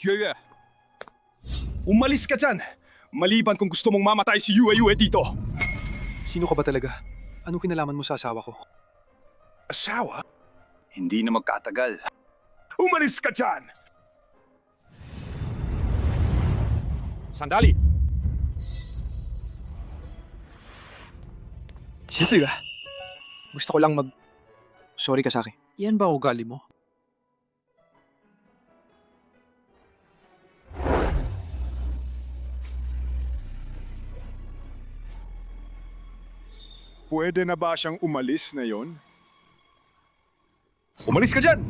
Yue! Umalis ka dyan! Maliban kung gusto mong mamatay si Yue dito! Sino ka ba talaga? Anong kinalaman mo sa asawa ko? Asawa? Hindi na magkatagal. Umalis ka dyan! Sandali! Shisuya! Gusto ko lang Sorry ka sa akin. Yan ba ugali mo? Pwede na ba siyang umalis na yon? Umalis ka dyan!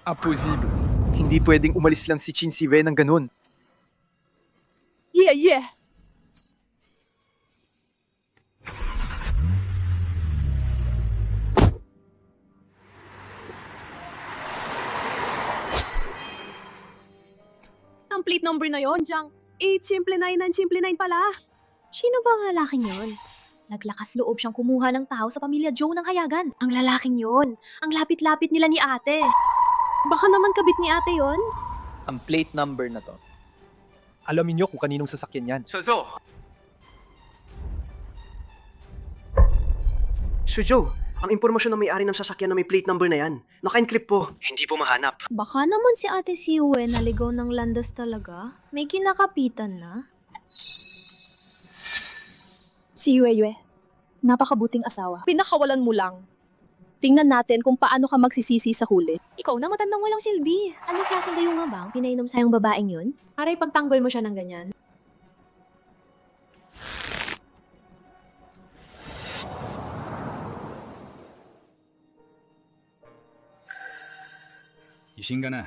Impossible. Hindi pwedeng umalis lang si Chin Siwei ng ganun. Yeah. Ang plate number na yon, Jang. 8, simple 9, and simple 9 pala. Sino ba ang lalaking yon? Naglakas loob siyang kumuha ng tao sa pamilya Joe ng Hayagan. Ang lalaking yon. Ang lapit-lapit nila ni ate. Baka naman kabit ni ate yon? Ang plate number na to. Alamin niyo kung kaninong sasakyan yan. Sujo, ang impormasyon ng may-ari ng sasakyan na may plate number na yan, naka-encrypt po. Hindi po mahanap. Baka naman si ate si Yue naligaw ng landas talaga. May kinakapitan na. Si Yue. Napakabuting asawa. Pinakawalan mo lang. Tingnan natin kung paano ka magsisisi sa huli. Ikaw na matandang walang silbi. Anong klaseng gayong nga bang pinainom sa'yong babaeng yun? Aray pagtanggol mo siya ng ganyan. Gising ka na.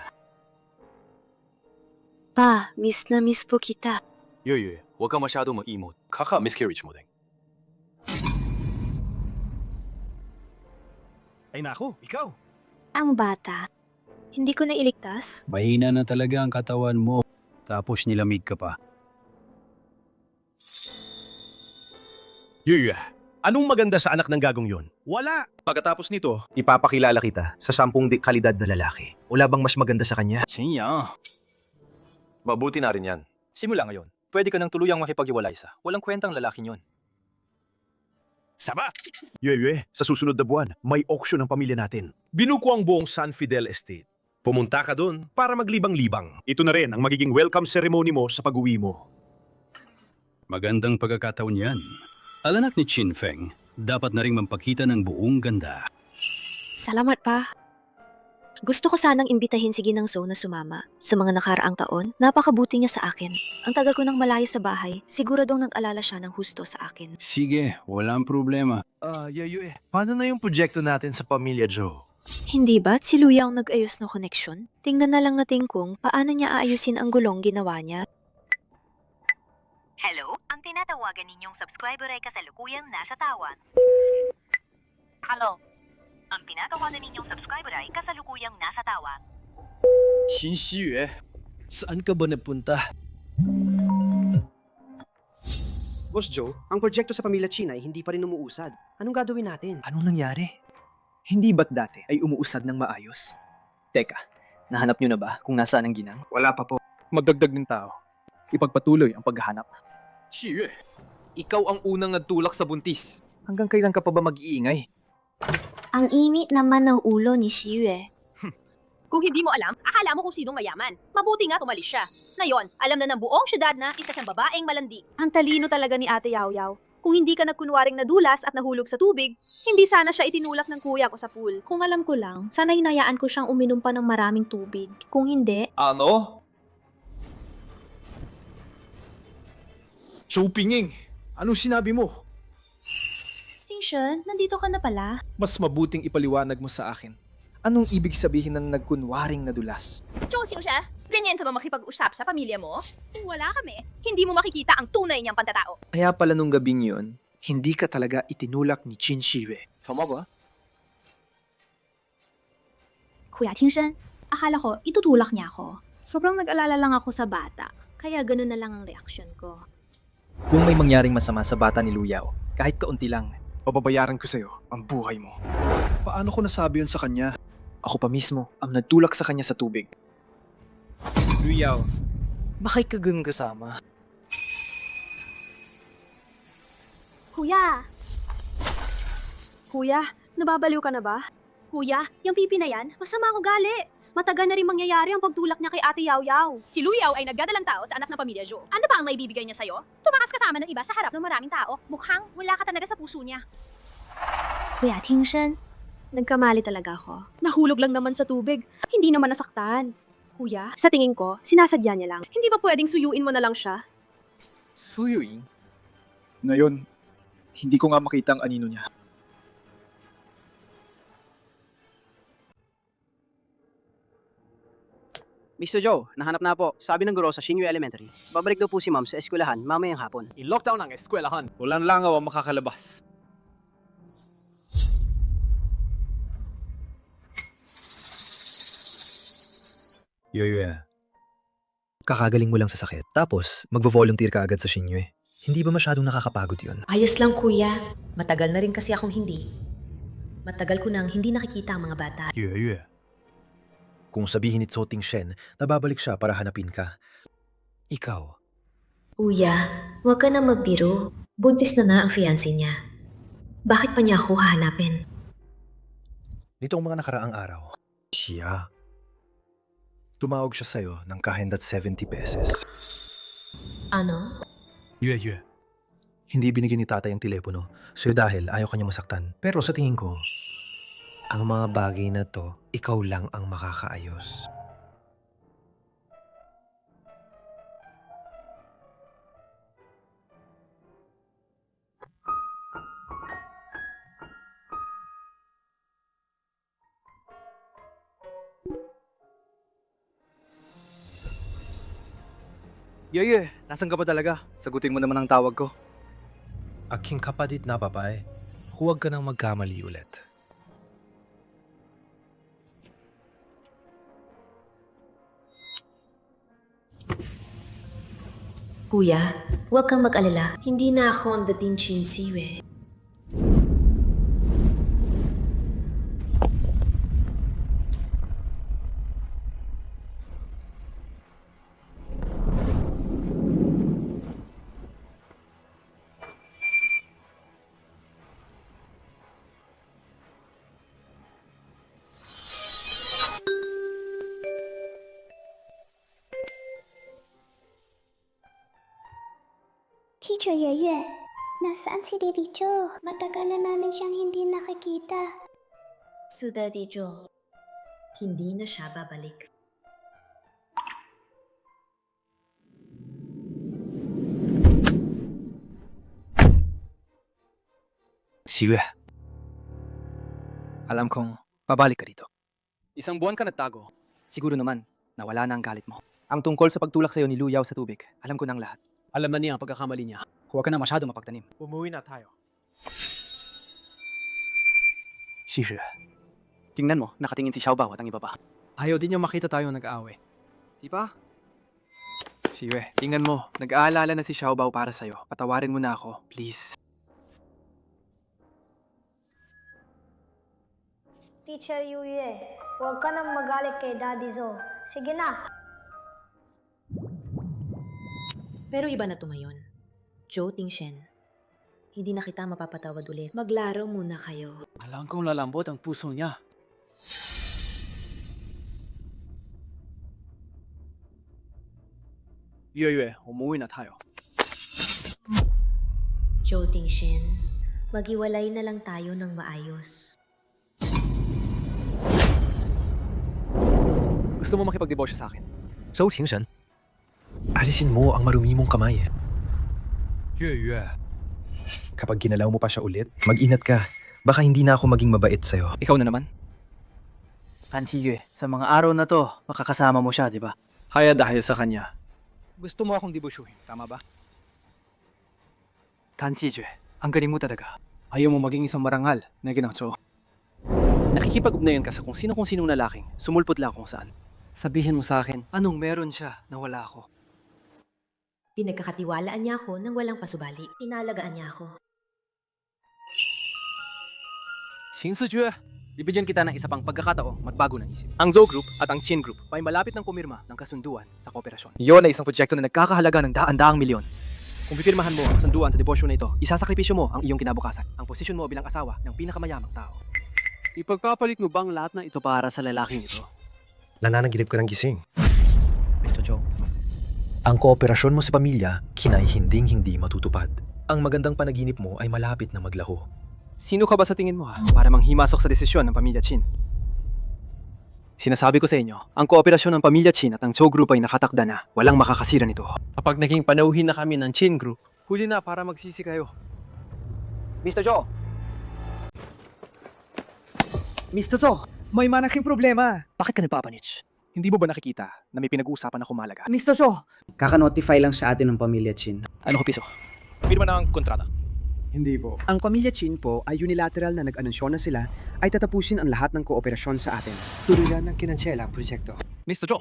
Pa, miss na miss po kita. Yue, huwag ka masyado mag-emote. Kaka-miscarriage mo din. Ay nako, ikaw! Ang bata. Hindi ko na iligtas. Mahina na talaga ang katawan mo. Tapos nilamig ka pa. Yue, anong maganda sa anak ng gagong yon? Wala! Pagkatapos nito, Ipapakilala kita sa 10 kalidad na lalaki. Wala bang mas maganda sa kanya? Chinya. Mabuti na rin yan. Simula ngayon, pwede ka nang tuluyang makipag-iwalay sa. Walang kwentang lalaking yon. Saba! Yue, sa susunod na buwan, may auction ng pamilya natin. Binuko ang buong San Fidel Estate. Pumunta ka doon para maglibang-libang. Ito na rin ang magiging welcome ceremony mo sa pag-uwi mo. Magandang pagkakataon yan. Alanak ni Chin Feng, dapat na rin mampakita ng buong ganda. Salamat pa. Gusto ko sanang imbitahin si Ginang So na sumama. Sa mga nakaraang taon, napakabuti niya sa akin. Ang tagal ko nang malayo sa bahay, siguradong nag-alala siya ng husto sa akin. Sige, walang problema. Yue, paano na yung proyekto natin sa pamilya Joe? Hindi ba't si Luya ang nag-ayos ng koneksyon? Tingnan na lang natin kung paano niya aayusin ang gulong ginawa niya. Hello? Ang tinatawagan ninyong subscriber ay kasalukuyang nasa tawag. Hello? Ang tinatawagan ninyong subscriber ay kasalukuyang nasa tawag. Chin Siwei. Saan ka ba napunta? Boss Joe, ang proyekto sa pamilya Chin ay hindi pa rin umuusad. Anong gagawin natin? Anong nangyari? Hindi ba't dati ay umuusad ng maayos? Teka, nahanap niyo na ba kung nasaan ang ginang? Wala pa po. Magdagdag ng tao. Ipagpatuloy ang paghahanap. Siwei, ikaw ang unang nagtulak sa buntis. Hanggang kailan ka pa ba mag-iingay? Ang init naman ng ulo ni Siwei. Kung hindi mo alam, akala mo kung sinong mayaman. Mabuti nga tumalis siya. Ngayon, alam na ng buong syudad na isa siyang babaeng malandi. Ang talino talaga ni Ate Yaw Yaw. Kung hindi ka nagkunwaring nadulas at nahulog sa tubig, hindi sana siya itinulak ng kuya ko sa pool. Kung alam ko lang, sana hinayaan ko siyang uminom pa ng maraming tubig. Kung hindi, Ano? Zhou Pinging, anong sinabi mo? Xingxuan, nandito ka na pala. Mas mabuting ipaliwanag mo sa akin. Anong ibig sabihin ng nagkunwaring nadulas? Zhou Qingxuan, ganyan ka ba makipag-usap sa pamilya mo? Kung wala kami, hindi mo makikita ang tunay niyang pantatao. Kaya pala nung gabing yun, hindi ka talaga itinulak ni Chin Siwei. Tama ba? Kuya Tingsheng, akala ko itutulak niya ako. Sobrang nag-alala lang ako sa bata, kaya ganun na lang ang reaksyon ko. Kung may mangyaring masama sa bata ni Luyaw, kahit kaunti lang, Pababayaran ko sa'yo ang buhay mo. Paano ko nasabi yun sa kanya? Ako pa mismo ang nagtulak sa kanya sa tubig. Luyaw, bakit ka ganun kasama? Kuya! Kuya, nababaliw ka na ba? Kuya, yung pipi na yan, masama ako gali. Matagal na rin mangyayari ang pagtulak niya kay Ate Yaw Yaw. Si Luyaw ay nagdadalang tao sa anak ng pamilya Jo. Ano ba ang maibibigay niya sa'yo? Tumakas kasama ng iba sa harap ng maraming tao. Mukhang wala ka talaga sa puso niya. Kuya, Tingsen, nagkamali talaga ako. Nahulog lang naman sa tubig. Hindi naman nasaktan. Kuya, sa tingin ko, sinasadya niya lang. Hindi ba pwedeng suyuin mo na lang siya? Suyuin? Ngayon, hindi ko nga makita ang anino niya. Mr. Joe, nahanap na po. Sabi ng guro sa Shinyu Elementary. Babalik daw po si ma'am sa eskwelahan mamayang hapon. I-lockdown ang eskwelahan. Walang langaw ang makakalabas. Yoyoy, kakagaling mo lang sa sakit. Tapos, magvo-volunteer ka agad sa Shinyo eh. Hindi ba masyadong nakakapagod yun? Ayos lang kuya. Matagal na rin kasi akong hindi. Matagal ko nang hindi nakikita ang mga bata. Yoyoy. Kung sabihin ni Tso Tingsen na babalik siya para hanapin ka. Ikaw, Kuya, huwag ka na magbiro. Buntis na ang fiancé niya. Bakit pa niya ako hahanapin? nitong mga nakaraang araw, siya. Tumawag siya sa'yo ng kahendat 70 pesos. Ano? Yue. Hindi binigyan ni tatay ang telepono. So dahil ayaw kanya masaktan. Pero sa tingin ko, ang mga bagay na to, ikaw lang ang makakaayos. Yoye, nasan ka ba talaga? Sagutin mo naman ang tawag ko. Aking kapatid na babae, huwag ka nang magkamali ulit. Kuya, huwag kang mag-alala. Hindi na ako ang dating chinsiwe. Teacher Yeye, nasaan si Baby Joe? Matagal na namin siyang hindi nakikita. Daddy Joe, hindi na siya babalik. Siwe. Alam kong babalik ka dito. Isang buwan ka nagtago. Siguro naman, nawala na ang galit mo. Ang tungkol sa pagtulak sa'yo ni Luyaw sa tubig, alam ko ng lahat. Alam na niya ang pagkakamali niya. Huwag ka na masyado mapagtanim. Umuwi na tayo. Shishi. Tingnan mo, nakatingin si Xiaobao at ang iba pa. Ayaw din niya makita tayo nag-aaway. Di ba? Shiwe, tingnan mo. Nag-aalala na si Xiaobao para sa'yo. Patawarin mo na ako, please. Teacher Yue, huwag ka nang magalit kay Daddy Zo. Sige na. Pero iba na tumayon. Joe Tingsen, hindi na kita mapapatawad ulit. Maglaro muna kayo. Alam kong lalambot ang puso niya. Yue, umuwi na tayo. Joe Tingsen, maghiwalay na lang tayo ng maayos. Gusto mo makipagdebosya sa akin? So, Tingsen, asisin mo ang marumi mong kamay. Yue. Kapag ginalaw mo pa siya ulit, mag-inat ka. Baka hindi na ako maging mabait sa'yo. Ikaw na naman? Yue, sa mga araw na to, makakasama mo siya, di ba? Kaya dahil sa kanya, gusto mo akong dibosyuhin, tama ba? Yue, ang galing mo talaga. Ayaw mo maging isang marangal na ginangso. Nakikipag-ugnayan ka sa kung sinong lalaking, sumulpot lang kung saan. Sabihin mo sa akin, anong meron siya na wala ako? Pinagkakatiwalaan niya ako nang walang pasubali. Inalagaan niya ako. Shinsuju, bibigyan kita ng isa pang pagkakataong magbago ng isip. Ang Zhou Group at ang Qin Group ay malapit ng pumirma ng kasunduan sa kooperasyon. Iyon ay isang proyekto na nagkakahalaga ng daan-daang milyon. Kung pipirmahan mo ang kasunduan sa debosyo na ito, isasakripisyo mo ang iyong kinabukasan, ang posisyon mo bilang asawa ng pinakamayamang tao. Ipagpapalit mo bang lahat na ito para sa lalaking ito? Nananaginip ko ng gising. Mr. Joe, ang kooperasyon mo sa pamilya, kinay hinding-hindi matutupad. Ang magandang panaginip mo ay malapit na maglaho. Sino ka ba sa tingin mo para manghimasok sa desisyon ng pamilya Qin? Sinasabi ko sa inyo, ang kooperasyon ng pamilya Qin at ang Zhou Group ay nakatakda na. Walang makakasira nito. Kapag naging panauhin na kami ng Qin Group, huli na para magsisi kayo. Mr. Zhou! Mr. Zhou, may malaking problema. Bakit ka nagpapanich? Hindi mo ba nakikita na may pinag-uusapan na kumalaga? Mr. Zhou! Kaka-notify lang sa atin ng pamilya Qin. Ano ko piso? Pirma na ang kontrata. Hindi po. Ang pamilya Qin po ay unilateral na nag-anunsyo na sila ay tatapusin ang lahat ng kooperasyon sa atin. Tuluyan ng kinansyela ang proyekto. Mr. Zhou,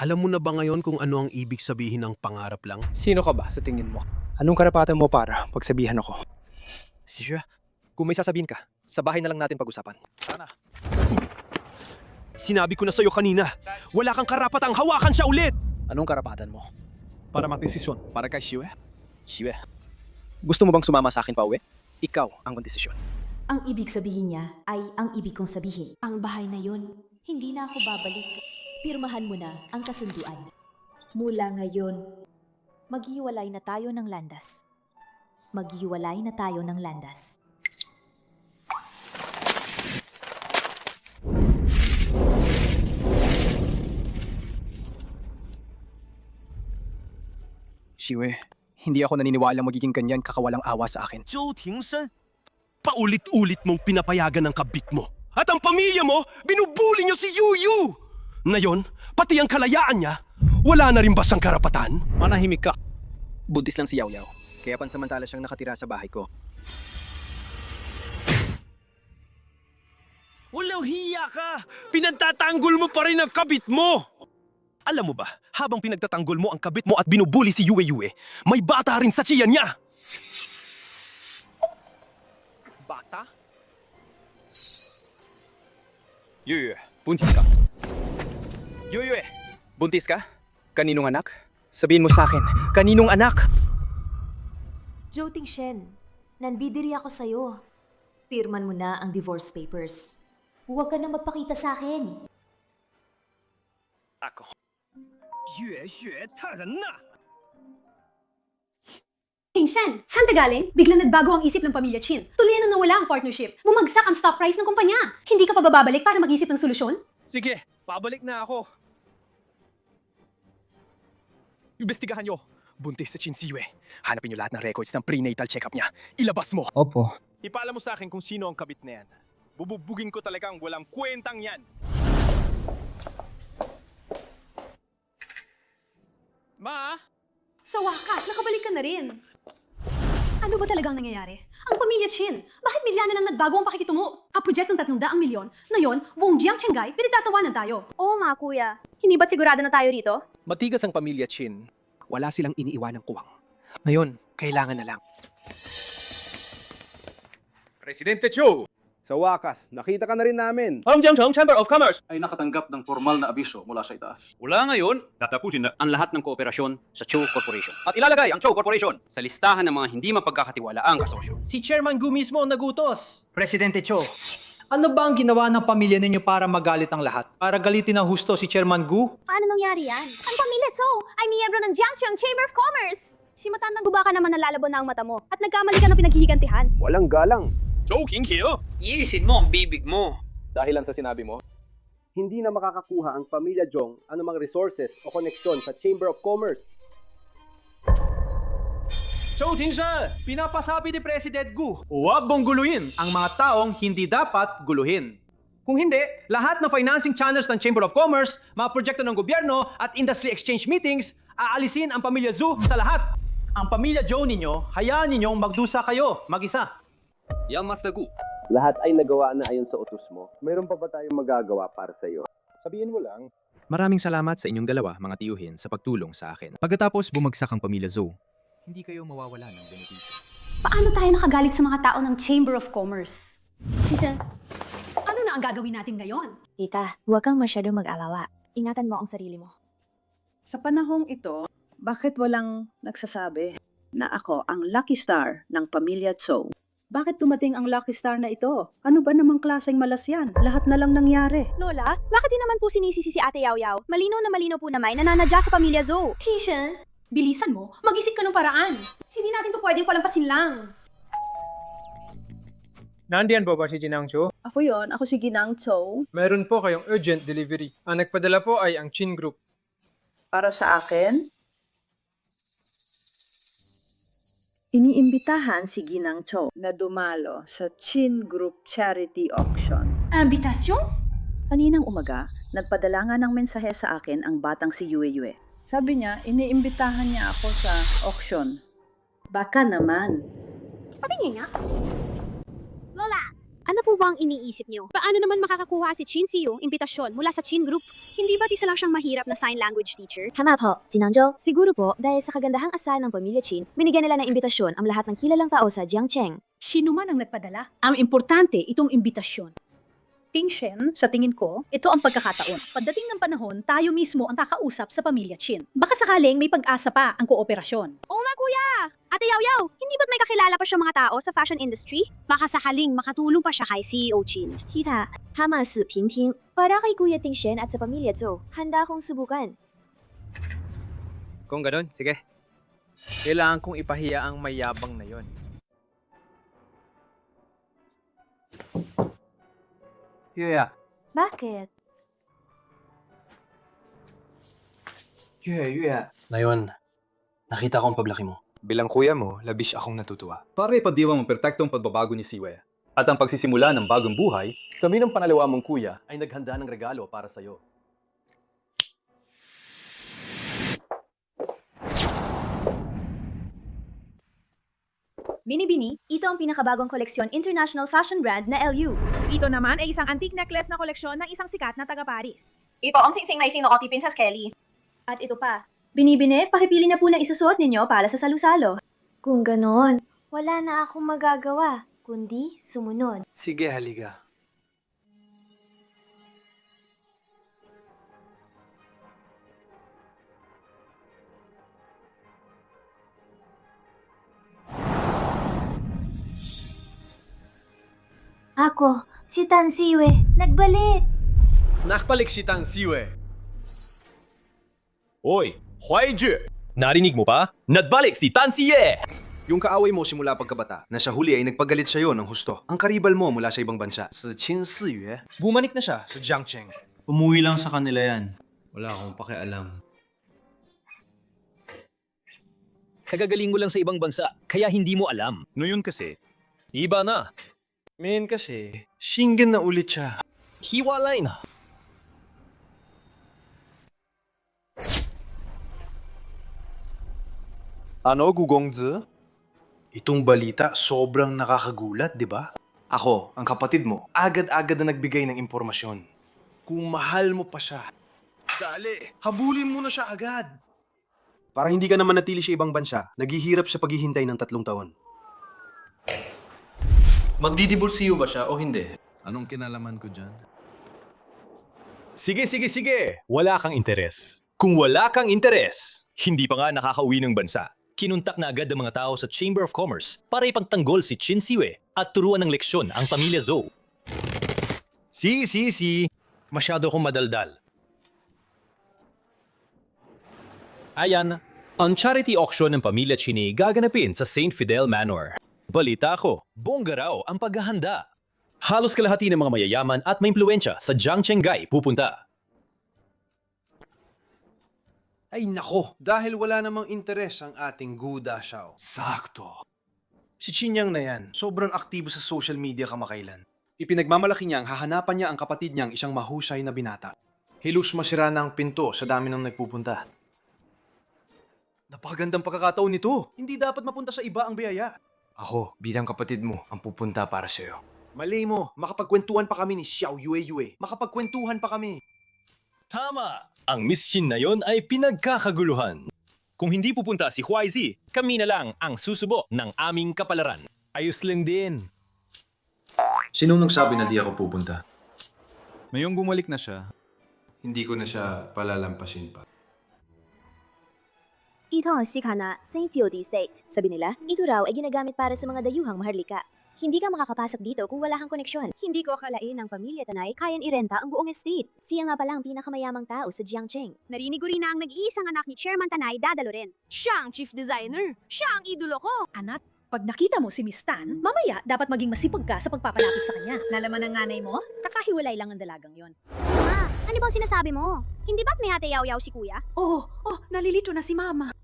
Alam mo na ba ngayon kung ano ang ibig sabihin ng pangarap lang? sino ka ba sa tingin mo? Anong karapatan mo para pagsabihan ako? Si Xue, kung may sasabihin ka, sa bahay na lang natin pag-usapan. Sana. Sinabi ko na sa'yo kanina, wala kang karapatang hawakan siya ulit! Anong karapatan mo? Para magdesisyon. Para kay Xue. Xue, gusto mo bang sumama sa akin pa uwi? Ikaw ang kondisisyon. Ang ibig sabihin niya ay ang ibig kong sabihin. Ang bahay na yun, hindi na ako babalik. Pirmahan mo na ang kasunduan. Mula ngayon, maghiwalay na tayo ng landas. Maghiwalay na tayo ng landas. Xue, hindi ako naniniwala magiging ganyan kakawalang awa sa akin. Zhou Tingsheng, paulit-ulit mong pinapayagan ng kabit mo. At ang pamilya mo, binubuli niyo si Yu Yu! Ngayon, pati ang kalayaan niya, wala na rin ba siyang karapatan? Manahimik ka. Buntis lang si Yao Yao, kaya pansamantala siyang nakatira sa bahay ko. Walang hiya ka! Pinagtatanggol mo pa rin ang kabit mo! Alam mo ba, habang pinagtatanggol mo ang kabit mo at binubuli si Yue Yue, may bata rin sa tiyan niya! Bata? Yue, buntis ka. Yue, buntis ka? Kaninong anak? Sabihin mo sa akin, kaninong anak? Zhou Tingsheng, nanbidiri ako sa'yo. Pirman mo na ang divorce papers. Huwag ka na magpakita sa akin. Ako. Yue Yue, taran na! Tingsheng, saan ka galing? Biglang nagbago ang isip ng pamilya Qin. Tuluyan na nawala ang partnership. Bumagsak ang stock price ng kumpanya. Hindi ka pa babalik para mag-isip ng solusyon? Sige, pabalik na ako. Imbestigahan nyo. Buntis sa Qin si Yue. Hanapin niyo lahat ng records ng prenatal check-up niya. Ilabas mo! Opo. Ipaalam mo sa akin kung sino ang kabit na yan. Bububugin ko talagang walang kwentang yan. Ma? Sa wakas, nakabalik ka na rin. Ano ba talagang nangyayari? Ang pamilya Qin, bakit bigla na lang nagbago ang pakikitungo? Ang proyektong 300 milyon, ngayon, buong Jiang Chengai, pinagtatawanan tayo. Oo nga, kuya. Hindi ba't sigurado na tayo rito? Matigas ang pamilya Qin. Wala silang iniiwan ng kuwang. Ngayon, kailangan na lang. Presidente Zhou! Sa wakas, nakita ka na rin namin. Jiangcheng Chamber of Commerce ay nakatanggap ng formal na abiso mula sa itaas. Mula ngayon, tatapusin na ang lahat ng kooperasyon sa Zhou Corporation. At ilalagay ang Zhou Corporation sa listahan ng mga hindi mapagkakatiwalaang kasosyo. Si Chairman Gu mismo ang nagutos. Presidente Cho, ano ba ang ginawa ng pamilya ninyo para magalit ang lahat? Para galitin ng husto si Chairman Gu? Paano nangyari yan? Ang pamilya Zhou ay miyembro ng Jiangcheng Chamber of Commerce. Si matandang guba ka naman nalalabo na ang mata mo at nagkamali ka ng pinaghihigantihan. Walang galang. Zhou Qingqiu! Iisin mo ang bibig mo. Dahilan sa sinabi mo, Hindi na makakakuha ang pamilya Zhong anumang resources o koneksyon sa Chamber of Commerce. Zhou Tingsheng, pinapasabi ni President Gu, huwag mong guluhin ang mga taong hindi dapat guluhin. Kung hindi, lahat ng financing channels ng Chamber of Commerce, mga proyekto ng gobyerno at industry exchange meetings, aalisin ang pamilya Zhu sa lahat. Ang pamilya Zhou ninyo, hayaan ninyong magdusa kayo, mag-isa. Yang Master Gu. Lahat ay nagawa na ayon sa utos mo. Mayroon pa ba tayong magagawa para sa iyo? sabihin mo lang. Maraming salamat sa inyong dalawa, mga tiyuhin, sa pagtulong sa akin. Pagkatapos bumagsak ang pamilya Zhou, hindi kayo mawawala ng benepisyo. Paano tayo nakagalit sa mga tao ng Chamber of Commerce? Tisha, ano na ang gagawin natin ngayon? Tita, huwag kang masyado mag-alala. Ingatan mo ang sarili mo. Sa panahong ito, bakit walang nagsasabi na ako ang lucky star ng pamilya Tso? Bakit dumating ang lucky star na ito? Ano ba namang klaseng malas yan? Lahat na lang nangyari. Lola, bakit di naman po sinisisi si Ate Yaw Yaw? Malinaw na malinaw po na may nananadya sa pamilya Zo. Tisha, bilisan mo. Mag-isip ka ng paraan. Hindi natin to pwedeng palampasin lang. Nandiyan po ba si Jinang Cho? Ako yon, ako si Ginang Tso. Meron po kayong urgent delivery. Ang nagpadala po ay ang Chin Group. Para sa akin, iniimbitahan si Ginang Tso na dumalo sa Chin Group Charity Auction. Ambitasyon? Kaninang umaga, nagpadala nga ng mensahe sa akin ang batang si Yue Yue. Sabi niya, iniimbitahan niya ako sa auction. Baka naman. Patingin nga. Lola, ano po ba ang iniisip niyo? Paano naman makakakuha si Chin Siyo imbitasyon mula sa Chin Group? Hindi ba isa lang siyang mahirap na sign language teacher? Tama po, Sinangjo. Siguro po, dahil sa kagandahang asal ng pamilya Chin, binigyan nila ng imbitasyon ang lahat ng kilalang tao sa Jiangcheng. Sino man ang nagpadala? Ang importante, itong imbitasyon. Ting Shen, sa tingin ko, ito ang pagkakataon. Pagdating ng panahon, tayo mismo ang kakausap sa pamilya Chin. Baka sakaling may pag-asa pa ang kooperasyon. Oo nga kuya! Ate Yaw Yaw, hindi ba't may kakilala pa siyang mga tao sa fashion industry? Baka sakaling makatulong pa siya kay CEO Chin. Tita, hama si Pingting. Para kay Kuya Ting Shen at sa pamilya Zhou, handa akong subukan. Kung ganun, sige. Kailangan kong ipahiya ang mayabang na yon. Yuya. Bakit? Yuya. Ngayon, nakita ko ang paglaki mo. Bilang kuya mo, labis akong natutuwa. Para ipadiwang ang perpektong pagbabago ni Siwe at ang pagsisimula ng bagong buhay, kami ng panaliwa mong kuya ay naghanda ng regalo para sa iyo. Bini-Bini, ito ang pinakabagong koleksyon international fashion brand na LU. Ito naman ay isang antique necklace na koleksyon ng isang sikat na taga-Paris. Ito ang singsing maising no Kati Princess Kelly. At ito pa, Bini-Bini, pakipili na po na isusuot ninyo para sa salusalo. Kung ganon, wala na akong magagawa, kundi sumunod. Sige, halika. Ako, si Tan Siwe, nagbalik! Nakbalik si Tang Siwe. Oy, Huaiju! Narinig mo pa? Nagbalik si Tan Siye! Yung kaaway mo simula pagkabata, na sa huli ay nagpagalit sa'yo ng husto. Ang karibal mo mula sa ibang bansa, si Qin Siyue. Bumalik na siya sa Jiangcheng. Umuwi lang sa kanila yan. Wala akong pakialam. Kagagaling mo lang sa ibang bansa, kaya hindi mo alam. Noon kasi, iba na. Men kasi, Shingen na ulit siya. Hiwalay na. Ano, Gugongzi? Itong balita sobrang nakakagulat, di ba? Ako, ang kapatid mo, agad-agad na nagbigay ng impormasyon. Kung mahal mo pa siya, dali, habulin mo na siya agad. Para hindi ka naman natili sa ibang bansa, naghihirap sa paghihintay ng 3 taon. Magdidibulsiyo ba siya o hindi? Anong kinalaman ko dyan? Sige. Wala kang interes. Kung wala kang interes, hindi pa nga nakakauwi ng bansa. Kinuntak na agad ang mga tao sa Chamber of Commerce para ipagtanggol si Qin Siwe at turuan ng leksyon ang pamilya Zhou. Si. Masyado akong madaldal. Ayan, ang charity auction ng pamilya Chini gaganapin sa St. Fidel Manor. Balita ko, bongga raw ang paghahanda. Halos kalahati ng mga mayayaman at may impluwensya sa Jiangcheng pupunta. Ay nako, dahil wala namang interes ang ating Guda Xiao. Sakto. Si Chinyang na yan, sobrang aktibo sa social media kamakailan. Ipinagmamalaki niyang hahanapan niya ang kapatid niyang isang mahusay na binata. Hilus masira na ang pinto sa dami ng nagpupunta. Napakagandang pagkakataon nito. Hindi dapat mapunta sa iba ang biyaya. Ako, bilang kapatid mo, ang pupunta para sa'yo. Mali mo, makapagkwentuhan pa kami ni Xiao Yue. Makapagkwentuhan pa kami. Tama! Ang Miss Chin na yon ay pinagkakaguluhan. Kung hindi pupunta si Huaizi, kami na lang ang susubo ng aming kapalaran. Ayos lang din. Sino nagsabi na di ako pupunta? Ngayong bumalik na siya. Hindi ko na siya palalampasin pa. Ito ang sika na St. Field Estate. Sabi nila, ito raw ay ginagamit para sa mga dayuhang maharlika. Hindi ka makakapasok dito kung wala kang koneksyon. Hindi ko akalain ng pamilya Tanay kayang irenta ang buong estate. Siya nga pala ang pinakamayamang tao sa Jiangcheng. Narinig ko rin na ang nag-iisang anak ni Chairman Tanay dadalo rin. Siya ang chief designer. Siya ang idolo ko. Anak, pag nakita mo si Miss Tan, mamaya dapat maging masipag ka sa pagpapalapit sa kanya. Nalaman ng nanay mo, kakahiwalay lang ang dalagang yon. Ma, ano ba ang sinasabi mo? Hindi ba't may ate yaw-yaw si kuya? Nalilito na si Mama.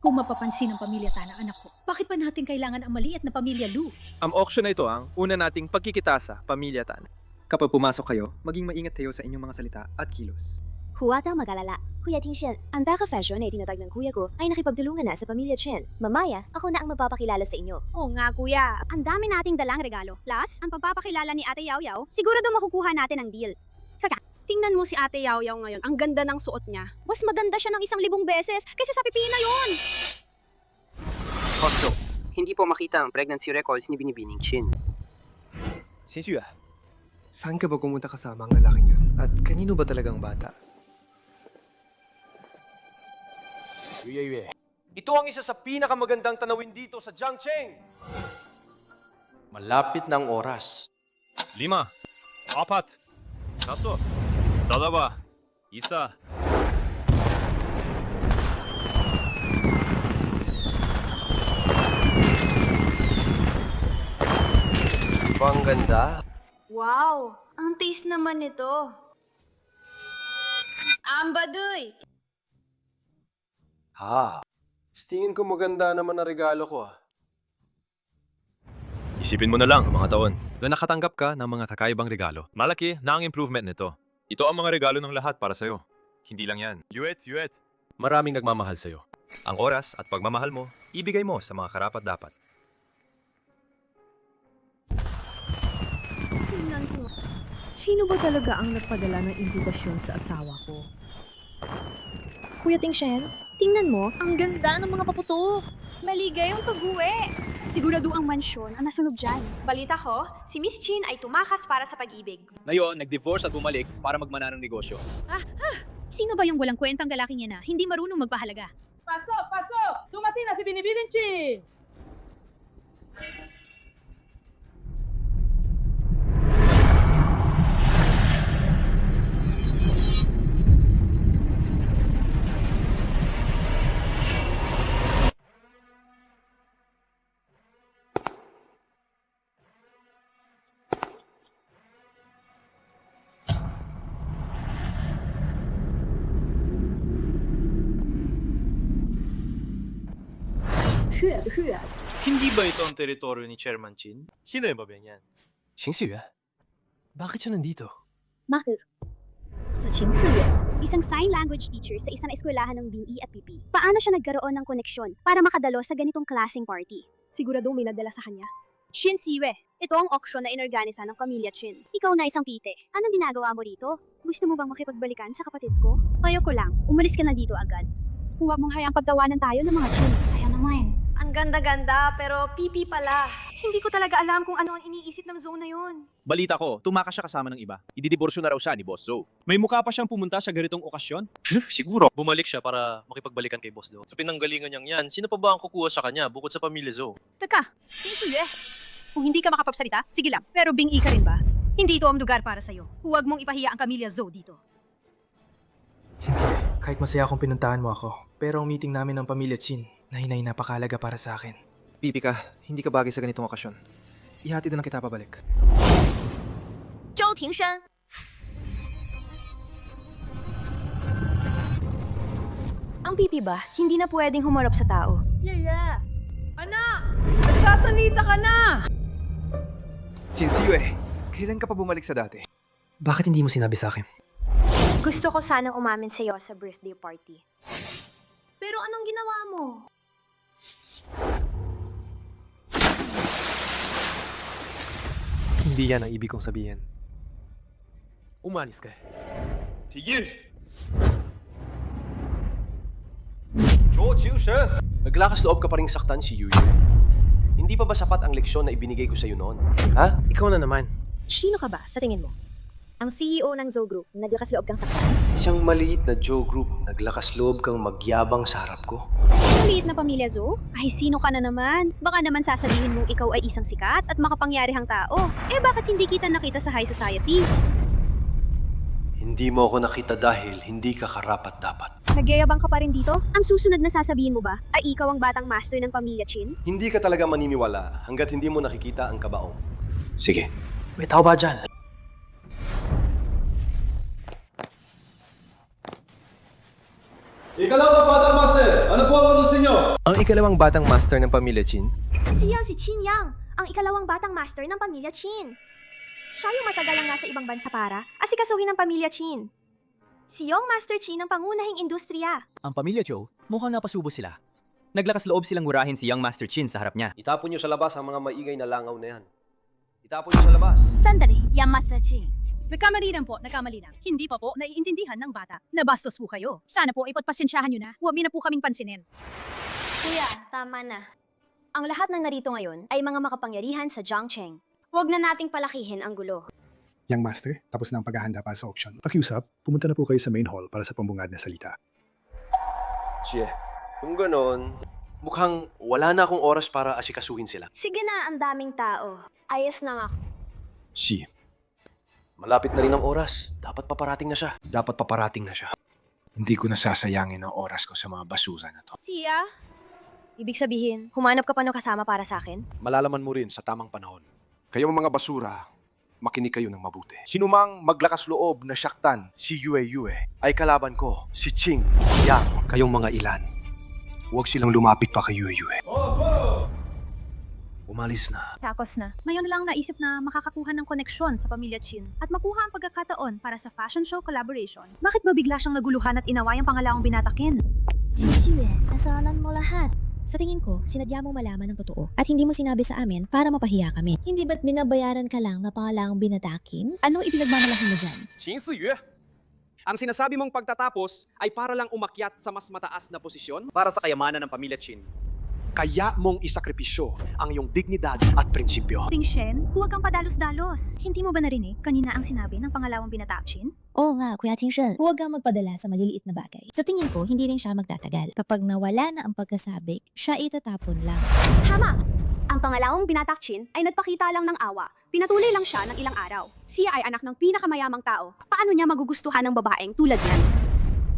Kung mapapansin ng pamilya Tan ang anak ko, bakit pa natin kailangan ang maliit na pamilya Lu? Ang auction na ito ang una nating pagkikitasa, Pamilya Tan. Kapag pumasok kayo, maging maingat kayo sa inyong mga salita at kilos. Huwag kang mag-alala. Kuya Tingshen, ang baka-fashion na itinatag ng kuya ko ay nakipagtulungan na sa pamilya Chen. Mamaya, ako na ang magpapakilala sa inyo. Oo nga kuya, ang dami nating dalang regalo. Plus, ang pagpapakilala ni ate yaw-yaw, sigurado makukuha natin ang deal. Kaka, tingnan mo si ate yaw-yaw ngayon, ang ganda ng suot niya. Mas maganda siya ng 1,000 beses kaysa sa pipina yon. Kosto, hindi po makita ang pregnancy records ni Binibining Chin. Sinsuya, saan ka ba pumunta kasama ang lalaking yun? At kanino ba talagang bata? Ito ang isa sa pinakamagandang tanawin dito sa Jiangcheng. Malapit ng oras. 5, 4, 3, 2, 1. Ang ganda. Wow, ang taste naman nito. Ambadoy! Tingin ko maganda naman na regalo ko Isipin mo na lang, mga taon, na nakatanggap ka ng mga kakaibang regalo. Malaki na ang improvement nito. Ito ang mga regalo ng lahat para sa'yo. Hindi lang yan. Yuet. Maraming nagmamahal sa'yo. Ang oras at pagmamahal mo, ibigay mo sa mga karapat-dapat. Tingnan ko. Sino ba talaga ang nagpadala ng imbitasyon sa asawa ko? Kuya Tingshen, tingnan mo, ang ganda ng mga paputok. Maligayang pag-uwi. Sigurado ang mansyon ang nasunog dyan. Balita ko, si Miss Chin ay tumakas para sa pag-ibig. Ngayon, nag-divorce at bumalik para magmana ng negosyo. Sino ba yung walang kwentang lalaking yan na hindi marunong magpahalaga? Paso! Dumating na si Binibining Chin! Hindi ba ito ang teritoryo ni Chairman Chin? Sino yung babae niyan? Sinsuya, bakit siya nandito? Bakit? Si Qing Siyue, isang sign language teacher sa isang eskwelahan ng Bing-I at Pipi. Paano siya nagkaroon ng koneksyon para makadalo sa ganitong klaseng party? Siguradong may nadala sa kanya. Qing Siyue, ito ang auction na inorganisa ng pamilya Chin. Ikaw na isang pite. Anong ginagawa mo rito? Gusto mo bang makipagbalikan sa kapatid ko? Ayoko lang. Umalis ka na dito agad. Huwag mong hayang pagtawanan tayo ng mga Chin. Saya naman. Ang ganda-ganda, pero pipi pala. Hindi ko talaga alam kung ano ang iniisip ng Zoe na yun. Balita ko, tumakas siya kasama ng iba. Ididiborsyo na raw siya ni Boss Zoe. May mukha pa siyang pumunta sa ganitong okasyon? Siguro. Bumalik siya para makipagbalikan kay Boss Zoe. Sa pinanggalingan niyang yan, sino pa ba ang kukuha sa kanya bukod sa pamilya Zoe? Teka, Sinsuye. Kung hindi ka makapagsalita, sige lang. Pero Bing-I ka rin ba? Hindi ito ang lugar para sa'yo. Huwag mong ipahiya ang pamilya Zoe dito. Sinsuya, kahit masaya akong pinuntahan mo ako, pero ang meeting namin ng pamilya Chin na hinay napakalaga para sa akin. Pipi ka, hindi ka bagay sa ganitong okasyon. Ihatid na kita pabalik. Zhou Tingshen! Ang pipi ba, hindi na pwedeng humarap sa tao. Yeah! Anak! Nagsasalita ka na! Sinsuya, kailan ka pa bumalik sa dati? Bakit hindi mo sinabi sa akin? Gusto ko sanang umamin sa'yo sa birthday party. Pero anong ginawa mo? Hindi yan ang ibig kong sabihin. Umalis ka. Tigil! Naglakas loob ka pa ring saktan si Yuyu. Hindi pa ba sapat ang leksyon na ibinigay ko sa'yo noon? Ha? Ikaw na naman. Sino ka ba sa tingin mo? Ang CEO ng Zoe Group, naglakas loob kang saktan. Isang maliit na Joe Group, naglakas loob kang magyabang sa harap ko. Maliit na pamilya, Zo? Ay, sino ka na naman? Baka naman sasabihin mong ikaw ay isang sikat at makapangyarihang tao. Eh, bakit hindi kita nakita sa high society? Hindi mo ako nakita dahil hindi ka karapat-dapat. Nagyayabang ka pa rin dito? Ang susunod na sasabihin mo ba ay ikaw ang batang master ng pamilya Chin? Hindi ka talaga maniniwala hanggat hindi mo nakikita ang kabaong. Sige, may tao ba dyan? Ikalawang batang master! Ano po ang utos ninyo? Ang ikalawang batang master ng pamilya Chin? Siya si Chin Yang, ang ikalawang batang master ng pamilya Chin. Siya yung matagal lang nasa ibang bansa para asikasuhin ng pamilya Chin. Si Yong Master Chin ng pangunahing industriya. Ang pamilya Joe, mukhang napasubo sila. Naglakas loob silang murahin si Young Master Chin sa harap niya. Itapon nyo sa labas ang mga maingay na langaw na yan. Itapon nyo sa labas. Sandali, Young Master Chin. Nagkamali lang po, nagkamali lang. Hindi pa po naiintindihan ng bata. Nabastos po kayo. Sana po ipagpasensyahan nyo na. Huwag na po kaming pansinin. Kuya, tama na. Ang lahat ng narito ngayon ay mga makapangyarihan sa Jiangcheng. Huwag na nating palakihin ang gulo. Young Master, tapos na ang paghahanda para sa auction. Pakiusap, pumunta na po kayo sa main hall para sa pambungad na salita. Chie, kung ganon, mukhang wala na akong oras para asikasuhin sila. Sige na, ang daming tao. Ayos na nga. Si, malapit na rin ang oras. Dapat paparating na siya. Dapat paparating na siya. Hindi ko nasasayangin ang oras ko sa mga basura na to. Siya? Ibig sabihin, humanap ka pa ng kasama para sa akin? Malalaman mo rin sa tamang panahon. Kayo mga basura, makinig kayo ng mabuti. Sinumang maglakas loob na syaktan si Yue ay kalaban ko, si Ching Yang. Kayong mga ilan, huwag silang lumapit pa kay Yue. Umalis na. Takos na. Ngayon lang naisip na makakakuha ng koneksyon sa pamilya Chin at makuha ang pagkakataon para sa fashion show collaboration. Bakit ba bigla siyang naguluhan at inaway ang pangalawang binatakin? Jisue, kasalanan mo lahat. Sa tingin ko, sinadya mo malaman ng totoo at hindi mo sinabi sa amin para mapahiya kami. Hindi ba't binabayaran ka lang na pangalawang binatakin? Anong ipinagmamalaki mo dyan? Qin Siyue! Ang sinasabi mong pagtatapos ay para lang umakyat sa mas mataas na posisyon para sa kayamanan ng pamilya Chin. Kaya mong isakripisyo ang iyong dignidad at prinsipyo. Ting Shen, huwag kang padalos-dalos. Hindi mo ba narinig kanina ang sinabi ng pangalawang binatakin? Oo nga, Kuya Tingshen. Huwag kang magpadala sa maliliit na bagay. Sa tingin ko, hindi rin siya magtatagal. Kapag nawala na ang pagkasabik, siya itatapon lang. Tama! Ang pangalawang binatak Chin ay nagpakita lang ng awa. Pinatuloy lang siya ng ilang araw. Siya ay anak ng pinakamayamang tao. Paano niya magugustuhan ng babaeng tulad niyan?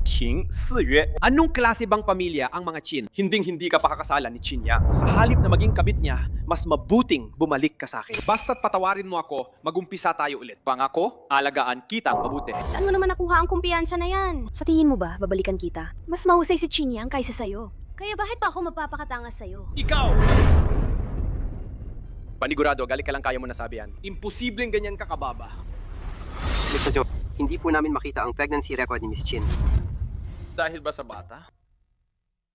Qin Siyue. Anong klase bang pamilya ang mga Chin? Hinding-hindi ka pakakasalan ni Qin Yang. Sa halip na maging kabit niya, mas mabuting bumalik ka sa akin. Basta't patawarin mo ako, magumpisa tayo ulit. Pangako, alagaan kitang mabuti. Saan mo naman nakuha ang kumpiyansa na yan? Sa tingin mo ba, babalikan kita? Mas mahusay si Chin Yang kaysa sa'yo. Kaya bakit pa ako magpapakatangas sa'yo? Ikaw! Panigurado, galing ka lang kaya mo nasabi yan. Imposibleng ganyan ka kababa. Mr. Joe, hindi po namin makita ang pregnancy record ni Miss Chin. Dahil ba sa bata?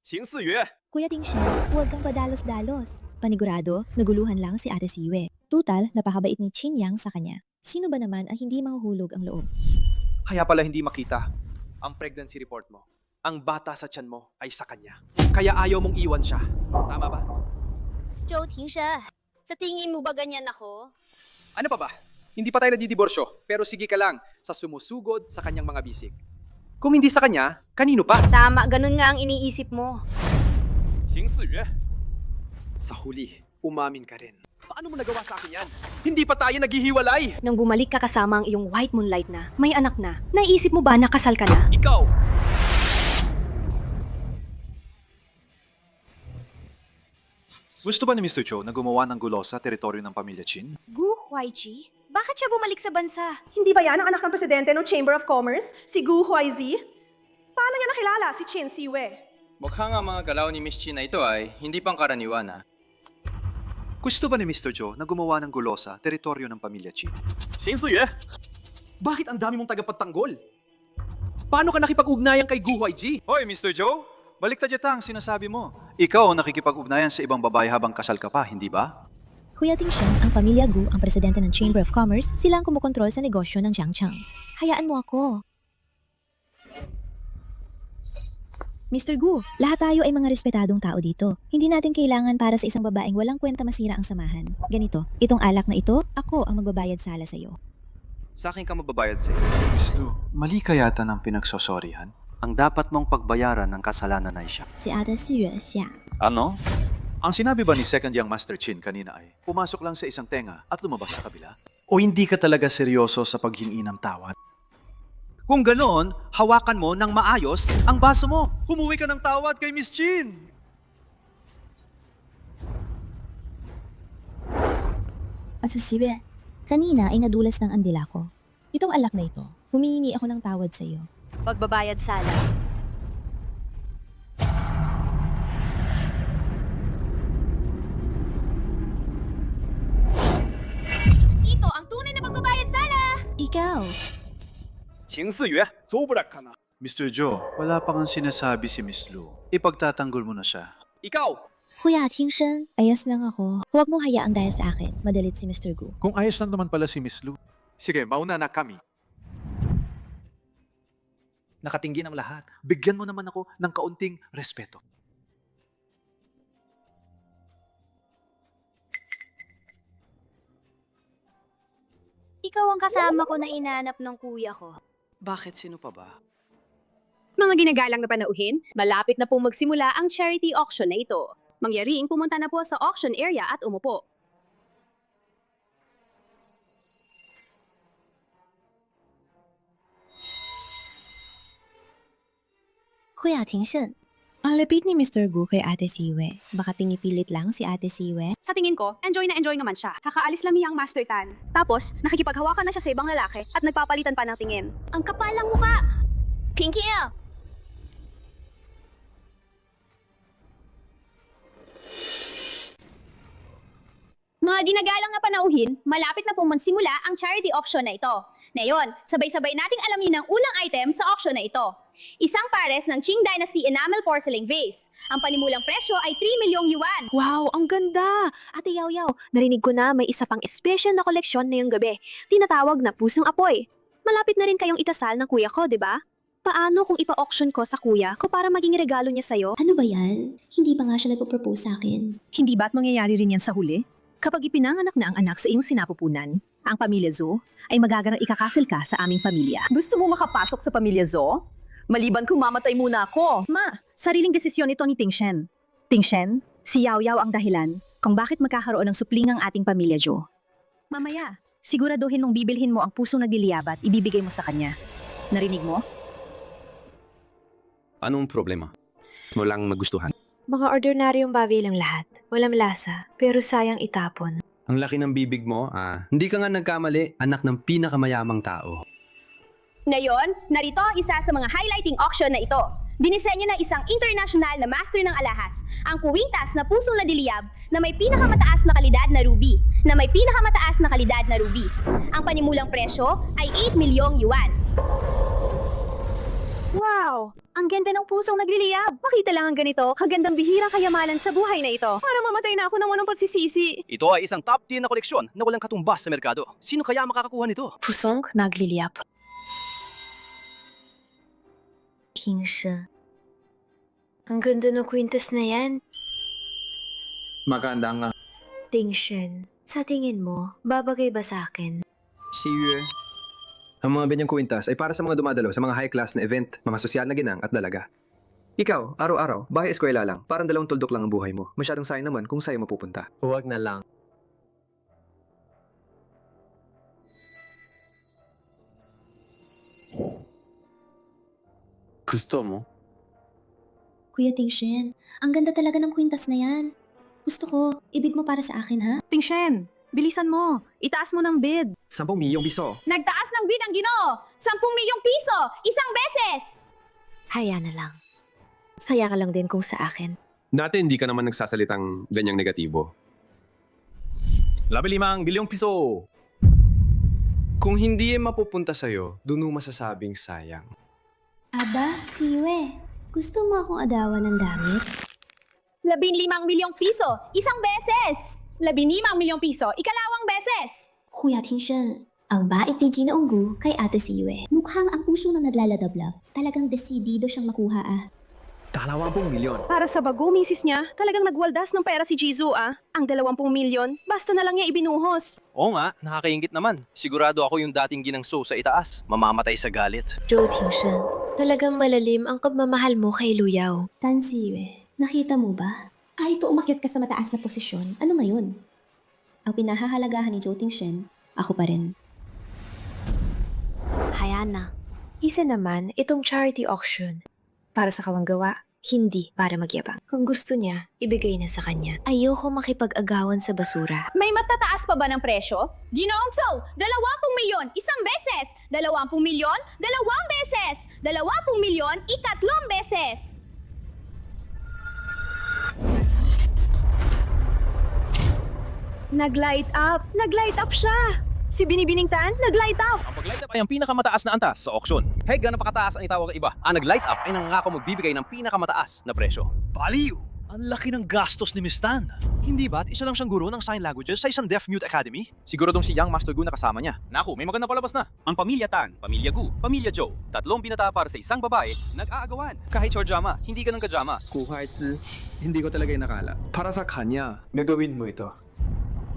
Qin Siyue! Kuya Tingshen, huwag kang padalos-dalos. Panigurado, naguluhan lang si Ate Siwe. Tutal, napakabait ni Chin Yang sa kanya. Sino ba naman ang hindi mahuhulog ang loob? Kaya pala hindi makita ang pregnancy report mo. Ang bata sa tiyan mo ay sa kanya. Kaya ayaw mong iwan siya. Tama ba? Joe Tingshen, sa tingin mo ba ganyan ako? Ano pa ba? Hindi pa tayo nadidiborsyo, pero sige ka lang sa sumusugod sa kanyang mga bisig. Kung hindi sa kanya, kanino pa? Tama, ganun nga ang iniisip mo. Qin Siyue! Sa huli, umamin ka rin. Paano mo nagawa sa akin yan? Hindi pa tayo naghihiwalay! Nang bumalik ka kasama ang iyong white moonlight na, may anak na, naisip mo ba na kasal ka na? Ikaw! Gusto ba ni Mr. Cho na gumawa ng gulo sa teritoryo ng pamilya Chin? Gu Huaichi? Bakit siya bumalik sa bansa? Hindi ba yan ang anak ng presidente ng Chamber of Commerce, si Gu Huaizi? Paano niya nakilala si Qin Siyue? Mukhang ang mga galaw ni Miss Chin na ito ay hindi pang karaniwan. Gusto ba ni Mr. Cho na gumawa ng gulo sa teritoryo ng pamilya Chin? Qin Siyue! Bakit ang dami mong tagapagtanggol? Paano ka nakipag-ugnayan kay Gu Huaizi? Hoy, Mr. Joe! Baliktad yata ang sinasabi mo. Ikaw ang nakikipag-ugnayan sa ibang babae habang kasal ka pa, hindi ba? Kuya Tingshen, ang pamilya Gu, ang presidente ng Chamber of Commerce, sila ang kumukontrol sa negosyo ng Jiangcheng. Hayaan mo ako. Mr. Gu, lahat tayo ay mga respetadong tao dito. Hindi natin kailangan para sa isang babaeng walang kwenta masira ang samahan. Ganito, itong alak na ito, ako ang magbabayad sala sa'yo. Sa akin ka mababayad sa'yo. Miss Lu, mali ka yata ng pinagsosorihan? Ang dapat mong pagbayaran ng kasalanan ay siya. Si Ate si Yue siya. Ano? Ang sinabi ba ni Second Young Master Chin kanina ay, pumasok lang sa isang tenga at lumabas sa kabila? O hindi ka talaga seryoso sa paghingi ng tawad? Kung ganon, hawakan mo ng maayos ang baso mo. Humuwi ka ng tawad kay Miss Chin. Ate si Yue, kanina ay nadulas ng andila ko. Itong alak na ito, humihingi ako ng tawad sa iyo. Pagbabayad sala. Ito ang tunay na pagbabayad sala! Ikaw! Mr. Joe, wala pa kang sinasabi si Miss Lu. Ipagtatanggol mo na siya. Ikaw! Kuya Tingshen, ayos lang ako. Huwag mong hayaang dahil sa akin. Madalit si Mr. Gu. Kung ayos lang naman pala si Miss Lu. Sige, mauna na kami. Nakatingin ang lahat. Bigyan mo naman ako ng kaunting respeto. Ikaw ang kasama ko na inanap ng kuya ko. Bakit? Sino pa ba? Mga ginagalang na panauhin, malapit na pong magsimula ang charity auction na ito. Mangyaring pumunta na po sa auction area at umupo. Kuya Tingshen, ang lapit ni Mr. Gu kay Ate Siwe. Baka pinipilit lang si Ate Siwe. Sa tingin ko, enjoy na enjoy naman siya. Kakaalis lang niyang Master Tan. Tapos, nakikipaghawakan na siya sa ibang lalaki at nagpapalitan pa ng tingin. Ang kapal ng mukha! Pinky! Mga dinagalang na panauhin, malapit na pong magsimula ang charity auction na ito. Ngayon, sabay-sabay nating alamin ang unang item sa auction na ito. Isang pares ng Qing Dynasty Enamel Porcelain Vase. Ang panimulang presyo ay 3 milyong yuan. Wow, ang ganda! Ate Yaw-Yaw, narinig ko na may isa pang special na koleksyon ngayong gabi. Tinatawag na Pusong Apoy. Malapit na rin kayong itasal ng kuya ko, di ba? Paano kung ipa-auction ko sa kuya ko para maging regalo niya sa'yo? Ano ba yan? Hindi pa nga siya nagpo-propose sa akin. Hindi ba't mangyayari rin yan sa huli? Kapag ipinanganak na ang anak sa iyong sinapupunan, ang pamilya Zhou ay magagarang ikakasal ka sa aming pamilya. Gusto mo makapasok sa pamilya Zhou? Maliban kung mamatay muna ako. Ma, sariling desisyon ito ni Tingshen. Tingshen, si Yaw-Yaw ang dahilan kung bakit magkakaroon ng supling ang ating pamilya Zhou. Mamaya, siguraduhin mong bibilhin mo ang pusong nagliliyab at ibibigay mo sa kanya. Narinig mo? Anong problema? Walang magustuhan. Mga ordinaryong babi lang lahat. Walang lasa, pero sayang itapon. Ang laki ng bibig mo, Hindi ka nga nagkamali, anak ng pinakamayamang tao. Ngayon, narito ang isa sa mga highlighting auction na ito. Dinisenyo ng isang international na master ng alahas, ang kuwintas na pusong nadiliyab na may pinakamataas na kalidad na ruby, Ang panimulang presyo ay 8 milyong yuan. Wow! Ang ganda ng pusong nagliliyab. Makita lang ang ganito, kagandang bihirang kayamanan sa buhay na ito. Para mamatay na ako ng walang pagsisisi. Ito ay isang top 10 na koleksyon na walang katumbas sa merkado. Sino kaya makakakuha nito? Pusong nagliliyab. Tingshen. Ang ganda ng kwintas na yan. Maganda nga. Tingshen, sa tingin mo, babagay ba sa akin? Si Yue. Ang mga binyang kwintas ay para sa mga dumadalo sa mga high-class na event, mga sosyal na ginang at dalaga. Ikaw, araw-araw, bahay-eskwela lang, parang 2 tuldok lang ang buhay mo. Masyadong sayang naman kung sa'yo mapupunta. Huwag na lang. Gusto mo? Kuya Tingshen, ang ganda talaga ng kwintas na yan. Gusto ko, ibig mo para sa akin, ha? Tingshen, bilisan mo. Itaas mo ng bid. 10 milyong piso. Nagtaas ng bid ang Ginoo! 10 milyong piso! Isang beses! Haya na lang. Saya ka lang din kung sa akin. Dati hindi ka naman nagsasalitang ganyang negatibo. 15 bilyong piso. Kung hindi mapupunta sa'yo, doon mo masasabing sayang. Aba, Siwe, gusto mo akong adawan ng damit? 15 milyong piso! Isang beses! 15 milyong piso! Ikalawang beses! Kuya Tingshen, ang bait ni Gina Onggu kay Ate Siwe. Mukhang ang puso na naglaladablab. Talagang desidido siyang makuha, 20 milyon. Para sa bago, misis niya, talagang nagwaldas ng pera si Jizu Ang 20 milyon, basta na lang niya ibinuhos. Oo nga, nakakaingit naman. Sigurado ako yung dating ginangso sa itaas. Mamamatay sa galit. Zhou Tingshan, talagang malalim ang pagmamahal mo kay Luyaw. Tan Siwe, nakita mo ba? Kahit umakyat ka sa mataas na posisyon, ano ngayon? Ang pinahahalagahan ni Zhou Tingshan, ako pa rin. Hayana. Isa naman, itong charity auction. Para sa kawanggawa, hindi para magyabang. Kung gusto niya, ibigay na sa kanya. Ayoko makipag-agawan sa basura. May matataas pa ba ng presyo? Ginoong Chow, 20 milyon, isang beses! 20 milyon, 2 beses! 20 milyon, 3 beses! Nag-light up! Nag-light up siya! Si Binibining Tan, nag-light up! Ang pag-light up ay ang pinakamataas na antas sa auksyon. Hey, gano'n pa kataas ang itawag ng iba? Ang nag-light up ay nangangako magbibigay ng pinakamataas na presyo. Baliw! Ang laki ng gastos ni Miss Tan. Hindi ba't isa lang siyang guro ng sign languages sa isang deaf-mute academy? Siguradong si Young Master Gu na kasama niya. Naku, may magandang palabas na. Ang Pamilya Tan, Pamilya Gu, Pamilya Zhou. 3 binata para sa isang babae, nag-aagawan. Kahit short drama, hindi ka ng ka-drama. Kuhaitsu, hindi ko talaga inakala. Para sa kanya, gagawin mo ito.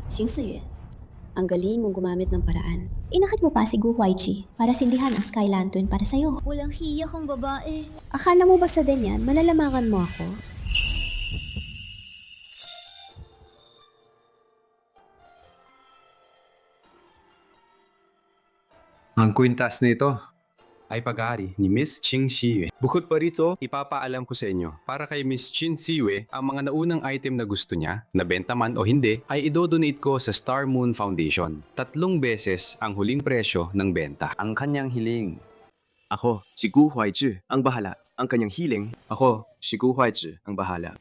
Xingsi ang galing mong gumamit ng paraan. Inakit mo pa si Gu Huaichi para sindihan ang Sky Lantern para sa'yo. Walang hiya kang babae. Akala mo ba sa ganyan, malalamangan mo ako? Ang kwintas nito ay pag-aari ni Miss Qing Xiyue. Bukod pa rito, ipapaalam ko sa inyo, para kay Miss Qing Xiyue, ang mga naunang item na gusto niya, nabenta man o hindi, ay idodonate ko sa Star Moon Foundation. 3 beses ang huling presyo ng benta. Ang kanyang hiling. Ako, si Gu Huaichi, ang bahala. Ang kanyang hiling. Ako, si Gu Huaichi, ang bahala.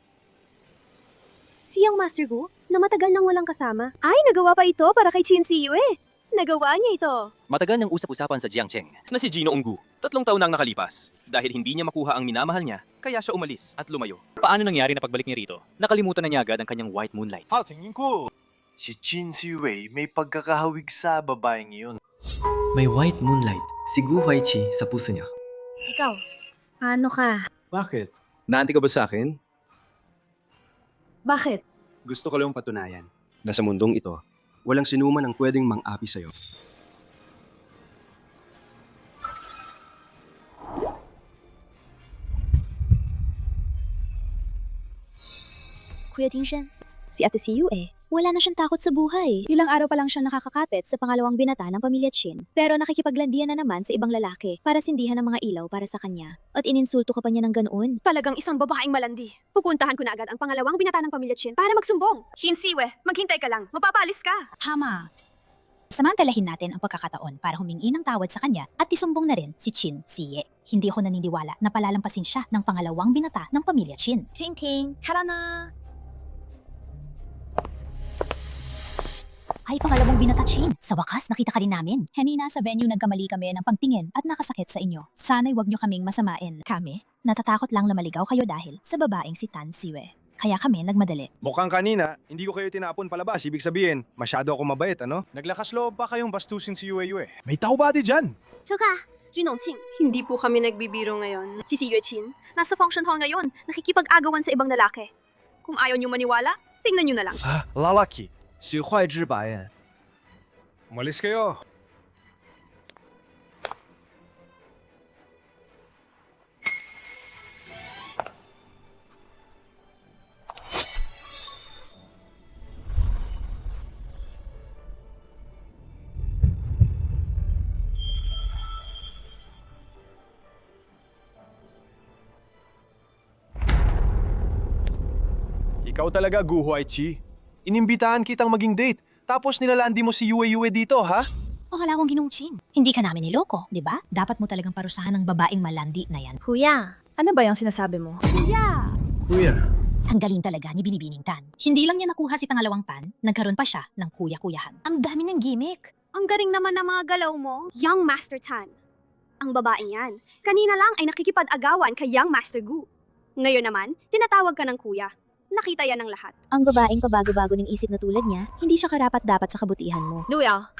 Si Young Master Gu, na matagal nang walang kasama. Ay, nagawa pa ito para kay Qin Siwe. Nagawa niya ito. Matagal ng usap-usapan sa Jiangcheng na si Gino Onggu. 3 taon nang nakalipas. Dahil hindi niya makuha ang minamahal niya, kaya siya umalis at lumayo. Paano nangyari na pagbalik niya rito? Nakalimutan na niya agad ang kanyang white moonlight. Tingin ko, si Qin Siwei may pagkakahawig sa babaeng iyon. May white moonlight, si Gu Huaichi sa puso niya. Ikaw, paano ka? Bakit? Naanti ka ba sa akin? Bakit? Gusto ko lang patunayan na sa mundong ito, walang sinuman ang pwedeng mang-api sa'yo. Kuya Tingshan, si Ate Siyu wala na siyang takot sa buhay. Ilang araw pa lang siya nakakakapit sa pangalawang binata ng pamilya Chin. Pero nakikipaglandian na naman sa ibang lalaki para sindihan ng mga ilaw para sa kanya. At ininsulto ka pa niya ng ganoon. Talagang isang babaeng malandi. Pupuntahan ko na agad ang pangalawang binata ng pamilya Chin para magsumbong. Qin Siwe, maghintay ka lang. Mapapalis ka. Tama. Samantalahin natin ang pagkakataon para humingi ng tawad sa kanya at isumbong na rin si Qin Siye. Hindi ako naniniwala na palalampasin siya ng pangalawang binata ng pamilya Qin. Ting Ting, tara na! Ay, pangalawang binata Qin. Sa wakas, nakita ka rin namin. Kanina sa venue nagkamali kami ng pagtingin at nakasakit sa inyo. Sana'y wag nyo kaming masamain. Kami, natatakot lang na maligaw kayo dahil sa babaeng si Tan Siwe. Kaya kami nagmadali. Mukhang kanina, hindi ko kayo tinapon palabas. Ibig sabihin, masyado ako mabait, ano? Naglakas loob pa kayong bastusin si Yue. May tao ba di dyan? Tsaka, Jinongqing, hindi po kami nagbibiro ngayon. Si Yue Qin, nasa function hall ngayon, nakikipag-agawan sa ibang lalaki. Kung ayaw niyo maniwala, tingnan niyo na lang. Lalaki. Si Huai Zhibai. Umalis kayo. Ikaw talaga, Gu Huaichi. Inimbitahan kitang maging date, tapos nilalandi mo si Yue dito, ha? Akala kong Ginong Qin. Hindi ka namin niloko, di ba? Dapat mo talagang parusahan ng babaeng malandi na yan. Kuya, ano ba yung sinasabi mo? Kuya! Kuya. Ang galing talaga ni Binibining Tan. Hindi lang niya nakuha si pangalawang pan, nagkaroon pa siya ng kuya-kuyahan. ang dami ng gimmick. Ang galing naman ng mga galaw mo. Young Master Tan. Ang babaeng yan. Kanina lang ay nakikipag-agawan kay Young Master Gu. Ngayon naman, tinatawag ka ng kuya. Nakita yan ng lahat. Ang babaeng pabago-bago ng isip na tulad niya, hindi siya karapat-dapat sa kabutihan mo. Luya,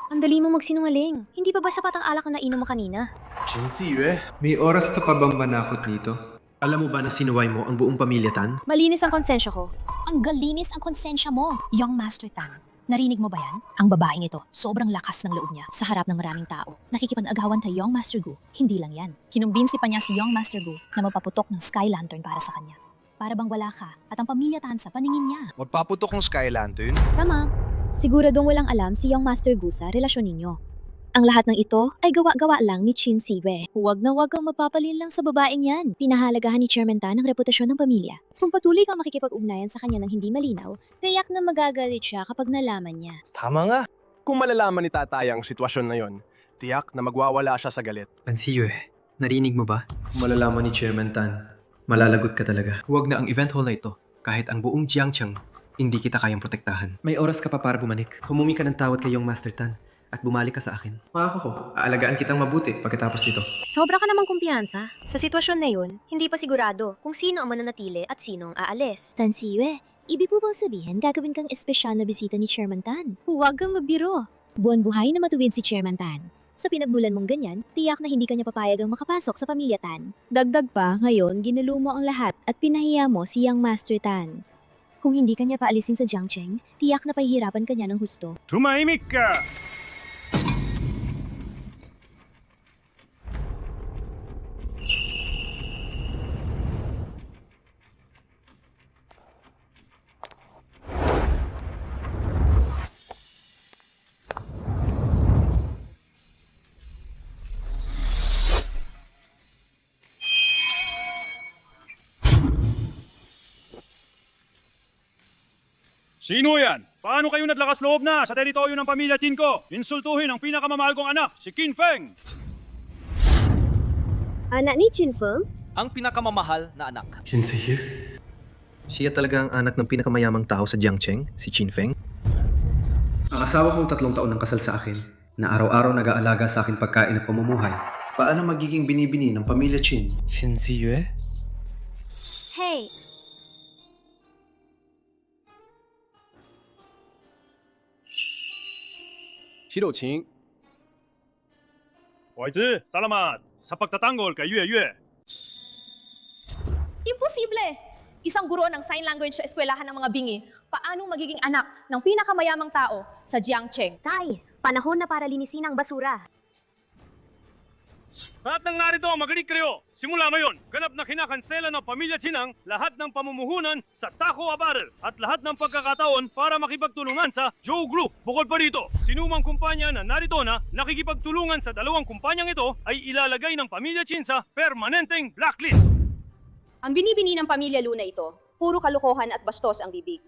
Ang dali mo magsinungaling. Hindi pa ba sapat ang alak na nainom mo kanina? Qin Siwei, may oras ka pa bang manakot nito? Alam mo ba na sinuway mo ang buong pamilya Tan? Malinis ang konsensya ko. Ang galinis ang konsensya mo, Young Master Tan. Narinig mo ba yan? Ang babaeng ito, sobrang lakas ng loob niya sa harap ng maraming tao. Nakikipag-agawan kay Young Master Gu, hindi lang yan. Kinumbinsi pa niya si Young Master Gu na mapaputok ng Sky Lantern para sa kanya. Para bang wala ka at ang pamilya Tan sa paningin niya. Magpaputok ng Sky Lantern? Tama. Siguradong walang alam si Young Master Gu sa relasyon ninyo. Ang lahat ng ito ay gawa-gawa lang ni Qin Siwei. Huwag na huwag kang magpapalin lang sa babaeng yan. Pinahalagahan ni Chairman Tan ang reputasyon ng pamilya. Kung patuloy kang makikipag-ugnayan sa kanya ng hindi malinaw, tiyak na magagalit siya kapag nalaman niya. Tama nga. Kung malalaman ni tatay ang sitwasyon na yon, tiyak na magwawala siya sa galit. Tan Siwei, narinig mo ba? Kung malalaman ni Chairman Tan, malalagot ka talaga. Huwag na ang event hall na ito. Kahit ang buong Jiangcheng, hindi kita kayang protektahan. May oras ka pa para bumalik. Humumi ka ng tawad kay Young Master Tan at bumalik ka sa akin. Mga ko, aalagaan kitang mabuti pagkatapos nito. Sobra ka namang kumpiyansa. Sa sitwasyon na yun, hindi pa sigurado kung sino ang mananatili at sino ang aalis. Tan Siwei, ibig po bang sabihin gagawin kang espesyal na bisita ni Chairman Tan? Huwag kang mabiro. Buwan buhay na matuwid si Chairman Tan. Sa pinagmulan mong ganyan, tiyak na hindi kanya papayagang makapasok sa pamilya Tan. Dagdag pa, ngayon ginulo mo ang lahat at pinahiya mo si Young Master Tan. Kung hindi kanya paalisin sa Jiangcheng, tiyak na pahihirapan kanya ng husto. Tumahimik ka! Sino yan? Paano kayo naglakas loob na sa teritoryo ng pamilya Qin ko? Insultuhin ang pinakamamahal kong anak, si Qin Feng! Anak ni Qin Feng? Ang pinakamamahal na anak. Qin Siwei? Siya talaga ang anak ng pinakamayamang tao sa Jiangcheng, si Qin Feng? Ang asawa kong 3 taon ng kasal sa akin, na araw-araw nag-aalaga sa akin pagkain at pamumuhay. Paano magiging binibini ng pamilya Qin? Qin Siwei? Hey, 西柳晴， Waizi, salamat sa pagtatanggol kay Yue Yue. Imposible! Isang guro ng sign language sa eskwelahan ng mga bingi, paanong magiging anak ng pinakamayamang tao sa Jiangcheng? Tay, panahon na para linisin ang basura. Lahat ng narito, magaling kayo! Simula ngayon, ganap na kinakansela ng pamilya Qin ang lahat ng pamumuhunan sa Taco Apparel at lahat ng pagkakataon para makipagtulungan sa Joe Group. Bukod pa rito, sinumang kumpanya na narito na nakikipagtulungan sa dalawang kumpanyang ito ay ilalagay ng pamilya Qin sa permanenteng blacklist. Ang binibini ng pamilya Lu na ito, puro kalokohan at bastos ang bibig.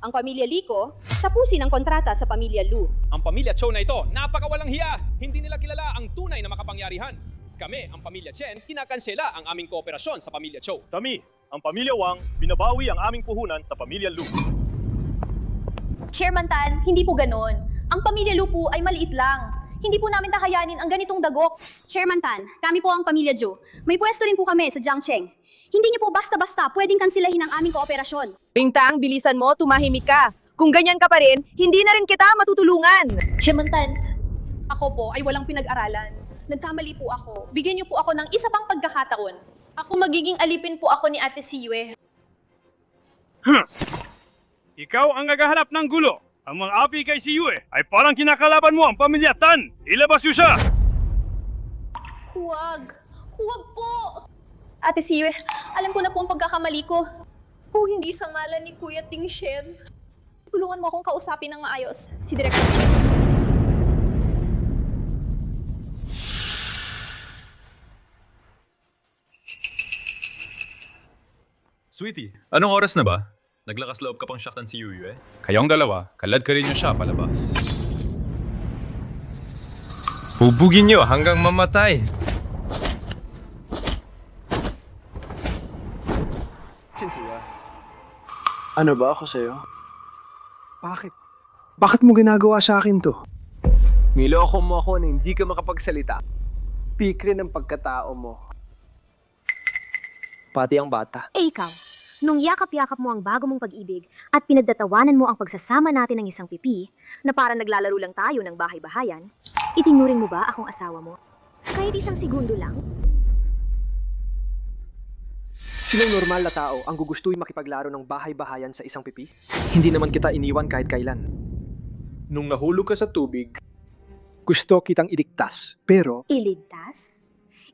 Ang pamilya Liko, tapusin ang kontrata sa pamilya Lu. Ang pamilya Chow na ito, napakawalang hiya. Hindi nila kilala ang tunay na makapangyarihan. Kami, ang pamilya Chen, kinakansela ang aming kooperasyon sa pamilya Chow. Kami, ang pamilya Wang, binabawi ang aming puhunan sa pamilya Lu. Chairman Tan, hindi po ganon. Ang pamilya Lu po ay maliit lang. Hindi po namin takayanin ang ganitong dagok. Chairman Tan, kami po ang pamilya Zhou. May pwesto rin po kami sa Jiangcheng. Hindi niyo po basta-basta pwedeng kansilahin ang aming kooperasyon. Pingtang, bilisan mo, tumahimik ka. Kung ganyan ka pa rin, hindi na rin kita matutulungan. Chairman Tan, ako po ay walang pinag-aralan. Nagkamali po ako. Bigyan niyo po ako ng isa pang pagkakataon. Ako magiging alipin po ako ni Ate Siwei. Ikaw ang naghahanap ng gulo. Ang mga api kay si Yue ay parang kinakalaban mo ang pamilya Tan. Ilabas niyo siya! Huwag. Huwag po. Ate Siwei, alam ko na po ang pagkakamali ko. Kung hindi sa ngalan ni Kuya Ting Shen, tulungan mo akong kausapin ng maayos. Si Director Shen. Sweetie, anong oras na ba? Naglakas loob ka pang syaktan si Yue? Kayong dalawa, kalad ka rin niyo siya palabas. Bubugin niyo hanggang mamatay. Ano ba ako sa'yo? Bakit? Bakit mo ginagawa sa akin to? Niloko mo ako na hindi ka makapagsalita. Pikre ng pagkatao mo. Pati ang bata. Eh ikaw, nung yakap-yakap mo ang bago mong pag-ibig at pinagdatawanan mo ang pagsasama natin ng isang pipi na parang naglalaro lang tayo ng bahay-bahayan, itinuring mo ba akong asawa mo? Kahit isang segundo lang? Sinong normal na tao ang gugustuhin makipaglaro ng bahay-bahayan sa isang pipi? Hindi naman kita iniwan kahit kailan. Nung nahulog ka sa tubig, gusto kitang iligtas. Pero, Iligtas?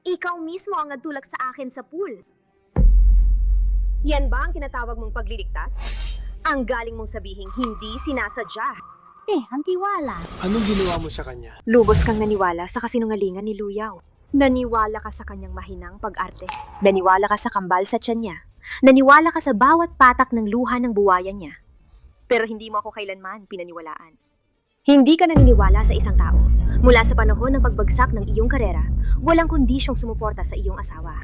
Ikaw mismo ang nagtulak sa akin sa pool. Yan ba ang tinatawag mong pagliligtas? Ang galing mong sabihin hindi sinasadya. Ang tiwala. anong ginawa mo sa kanya? Lubos kang naniwala sa kasinungalingan ni Luyaw. Naniwala ka sa kanyang mahinang pag-arte. Naniwala ka sa kambal sa tiyan niya. Naniwala ka sa bawat patak ng luha ng buwayan niya. Pero hindi mo ako kailanman pinaniwalaan. Hindi ka naniniwala sa isang tao. Mula sa panahon ng pagbagsak ng iyong karera, walang kondisyong sumuporta sa iyong asawa.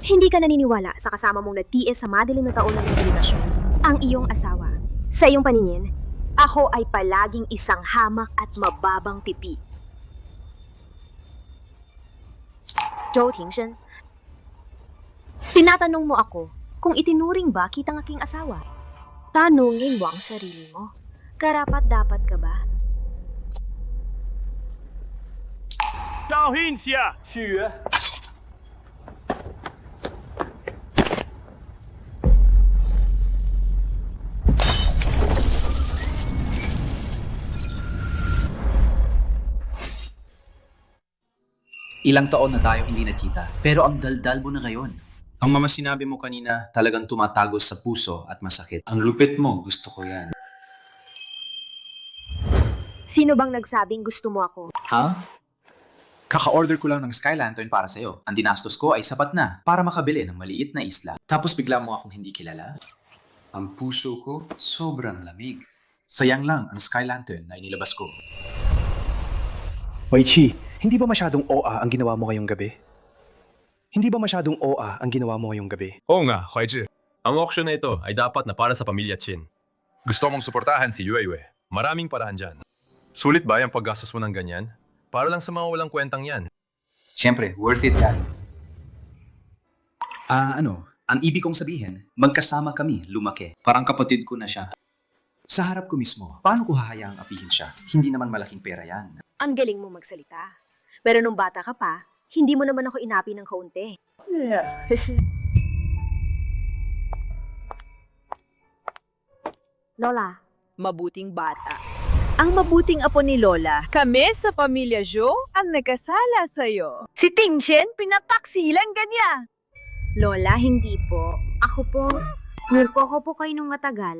Hindi ka naniniwala sa kasama mong natiis sa madilim na taon ng relasyon, ang iyong asawa. Sa iyong paningin, ako ay palaging isang hamak at mababang pipi. Zhou Tingshen, tinatanong mo ako kung itinuring ba kitang aking asawa. Tanungin mo ang sarili mo. Karapat-dapat ka ba? 赵hin夏，许 Ilang taon na tayo hindi nakita, pero ang daldal mo na ngayon. Ang mga sinabi mo kanina talagang tumatagos sa puso at masakit. Ang lupit mo, gusto ko yan. Sino bang nagsabing gusto mo ako? Ha? Kaka-order ko lang ng Sky Lantern para sa'yo. Ang dinastos ko ay sapat na para makabili ng maliit na isla. Tapos bigla mo akong hindi kilala. Ang puso ko sobrang lamig. Sayang lang ang Sky Lantern na inilabas ko. Wei Qi, hindi ba masyadong OA ang ginawa mo ngayong gabi? Hindi ba masyadong OA ang ginawa mo ngayong gabi? Oo nga, Huaizhi. Ang auction na ito ay dapat na para sa pamilya Qin. Gusto mong suportahan si Yue Yue. Maraming paraan dyan. Sulit ba yung paggastos mo ng ganyan? Para lang sa mga walang kwentang yan. Siyempre, worth it yan. Ang ibig kong sabihin, magkasama kami lumaki. Parang kapatid ko na siya. Sa harap ko mismo, paano ko hahayaang apihin siya? Hindi naman malaking pera yan. Ang galing mo magsalita. Pero nung bata ka pa, hindi mo naman ako inapi ng kaunti. Lola, Mabuting bata. Ang mabuting apo ni Lola, kami sa pamilya Zhou ang nagkasala sa'yo. Si Tingshen, pinapaksilan ka niya. Lola, hindi po. Ako po, niloko po kayo nung matagal.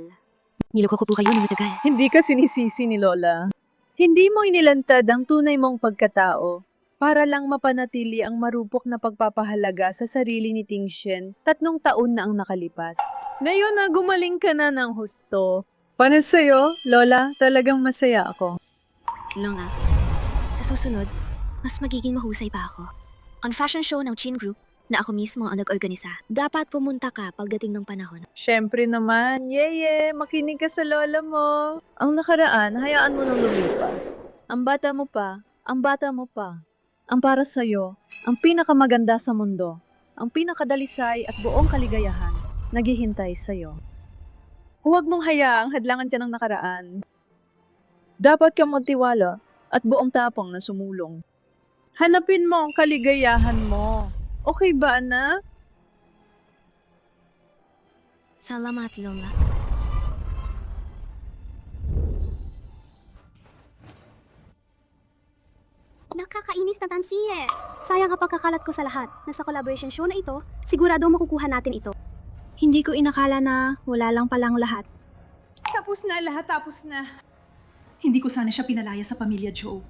Niloko ko po kayo ng matagal. Hindi ka sinisisi ni Lola. Hindi mo inilantad ang tunay mong pagkatao para lang mapanatili ang marupok na pagpapahalaga sa sarili ni Tingshen 3 taon na ang nakalipas. Ngayon na gumaling ka na ng husto. Para sa'yo, Lola, talagang masaya ako. Lola, sa susunod, mas magiging mahusay pa ako. On fashion show ng Chin Group, na ako mismo ang nag-organisa. Dapat pumunta ka pagdating ng panahon. Siyempre naman, yeye, makinig ka sa lola mo. Ang nakaraan, hayaan mo nang lumipas. Ang bata mo pa, ang bata mo pa. Ang para sa'yo, ang pinakamaganda sa mundo, ang pinakadalisay at buong kaligayahan, naghihintay sa'yo. Huwag mong hayaang hadlangan ka ng nakaraan. Dapat kang magtiwala at buong tapang na sumulong. Hanapin mo ang kaligayahan mo. Okay ba, anak? Salamat, Lola. Nakakainis na tansi eh. Sayang ang pagkakalat ko sa lahat. Nasa collaboration show na ito, sigurado makukuha natin ito. Hindi ko inakala na wala lang palang lahat. Tapos na lahat, tapos na. Hindi ko sana siya pinalaya sa pamilya Joe.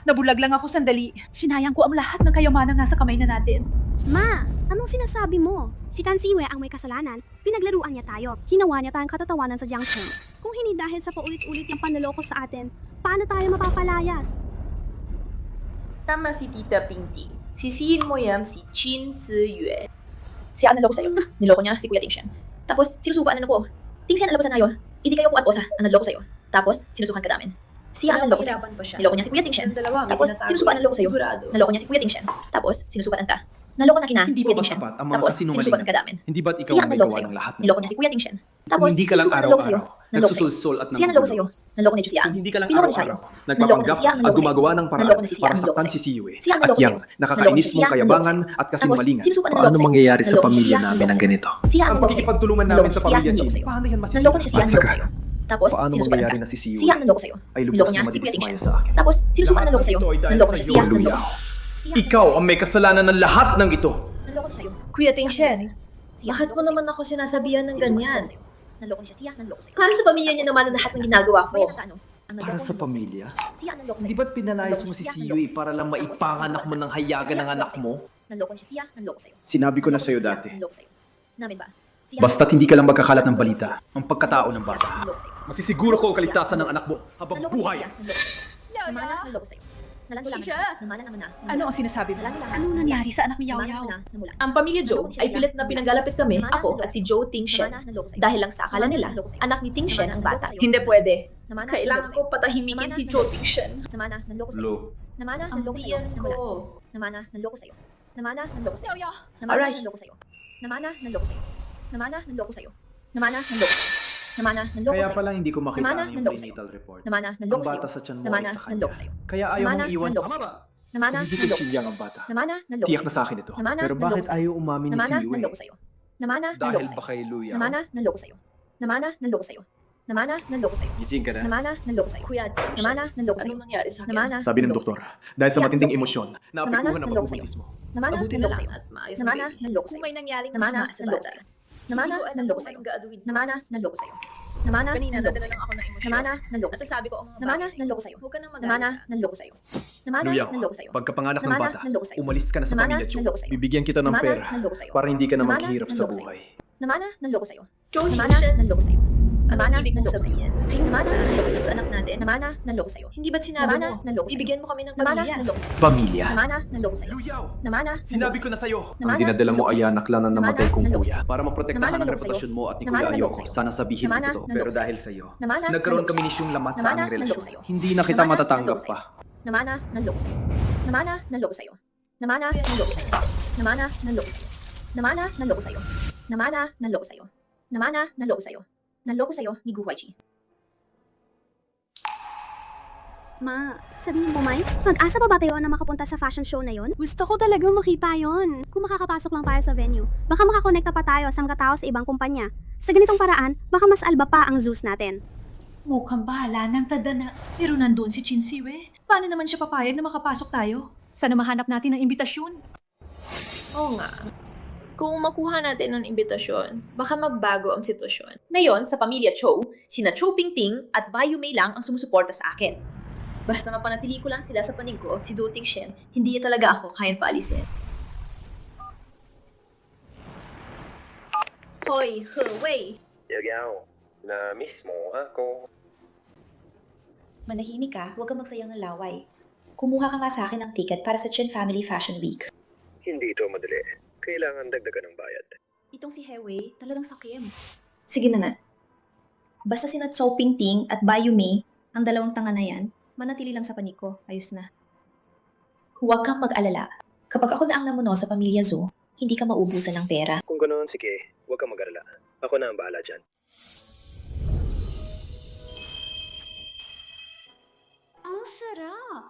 Nabulag lang ako sandali. Sinayang ko ang lahat ng kayamanang nasa kamay na natin. Ma, anong sinasabi mo? Si Tan Siwe ang may kasalanan. Pinaglaruan niya tayo. Ginawa niya tayong katatawanan sa Jiangcheng. Kung hindi dahil sa paulit-ulit yung panloloko sa atin, paano tayo mapapalayas? Tama si Tita Pingting. Sisihin mo yan si Qin Siyue. Siya ang naloko sa'yo. Niloko niya si Kuya Tingshen. Tapos, sinusukaan na ko. Tingshen ang labasan nayo. Hindi kayo po at osa ang naloko sa'yo. Tapos, sinusukan ka namin. Siya ang naloko sa'yo. Niloko niya si Kuya Tingshen. Tapos, sinusukaan ang naloko sa'yo. Naloko niya si Kuya Tingshen. Tapos, sinusukaan ka. Naloko na kina Hindi Kuya ba Tingshen. sapat ang mga Tapos, kasinungalingan? sinusukan ka namin. Hindi ba't ikaw Siya ang ang may naloko gawa sa'yo. ng lahat ng Niloko ito? niya si Kuya Tingshen. Tapos, Hindi ka lang sinusukan na naloko sa'yo. araw-araw Naloko sa'yo. nagsusulsol at Siya ang naloko sa'yo. Naloko niya siya. Hindi ka lang Pinuloko niya siya. araw-araw Naloko nagpapanggap niya siya, at naloko gumagawa sa'yo. ng Naloko paraan niya siya, para naloko saktan sa'yo. si Siyue. Siya ang At naloko yang sa'yo. nakakainis Naloko mong siya, kayabangan naloko at Tapos, kasinungalingan. sinusukan na Paano naloko sa'yo. mangyayari sa Naloko pamilya siya, namin naloko ang sa'yo. ganito? Siya ang Ang naloko sa'yo. pakikipagtulungan namin Naloko sa siya, pamilya naloko Chin, sa'yo. paano yan masisira? Naloko niya siya, At naloko saka, sa'yo. Tapos, paano sinusukan mangyayari ka. na si Siyue Siya ang naloko sa'yo. ay lubos Niloko na niya si Kuya madidismaya Tingshen. sa akin? Tapos, sinusukan na naloko sa'yo. Naloko niya siya, naloko sa'yo. Ikaw ang may kasalanan ng lahat ng ito. Naloko niya sa'yo. Kuya Tingshen, Siya, bakit mo naloko naman ako sinasabihan ng ganyan? Naloko niya siya, naloko sa'yo. Para sa pamilya niya naman ang lahat ng ginagawa ko. Para sa pamilya? Siya, naloko Hindi sa'yo. ba't pinalayas mo si Siyue para lang maipanganak mo ng hayagan ng anak mo? Naloko niya siya, naloko sa'yo. Sinabi ko na sa'yo dati. Naloko sa'yo. Namin ba? Siya, Basta't hindi ka lang magkakalat ng balita, ang pagkatao ng bata. naloko sa'yo. Masisiguro ko ang kaligtasan ng anak mo habang Naloko niya buhay. siya, naloko sa'yo. Namana, naloko sa'yo. Nalandulangan Siya. na. Namana naman na. Ano ang sinasabi mo? Anong nangyari sa anak ni Yao Yao? Ang pamilya Joe ay pilit na pinaglalapit kami, ako at si Joe Tingshen. Dahil lang sa akala nila, anak ni Tingshen ang bata. Hindi pwede. Kailangan ko patahimikin si Joe Tingshen. Namana, naloko sa'yo. Lo. Namana, naloko sa'yo. Namana, naloko sa'yo. Namana, naloko sa'yo. Namana, Alright. naloko sa'yo. Namana, naloko sa'yo. Namana, naloko sa'yo. Namana, naloko sa'yo. Namana, naloko Kaya sa'yo. pala hindi ko makita Namana, yung naloko sa'yo. prenatal report. Namana, Ang naloko sa'yo. bata sa tiyan mo Namana, ay sa naloko kanya. sa'yo. Kaya ayaw Namana, mong iwan. naloko sa'yo. Namana, Hindi ko naloko sa'yo. chilyang ang bata. Namana, naloko Tiyak sa'yo. na sa akin ito. Namana, Pero naloko bakit sa'yo. ayaw umamin ni Namana, Siyue? naloko sa'yo. Namana, Dahil naloko ba sa'yo. kay Luya? Namana, naloko sa'yo. Namana, naloko sa'yo. Namana, naloko sa'yo. Gising ka na? Namana, naloko sa'yo. Kuya, Namana, naloko sa'yo. anong nangyari sa akin? Namana, Sabi ng naloko doktor, sa'yo. dahil sa Siya, matinding naloko emosyon, Namana, naapektuhan ang naloko pagbubuntis mo. Namana, Mabuti na naloko lang sa'yo. at maayos ang Namana, baby. naloko Kung sa'yo. may nangyaring Namana, masama sa naloko bata, sa'yo. Namana, hindi ko alam naloko kung sa'yo. anong gagawin ko. Namana, naloko sa'yo. Namana, Kanina, naloko nadala sa'yo. lang ako ng emosyon. Namana, naloko sa'yo. Nasasabi ko ang mga Namana, bagay. naloko sa'yo. Huwag ka nang Namana, magalit. naloko sa'yo. Namana, Luyaw, naloko sa'yo. pagkapanganak ng Namana, bata, naloko sa'yo. umalis ka na sa Namana, pamilya Joe. naloko sa'yo. Bibigyan kita ng Namana, pera naloko sa'yo. para hindi ka na Namana, maghihirap sa naloko sa'yo. buhay. Namana, naloko sa'yo. Joe Namana, Tingshen, naloko sa'yo. Namana, ibig mong naloko sa'yo. sabihin? Ay, Namana, naloko sa'yo. sa anak natin? Namana, naloko sa'yo. Hindi ba't sinabi Namana, mo? naloko sa'yo. Ibigyan mo kami ng Namana, pamilya. naloko sa'yo. Pamilya? Namana, naloko sa'yo. Namana, Sinabi ko na sa'yo. Ang Namana, dinadala mo naloko ay sa'yo. anak lang na namatay Namana, kong naloko kuya sa'yo. para maprotektahan Namana, ang naloko sa'yo. reputasyon mo at ni Namana, Kuya naloko Ayoko. sa'yo. Sana sabihin Namana, ko ito. naloko Pero sa'yo. dahil sa'yo, Namana, nagkaroon naloko kami sa'yo. ni Siyung lamat sa Namana, aming naloko relasyon. sa'yo. Hindi na kita Namana, matatanggap naloko sa'yo. pa. Namana, naloko sa'yo. Namana, naloko sa'yo. Namana, naloko sa'yo. Namana, naloko sa'yo. Namana, naloko sa'yo. Namana, naloko sa'yo. Namana, naloko sa'yo. Naloko sa'yo ni Gu Huaichi. Ma, sabihin mo, Mai, mag-asa pa ba tayo na makapunta sa fashion show na yon? Gusto ko talagang makita yon. Kung makakapasok lang tayo sa venue, baka makakonekta pa tayo sa mga tao sa ibang kumpanya. Sa ganitong paraan, baka mas alba pa ang Zeus natin. Mukhang bahala ng tada na. Pero nandun si Chin Siwei. Paano naman siya papayag na makapasok tayo? Sana mahanap natin ng imbitasyon. Oo nga. Kung makuha natin ng imbitasyon, baka magbago ang sitwasyon. Ngayon, sa pamilya Cho, sina Cho Pingting at Bayu Mei lang ang sumusuporta sa akin. Basta mapanatili ko lang sila sa panig ko, si Du Tingshen, hindi niya talaga ako kayang paalisin. Hoy, He Wei! Yagyaw, na-miss mo ako. Manahimik ka, huwag kang magsayang ng laway. Kumuha ka nga sa akin ng ticket para sa Chen Family Fashion Week. Hindi ito madali. Kailangan dagdagan ng bayad. Itong si Hewei, talagang sakim. Sige na na. Basta sina Chow Pingting at Bayu Mei, ang dalawang tanga na yan, manatili lang sa panig ko, ayos na. Huwag kang mag-alala. Kapag ako na ang namuno sa pamilya Zhou, hindi ka maubusan ng pera. Kung ganoon, sige, huwag kang mag-alala. Ako na ang bahala dyan. Ang sarap!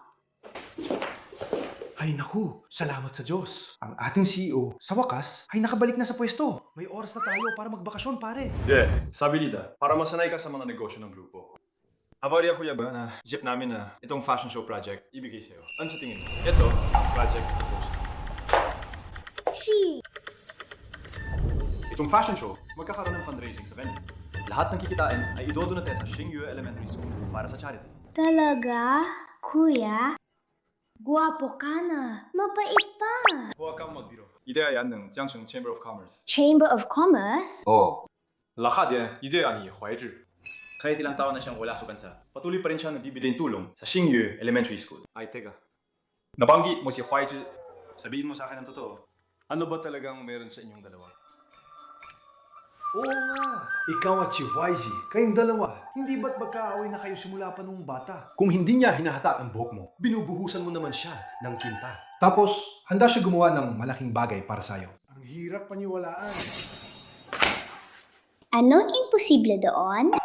Ay naku, salamat sa Diyos. Ang ating CEO, sa wakas, ay nakabalik na sa pwesto. May oras na tayo para magbakasyon, pare. Yeah, sabi Lida, para masanay ka sa mga negosyo ng grupo. Abarya kuya ba na jeep namin na itong fashion show project ibigay sa'yo. Ano sa tingin mo? Ito, project proposal. She! Itong fashion show, magkakaroon ng fundraising sa venue. Lahat ng kikitain ay idodonate sa Xingyue Elementary School para sa charity. Talaga? Kuya? Guwapo ka na. Mabait pa. Huwag kang magbiro. Ideya yan ng Jiangcheng Chamber of Commerce. Chamber of Commerce? Oh. Lahat yan, ideya ni Huaizhi. Kahit ilang taon na siyang wala sa bansa, patuloy pa rin siya nagbibigay tulong sa Xingyue Elementary School. Ay, teka. Nabanggit mo si Huaizhi. Sabihin mo sa akin ang totoo. Ano ba talagang meron sa inyong dalawa? Oo nga. Ikaw at si YZ, kayong dalawa, hindi ba't magkaaway na kayo simula pa nung bata? Kung hindi niya hinahatak ang buhok mo, binubuhusan mo naman siya ng tinta. Tapos, handa siya gumawa ng malaking bagay para sa'yo. Ang hirap paniwalaan. Anong imposible doon?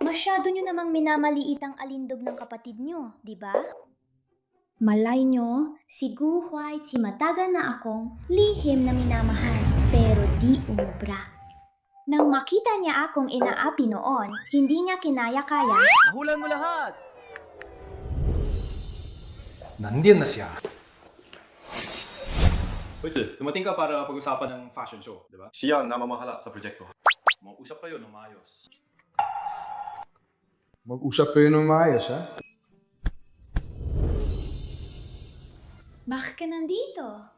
Masyado nyo namang minamaliit ang alindog ng kapatid nyo, di ba? Malay nyo, si Gu Huai matagal na akong lihim na minamahal, pero di umubra. Nang makita niya akong inaapi noon, hindi niya kinaya-kaya. Nahulan mo lahat! Nandiyan na siya. Hoy, dumating ka para pag-usapan ng fashion show, di ba? Siya ang namamahala sa proyekto. Mag-usap kayo ng maayos. Mag-usap kayo ng maayos, ha? Bakit ka nandito?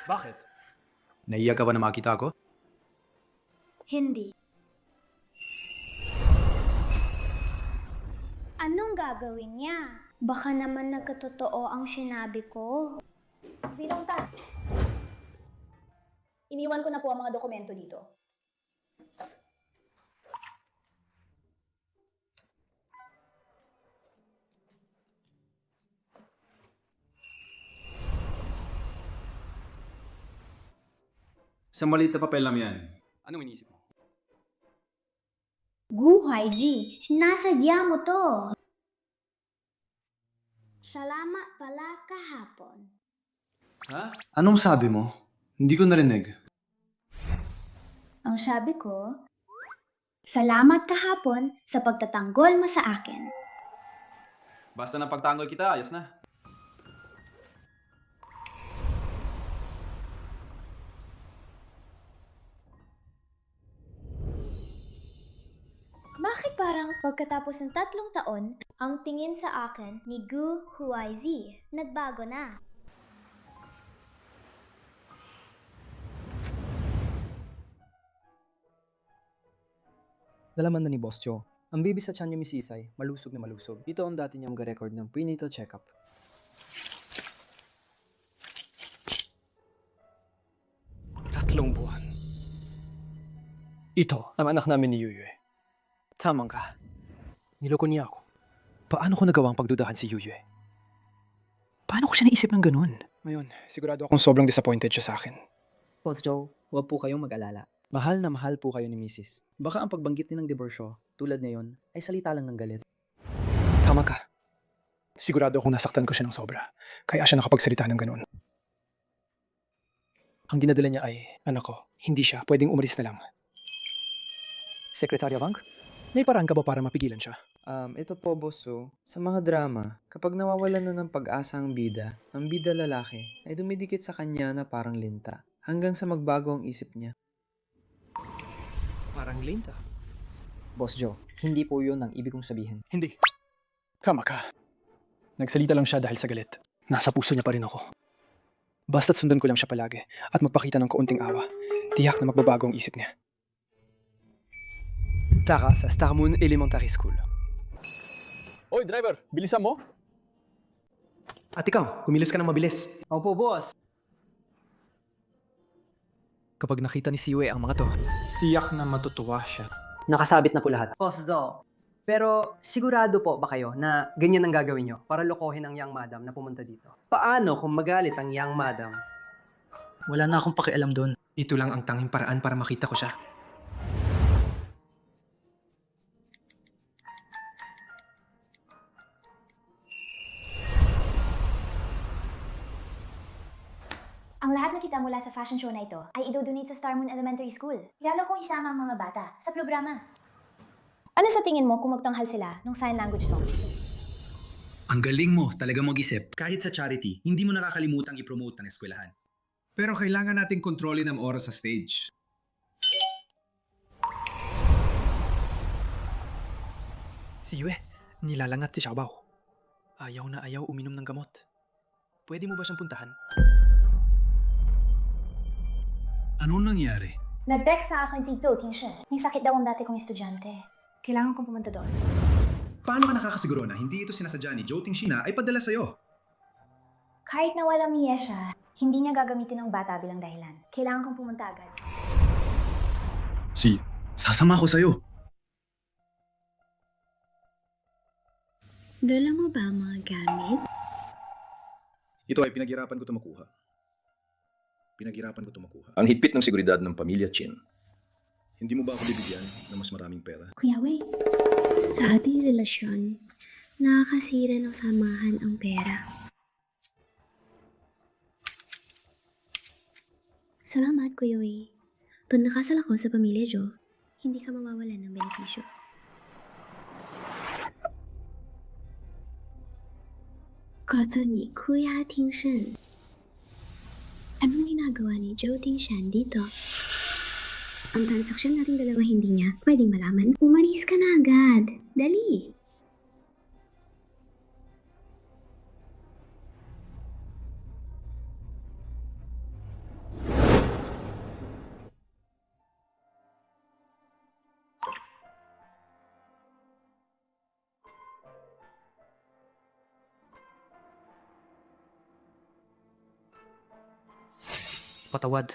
Bakit? Naiya ka ba na makita ako? Hindi. Anong gagawin niya? Baka naman nagkatotoo ang sinabi ko. Sinong ta? Iniwan ko na po ang mga dokumento dito. Isang maliit na papel lang yan. Anong inisip mo? Gu Huaiji, sinasadya mo to. Salamat pala kahapon. Ha? Anong sabi mo? Hindi ko narinig. Ang sabi ko, salamat kahapon sa pagtatanggol mo sa akin. Basta na pagtanggol kita, ayos na. Bakit parang pagkatapos ng 3 taon, ang tingin sa akin ni Gu Huaizi nagbago na? Nalaman na ni Boss Joe. Ang baby sa tiyan niya Miss Isay, malusog na malusog. Dito ang dati niyang record ng prenatal checkup. Tatlong buwan. Ito ang anak namin ni Yuyue. Tamang ka. Niloko niya ako. Paano ko nagawang pagdudahan si Yuyue? Paano ko siya naisip ng ganun? Ngayon, sigurado akong sobrang disappointed siya sa akin. Boss Joe, huwag po kayong mag-alala. Mahal na mahal po kayo ni Mrs. Baka ang pagbanggit niya ng diborsyo, tulad ngayon, ay salita lang ng galit. Tama ka. Sigurado akong nasaktan ko siya ng sobra. Kaya siya nakapagsalita ng ganun. Ang dinadala niya ay, anak ko, hindi siya, pwedeng umalis na lang. Sekretarya Bank, may paraan ka ba para mapigilan siya? Ito po, bosso. Sa mga drama, kapag nawawalan na ng pag-asa ang bida lalaki ay dumidikit sa kanya na parang linta, hanggang sa magbago ang isip niya. Parang linta. Boss Joe, hindi po yun ang ibig kong sabihin. Hindi. Tama ka. Nagsalita lang siya dahil sa galit. Nasa puso niya pa rin ako. Basta't sundan ko lang siya palagi at magpakita ng kaunting awa. Tiyak na magbabago ang isip niya. Tara sa Star Moon Elementary School. Oy, driver! Bilisan mo! At ikaw, kumilos ka ng mabilis. Opo, boss. Kapag nakita ni Siwe ang mga to, tiyak na matutuwa siya. Nakasabit na po lahat. Boss Do, pero sigurado po ba kayo na ganyan ang gagawin nyo para lokohin ang young madam na pumunta dito? Paano kung magalit ang young madam? Wala na akong pakialam doon. Ito lang ang tanging paraan para makita ko siya. Ang lahat na kita mula sa fashion show na ito ay idodonate sa Star Moon Elementary School. Lalo kung isama ang mga bata sa programa. Ano sa tingin mo kung magtanghal sila ng sign language song? Ang galing mo, talaga mag-isip. Kahit sa charity, hindi mo nakakalimutang i-promote ng eskwelahan. Pero kailangan nating kontrolin ang oras sa stage. Si Yue, nilalangat si Xiaobao. Ayaw na ayaw uminom ng gamot. Pwede mo ba siyang puntahan? Anong nangyari? Nag-text sa akin si Zhou Tingshen. May sakit daw ang dati kong estudyante. Kailangan kong pumunta doon. Paano ka nakakasiguro na hindi ito sinasadya ni Joe Tingshina ay padala sa'yo? Kahit na walang niya siya, hindi niya gagamitin ng bata bilang dahilan. Kailangan kong pumunta agad. Sasama ko sa'yo. Dala mo ba ang mga gamit? Ito ay pinaghirapan ko ito makuha. Ang higpit ng seguridad ng pamilya Chin. Hindi mo ba ako bibigyan ng mas maraming pera? Kuya Wei, sa ating relasyon, nakakasira ng samahan ang pera. Salamat, Kuya Wei. Pag nakasal ako sa pamilya Jo, hindi ka mawawalan ng benepisyo. Koto ni Kuya Tingshan. Anong ginagawa ni Joe Tingshan dito? Ang transaksyon nating dalawa hindi niya pwedeng malaman. Umalis ka na agad. Dali. Patawad.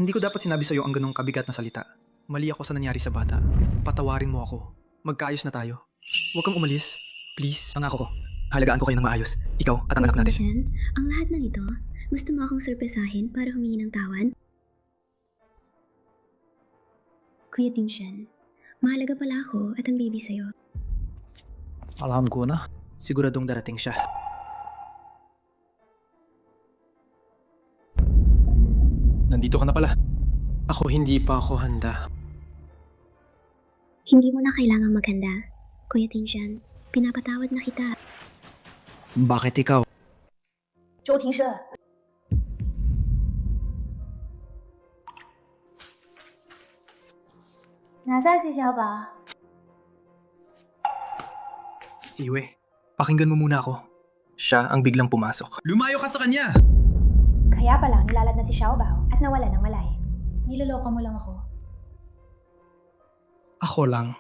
Hindi ko dapat sinabi sa'yo ang ganong kabigat na salita. Mali ako sa nangyari sa bata. Patawarin mo ako. Magkaayos na tayo. Huwag kang umalis. Please. Pangako ko. Halagaan ko kayo ng maayos. Ikaw at ang anak natin. Tingshan, ang lahat ng ito, gusto mo akong sorpresahin para humingi ng tawad? Kuya Tingshan, mahalaga pala ako at ang baby sa'yo. Alam ko na. Siguradong darating siya. Nandito ka na pala. Ako hindi pa ako handa. Hindi mo na kailangang maghanda. Kuya Tingshan, pinapatawad na kita. Bakit ikaw? 周庭社， Nasa si Xiaoba? Siwe, pakinggan mo muna ako. Siya ang biglang pumasok. Lumayo ka sa kanya! Kaya pala nilalad na si Xiaobao at nawala ng malay. Niloloko mo lang ako. Ako lang.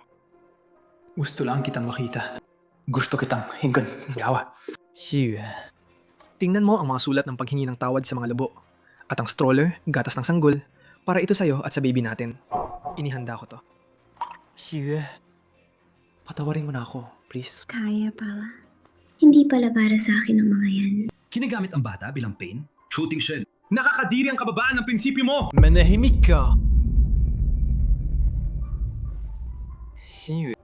Gusto lang kitang makita. Gusto kitang hinggan. Yawa. Siwe. Tingnan mo ang mga sulat ng paghingi ng tawad sa mga labo. At ang stroller, gatas ng sanggol, para ito sa'yo at sa baby natin. Inihanda ko to. Siwe. Patawarin mo na ako, please. Kaya pala. Hindi pala para sa akin ang mga yan. Kinagamit ang bata bilang pain? Shooting shed. Nakakadiri ang kababaan ng prinsipyo mo! Manahimik ka! Siwe.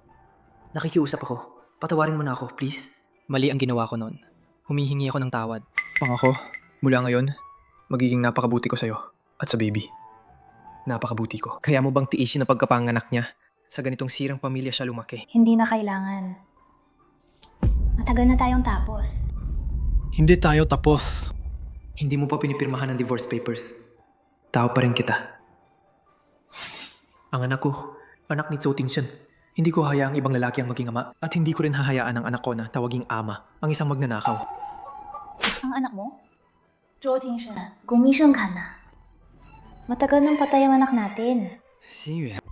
Nakikiusap ako. Patawarin mo na ako, please. Mali ang ginawa ko noon. Humihingi ako ng tawad. Pangako, mula ngayon, magiging napakabuti ko sa'yo at sa baby. Napakabuti ko. Kaya mo bang tiisin na pagkapanganak niya? Sa ganitong sirang pamilya siya lumaki. Hindi na kailangan. Matagal na tayong tapos. Hindi tayo tapos. Hindi mo pa pinipirmahan ng divorce papers. Tao pa rin kita. Ang anak ko, anak ni Zhou Tingshan. Hindi ko hayaang ibang lalaki ang maging ama. At hindi ko rin hahayaan ang anak ko na tawaging ama, ang isang magnanakaw. Ang anak mo? 周庭生，gumising ka na. Matagal nang patay ang anak natin. Siwe.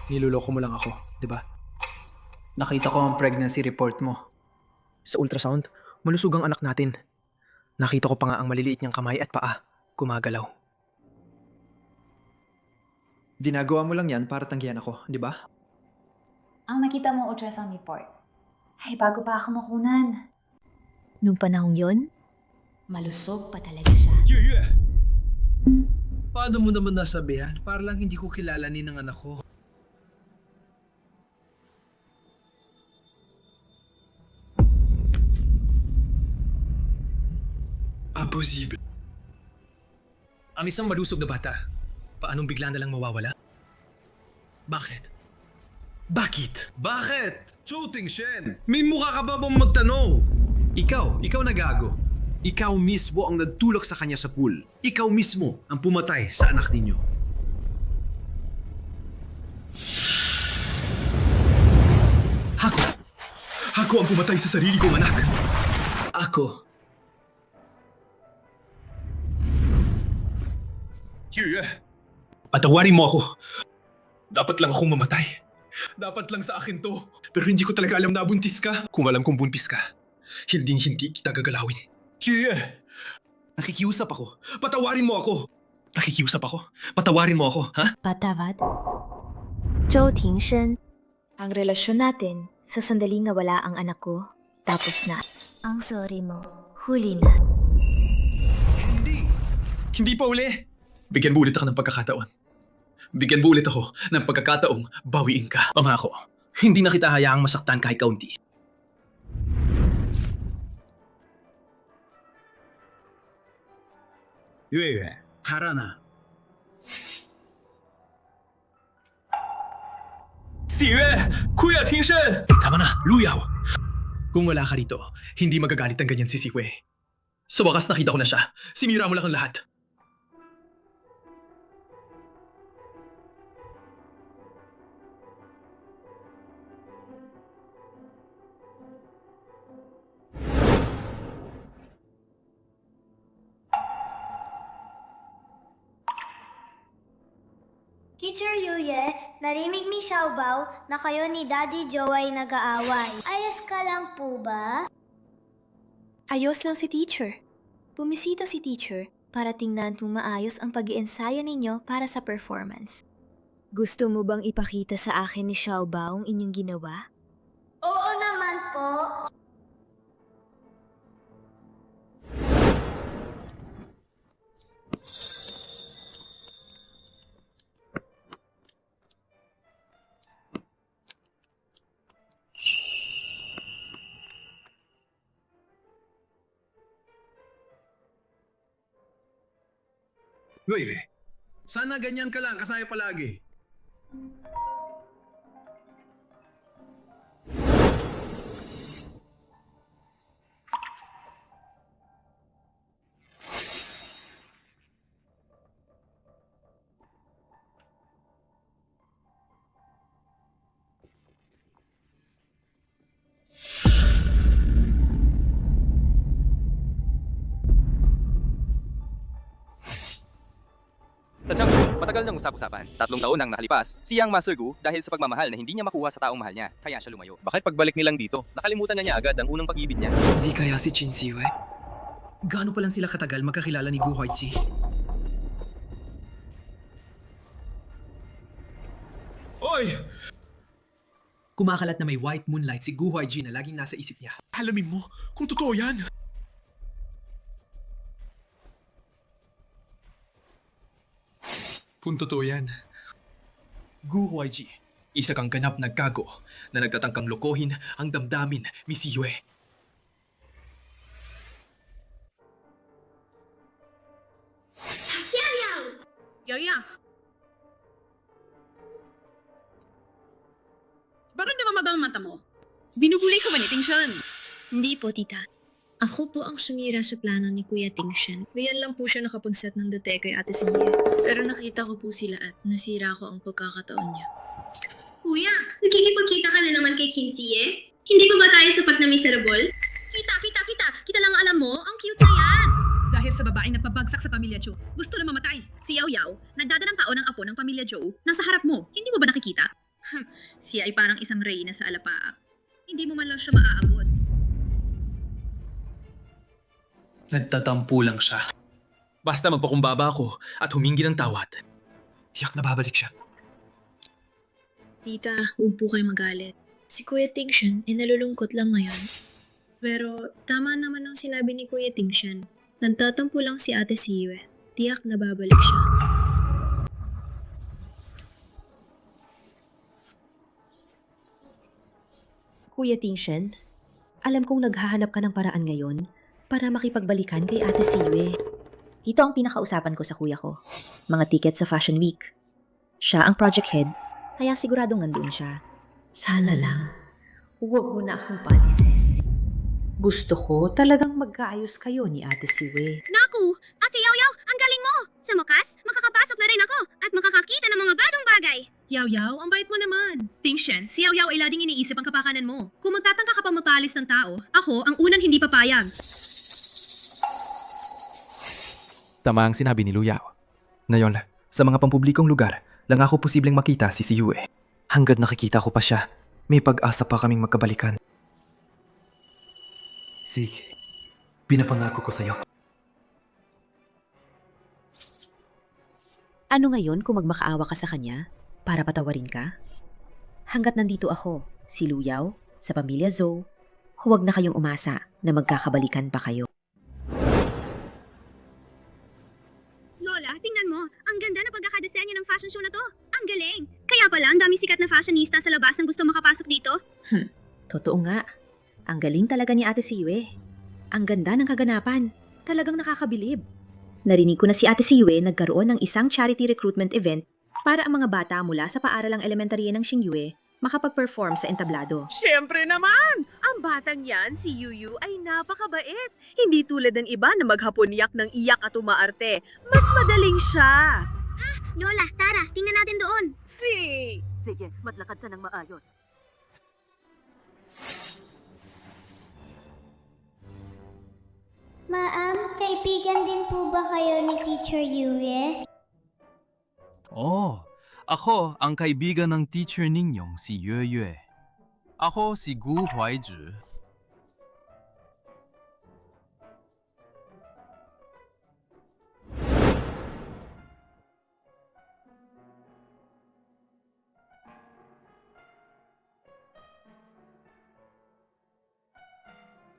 Niluloko mo lang ako, di ba? Nakita ko ang pregnancy report mo. Sa ultrasound, malusog ang anak natin. Nakita ko pa nga ang maliliit niyang kamay at paa, gumagalaw. Ginagawa mo lang yan para tanggihan ako, di ba? Ang nakita mo ultrasound report, ay bago pa ako makunan. Nung panahong yon, Malusog pa talaga siya. Yue! Paano mo naman nasabihan? Para lang hindi ko kilalanin ang anak ko. Imposible. Ang isang malusog na bata, paanong bigla na lang mawawala? Bakit? Bakit? Shooting Shen! May mukha ka ba bang magtanong? Ikaw na gago. Ikaw mismo ang nagtulak sa kanya sa pool. Ikaw mismo ang pumatay sa anak ninyo. Ako ang pumatay sa sarili kong anak. Ako. Yue! Patawarin mo ako. Dapat lang akong mamatay. Dapat lang sa akin to. Pero hindi ko talaga alam na buntis ka. Kung alam kong buntis ka, hindi kita gagalawin. Yue! Nakikiusap ako. Patawarin mo ako! Nakikiusap ako. Patawarin mo ako, ha? Patawad? Zhou Tingshen, ang relasyon natin, sa sandaling nawala ang anak ko, tapos na. Ang sorry mo, huli na. Hindi pa uli! Bigyan mo ulit ako ng pagkakataon. Bigyan mo ulit ako ng pagkakataong bawiin ka. Pangako, hindi na kita hayaang masaktan kahit kaunti. Yue, hara na. Si Yue! Kuya Tingshen! Tama na, luyaw! Kung wala ka rito, hindi magagalit ang ganyan si Yue. Sa wakas nakita ko na siya. Sinira mo lang ang lahat. Teacher Yuye, narinig ni Xiaobao na kayo ni Daddy Joe ay nag-aaway. Ayos ka lang po ba? Ayos lang si teacher. Bumisita si teacher para tingnan kung maayos ang pag-iensayo ninyo para sa performance. Gusto mo bang ipakita sa akin ni Xiaobao ang inyong ginawa? Oo naman po. Yue, sana ganyan ka lang kasaya palagi. Sa Jiangsu, matagal ng usap-usapan. 3 taon nang nakalipas, si Yang Master Gu dahil sa pagmamahal na hindi niya makuha sa taong mahal niya, kaya siya lumayo. Bakit pagbalik nilang dito, nakalimutan na niya agad ang unang pag-ibig niya? Hindi kaya si Qin Siwei? Gaano pa lang sila katagal magkakilala ni Gu Huaiqi? Oy! Kumakalat na may white moonlight si Gu Huaiqi na laging nasa isip niya. Alamin mo kung totoo yan. Kung totoo yan, Gu Huaiqi, isa kang ganap na gago na nagtatangkang lokohin ang damdamin ni si Yue. Yaya! Bakit di ba madang mata mo? Binubuli ka ba ni Tingshen? Hindi po, tita. Ako po ang sumira sa plano ni Kuya Tingshen. Ngayon lang po siya nakapag-set ng date kay Ate Siye. Pero nakita ko po sila at nasira ko ang pagkakataon niya. Kuya, nakikipagkita ka na naman kay Kinsie? Hindi pa ba tayo sapat na miserable? Kita lang alam mo, ang cute na yan! Dahil sa babaeng nagpabagsak sa pamilya Joe, gusto na mamatay. Si Yao Yao, nagdadalang taon ng apo ng pamilya Joe, nasa harap mo. Hindi mo ba nakikita? Siya ay parang isang reyna sa alapaap. Hindi mo man lang siya maaabot. Nagtatampo lang siya. Basta magpakumbaba ako at humingi ng tawad. Tiyak na babalik siya. Tita, huwag po kayo magalit. Si Kuya Tingshen ay nalulungkot lang ngayon. Pero tama naman ang sinabi ni Kuya Tingshen. Nagtatampo lang si Ate Siwe. Tiyak na babalik siya. Kuya Tingshen, alam kong naghahanap ka ng paraan ngayon para makipagbalikan kay Ate Siwe. Ito ang pinakausapan ko sa kuya ko. Mga ticket sa Fashion Week. Siya ang project head, kaya siguradong nandun siya. Sana lang, huwag mo na akong palisin. Gusto ko talagang magkaayos kayo ni Ate Siwe. Naku! Ate Yao Yao, ang galing mo! Sa wakas, makakapasok na rin ako at makakakita ng mga bagong bagay. Yao Yao, ang bait mo naman. Tingshen, si Yao Yao ay lading iniisip ang kapakanan mo. Kung magtatangka ka pa mapalis ng tao, ako ang unang hindi papayag. Tama ang sinabi ni Lu Yao. Ngayon, sa mga pampublikong lugar, lang ako posibleng makita si Yue. Hanggat nakikita ko pa siya, may pag-asa pa kaming magkabalikan. Sige, Pinapangako ko sa'yo. Ano ngayon kung magmakaawa ka sa kanya para patawarin ka? Hanggat nandito ako, si Luyaw, sa pamilya Zhou, huwag na kayong umasa na magkakabalikan pa kayo. Lola, tingnan mo. Ang ganda na pagkakadesenyo ng fashion show na to. Ang galing. Kaya pala, ang dami sikat na fashionista sa labas ang gusto makapasok dito. Totoo nga. Ang galing talaga ni Ate Siwe. Ang ganda ng kaganapan. Talagang nakakabilib. Narinig ko na si Ate Siwe nagkaroon ng isang charity recruitment event para ang mga bata mula sa paaralang elementarya ng Xingyue makapag-perform sa entablado. Siyempre naman! Ang batang yan, si Yuyu, ay napakabait. Hindi tulad ng iba na maghaponiyak ng iyak at umaarte. Mas madaling siya. Lola, tara, tingnan natin doon. Sige, maglakad ka ng maayos. Ma'am, kaibigan din po ba kayo ni Teacher Yue? Oh, ako ang kaibigan ng teacher ninyong si Yue Yue. Ako si Gu Huaizhi.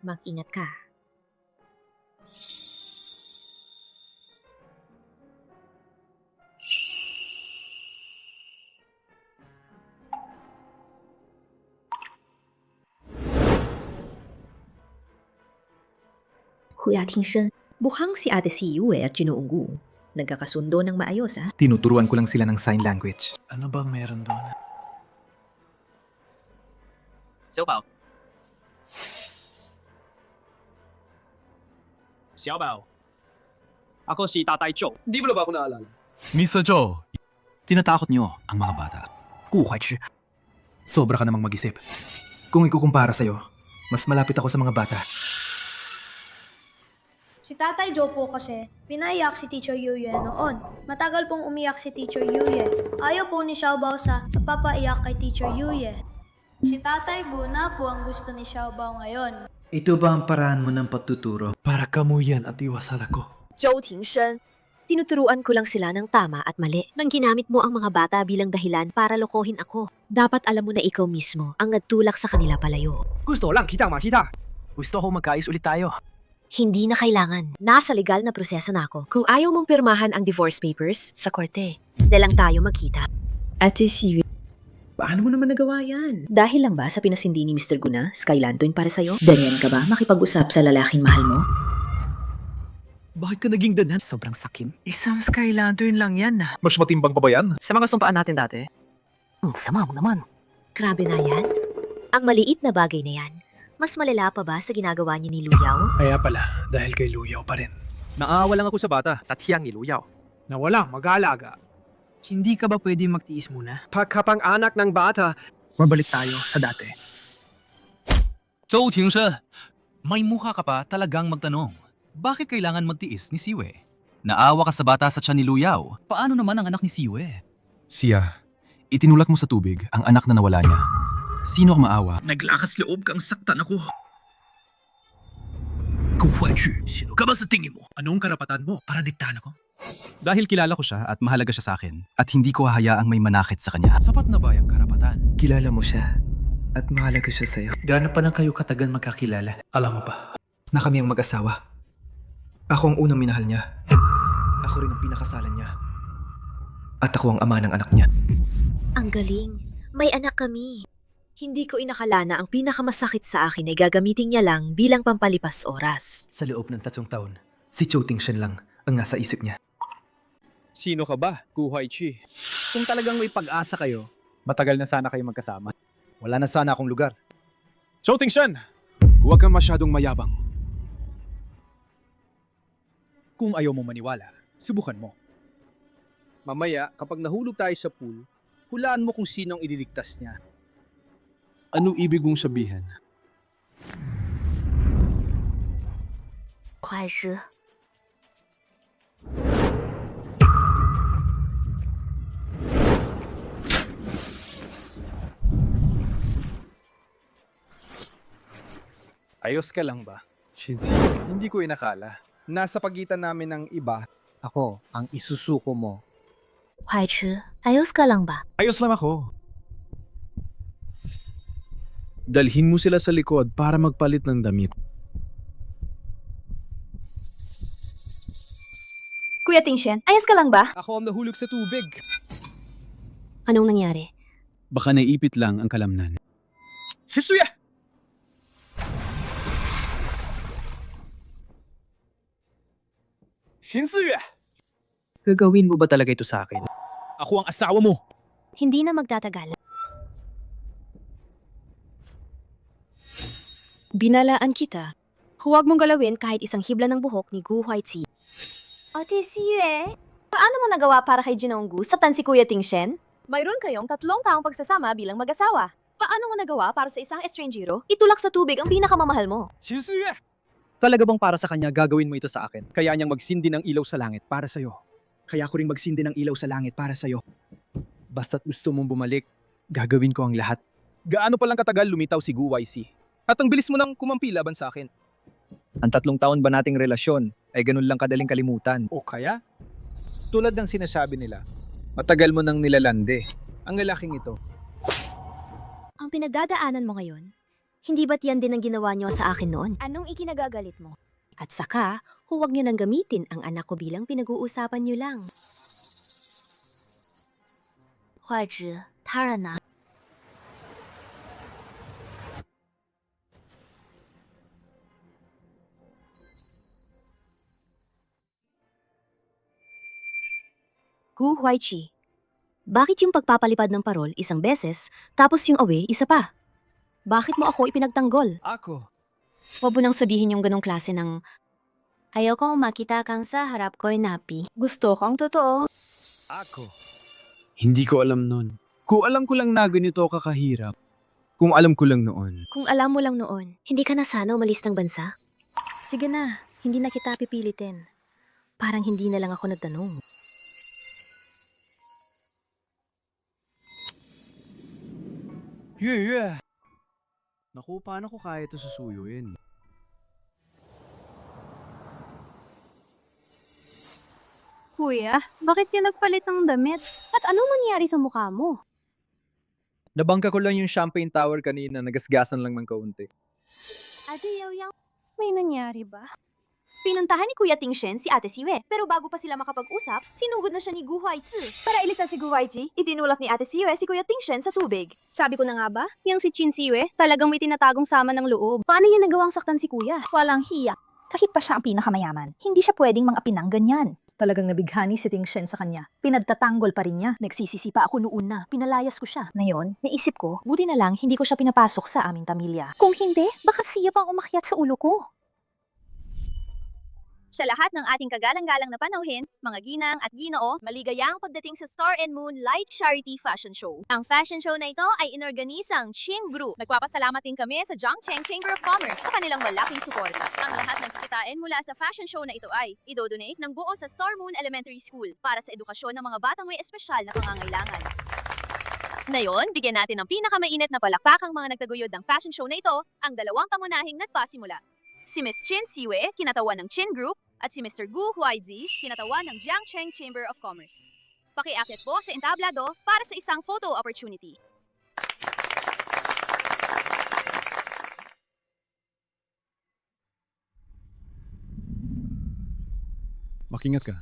Mag-ingat ka. Kuya Tingshen, bukhang si Ate Siwe at Ginoong Gu. Nagkakasundo ng maayos, ha? Tinuturuan ko lang sila ng sign language. Ano ba meron doon? Xiaobao. Xiaobao. Ako si Tatay Zhou. Di mo na ba ako naalala? Mr. Zhou, tinatakot niyo ang mga bata. Kuhaichi. Sobra ka namang mag-isip. Kung ikukumpara sa'yo, mas malapit ako sa mga bata. Si Tatay Joe po kasi, pinaiyak si Teacher Yue noon. Matagal pong umiyak si Teacher Yue. Ayaw po ni Xiaobao sa pagpapaiyak kay Teacher Yue. Si Tatay Guna po ang gusto ni Xiaobao ngayon. Ito ba ang paraan mo ng pagtuturo? Para kamuyan at iwasal ako. Zhou Tingshen. Tinuturuan ko lang sila ng tama at mali. Nang ginamit mo ang mga bata bilang dahilan para lokohin ako. Dapat alam mo na ikaw mismo ang nagtulak sa kanila palayo. Gusto lang kita makita. Gusto ko magkaayos ulit tayo. Hindi na kailangan. Nasa legal na proseso na ako. Kung ayaw mong pirmahan ang divorce papers, sa korte. Na lang tayo magkita. Ate Siwe, Paano mo naman nagawa yan? dahil lang ba sa pinasindi ni Mr. Guna, Skylantoin para sa'yo? Ganyan ka ba makipag-usap sa lalaking mahal mo? Bakit ka naging danan? Sobrang sakim. Isang Skylantern lang yan. Mas matimbang pa ba yan? Sa mga sumpaan natin dati. Sama mo naman. Grabe na yan. Ang maliit na bagay na yan. Mas malala pa ba sa ginagawa niya ni Luyaw? Kaya pala, dahil kay Luyaw pa rin. Naawa lang ako sa bata, sa tiyang ni Luyaw. Na walang mag-aalaga. Hindi ka ba pwede magtiis muna? Pagkapang-anak ng bata, mabalik tayo sa dati. Zhou Tingshen, may mukha ka pa talagang magtanong. Bakit kailangan magtiis ni Siwe? Naawa ka sa bata sa tiyan ni Luyaw. Paano naman ang anak ni Siwe? Siya, itinulak mo sa tubig ang anak na nawala niya. Sino ang maawa? Naglakas loob kang saktan ako. Kuwachi, sino ka ba sa tingin mo? Anong karapatan mo para diktahan ako? Dahil kilala ko siya at mahalaga siya sa akin at hindi ko hahayaang may manakit sa kanya. Sapat na ba yung karapatan? Kilala mo siya at mahalaga siya sa'yo. Gaano pa lang kayo katagal magkakilala? Alam mo ba? Na kami ang mag-asawa. Ako ang unang minahal niya. Ako rin ang pinakasalan niya. At ako ang ama ng anak niya. Ang galing. May anak kami. Hindi ko inakala na ang pinakamasakit sa akin ay gagamitin niya lang bilang pampalipas oras. Sa loob ng 3 taon, si Zhou Tingshen lang ang nasa isip niya. Sino ka ba, Gu Huaichi? Kung talagang may pag-asa kayo, matagal na sana kayo magkasama. Wala na sana akong lugar. Zhou Tingshen, huwag kang masyadong mayabang. Kung ayaw mo maniwala, subukan mo. Mamaya, kapag nahulog tayo sa pool, hulaan mo kung sinong ililigtas niya. Anong ibig mong sabihin? Huaishi. Ayos ka lang ba? Shinzi, hindi ko inakala. Nasa pagitan namin ng iba. Ako, ang isusuko mo. Huaichi, ayos ka lang ba? Ayos lang ako. Dalhin mo sila sa likod para magpalit ng damit. Kuya Tingshen, ayos ka lang ba? Ako ang nahulog sa tubig. Anong nangyari? Baka naipit lang ang kalamnan. Shisuya! Shinsuya! Gagawin mo ba talaga ito sa akin? Ako ang asawa mo! Hindi na magtatagal. Binalaan kita. Huwag mong galawin kahit isang hibla ng buhok ni Gu Huaizi. Ate Siyue, paano mo nagawa para kay Jinonggu saktan si Kuya Tingshen? Mayroon kayong 3 taong pagsasama bilang mag-asawa. Paano mo nagawa para sa isang estrangero? Itulak sa tubig ang pinakamamahal mo. Shinsuya! Talaga bang para sa kanya gagawin mo ito sa akin? Kaya niyang magsindi ng ilaw sa langit para sa'yo. Kaya ko ring magsindi ng ilaw sa langit para sa'yo. Basta't gusto mong bumalik, gagawin ko ang lahat. Gaano palang katagal lumitaw si Gu Huaizi? At ang bilis mo nang kumampi laban sa akin. Ang 3 taon ba nating relasyon ay ganun lang kadaling kalimutan. O kaya? Tulad ng sinasabi nila, matagal mo nang nilalande ang lalaking ito. Ang pinagdadaanan mo ngayon, hindi ba't yan din ang ginawa niyo sa akin noon? Anong ikinagagalit mo? At saka, huwag niyo nang gamitin ang anak ko bilang pinag-uusapan niyo lang. Huaizi, tara na. Gu Huaizi, bakit yung pagpapalipad ng parol isang beses, tapos yung away isa pa? Bakit mo ako ipinagtanggol? Ako? Huwag mo nang sabihin yung ganong klase ng ayoko makita kang sa harap ko'y napi. Gusto kang totoo. Ako? Hindi ko alam nun. Kung alam ko lang na ganito kakahirap. Kung alam ko lang noon. Kung alam mo lang noon, hindi ka na sana umalis ng bansa? Sige na, hindi na kita pipilitin. Parang hindi na lang ako nagtanong. Yeah. Naku, paano ko kaya ito susuyuin? Kuya, bakit ka nagpalit ng damit? At anong nangyari sa mukha mo? Nabangka ko lang yung champagne tower kanina, nagasgasan lang ng kaunti. Ate Yaoyang, may nangyari ba? Pinuntahan ni Kuya Tingshen si Ate Siwe, pero bago pa sila makapag-usap, sinugod na siya ni Gu Huaizi. Para iligtas si Gu Huaizi, itinulak ni Ate Siwe si Kuya Tingshen sa tubig. Sabi ko na nga ba, yung si Chin Siwe, talagang may tinatagong sama ng loob. Paano niya nagawang saktan si Kuya? Walang hiya. Kahit pa siya ang pinakamayaman, hindi siya pwedeng mangapinang ganyan. Talagang nabighani si Tingshen sa kanya. Pinagtatanggol pa rin niya. Nagsisisi pa ako noon na. Pinalayas ko siya. Ngayon, naisip ko, buti na lang hindi ko siya pinapasok sa aming pamilya. Kung hindi, baka siya pang umakyat sa ulo ko. Sa lahat ng ating kagalang-galang na panauhin, mga ginang at ginoo, maligayang pagdating sa Star and Moon Light Charity Fashion Show. Ang fashion show na ito ay inorganisang Chin Group. Nagpapasalamat din kami sa Zhangcheng Chamber of Commerce sa kanilang malaking suporta. Ang lahat ng kikitain mula sa fashion show na ito ay idodonate ng buo sa Star Moon Elementary School para sa edukasyon ng mga batang may espesyal na pangangailangan. Ngayon, bigyan natin ng pinakamainit na palakpakang mga nagtaguyod ng fashion show na ito, ang 2 pangunahing nagpasimula. Si Miss Chin Siwe, kinatawan ng Chin Group, at si Mr. Gu Huaizi, kinatawan ng Jiangcheng Chamber of Commerce. Pakiakit po sa entablado para sa isang photo opportunity. Makingat ka.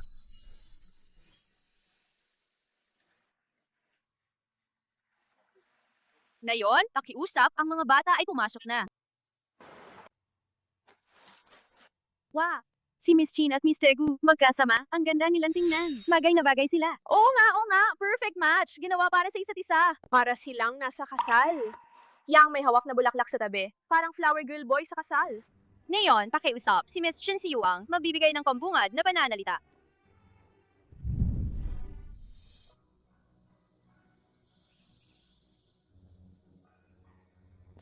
Ngayon, pakiusap, ang mga bata ay pumasok na. Wow! Si Miss Chin at Mr. Gu, magkasama, ang ganda nilang tingnan. Bagay na bagay sila. Oo nga, perfect match. Ginawa para sa isa't isa. Para silang nasa kasal. Yang may hawak na bulaklak sa tabi, parang flower girl boy sa kasal. Ngayon, pakiusap, si Miss Chin Siyuang magbibigay ng pambungad na pananalita.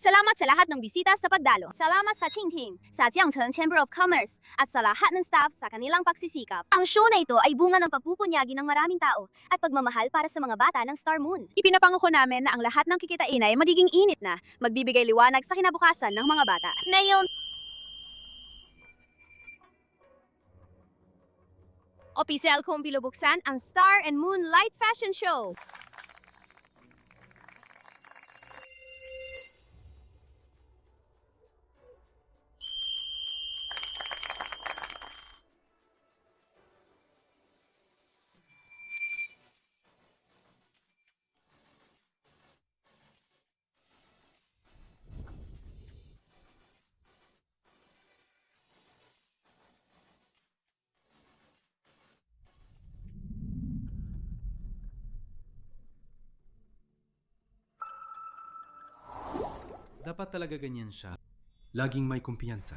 Salamat sa lahat ng bisita sa pagdalo. Salamat sa Qingting, sa Jiangcheng Chamber of Commerce, at sa lahat ng staff sa kanilang pagsisikap. Ang show na ito ay bunga ng pagpupunyagi ng maraming tao at pagmamahal para sa mga bata ng Star Moon. Ipinapangako namin na ang lahat ng kikitain ay magiging init na, magbibigay liwanag sa kinabukasan ng mga bata. Ngayon, Opisyal kong binubuksan ang Star and Moonlight Fashion Show. Dapat talaga ganyan siya. Laging may kumpiyansa.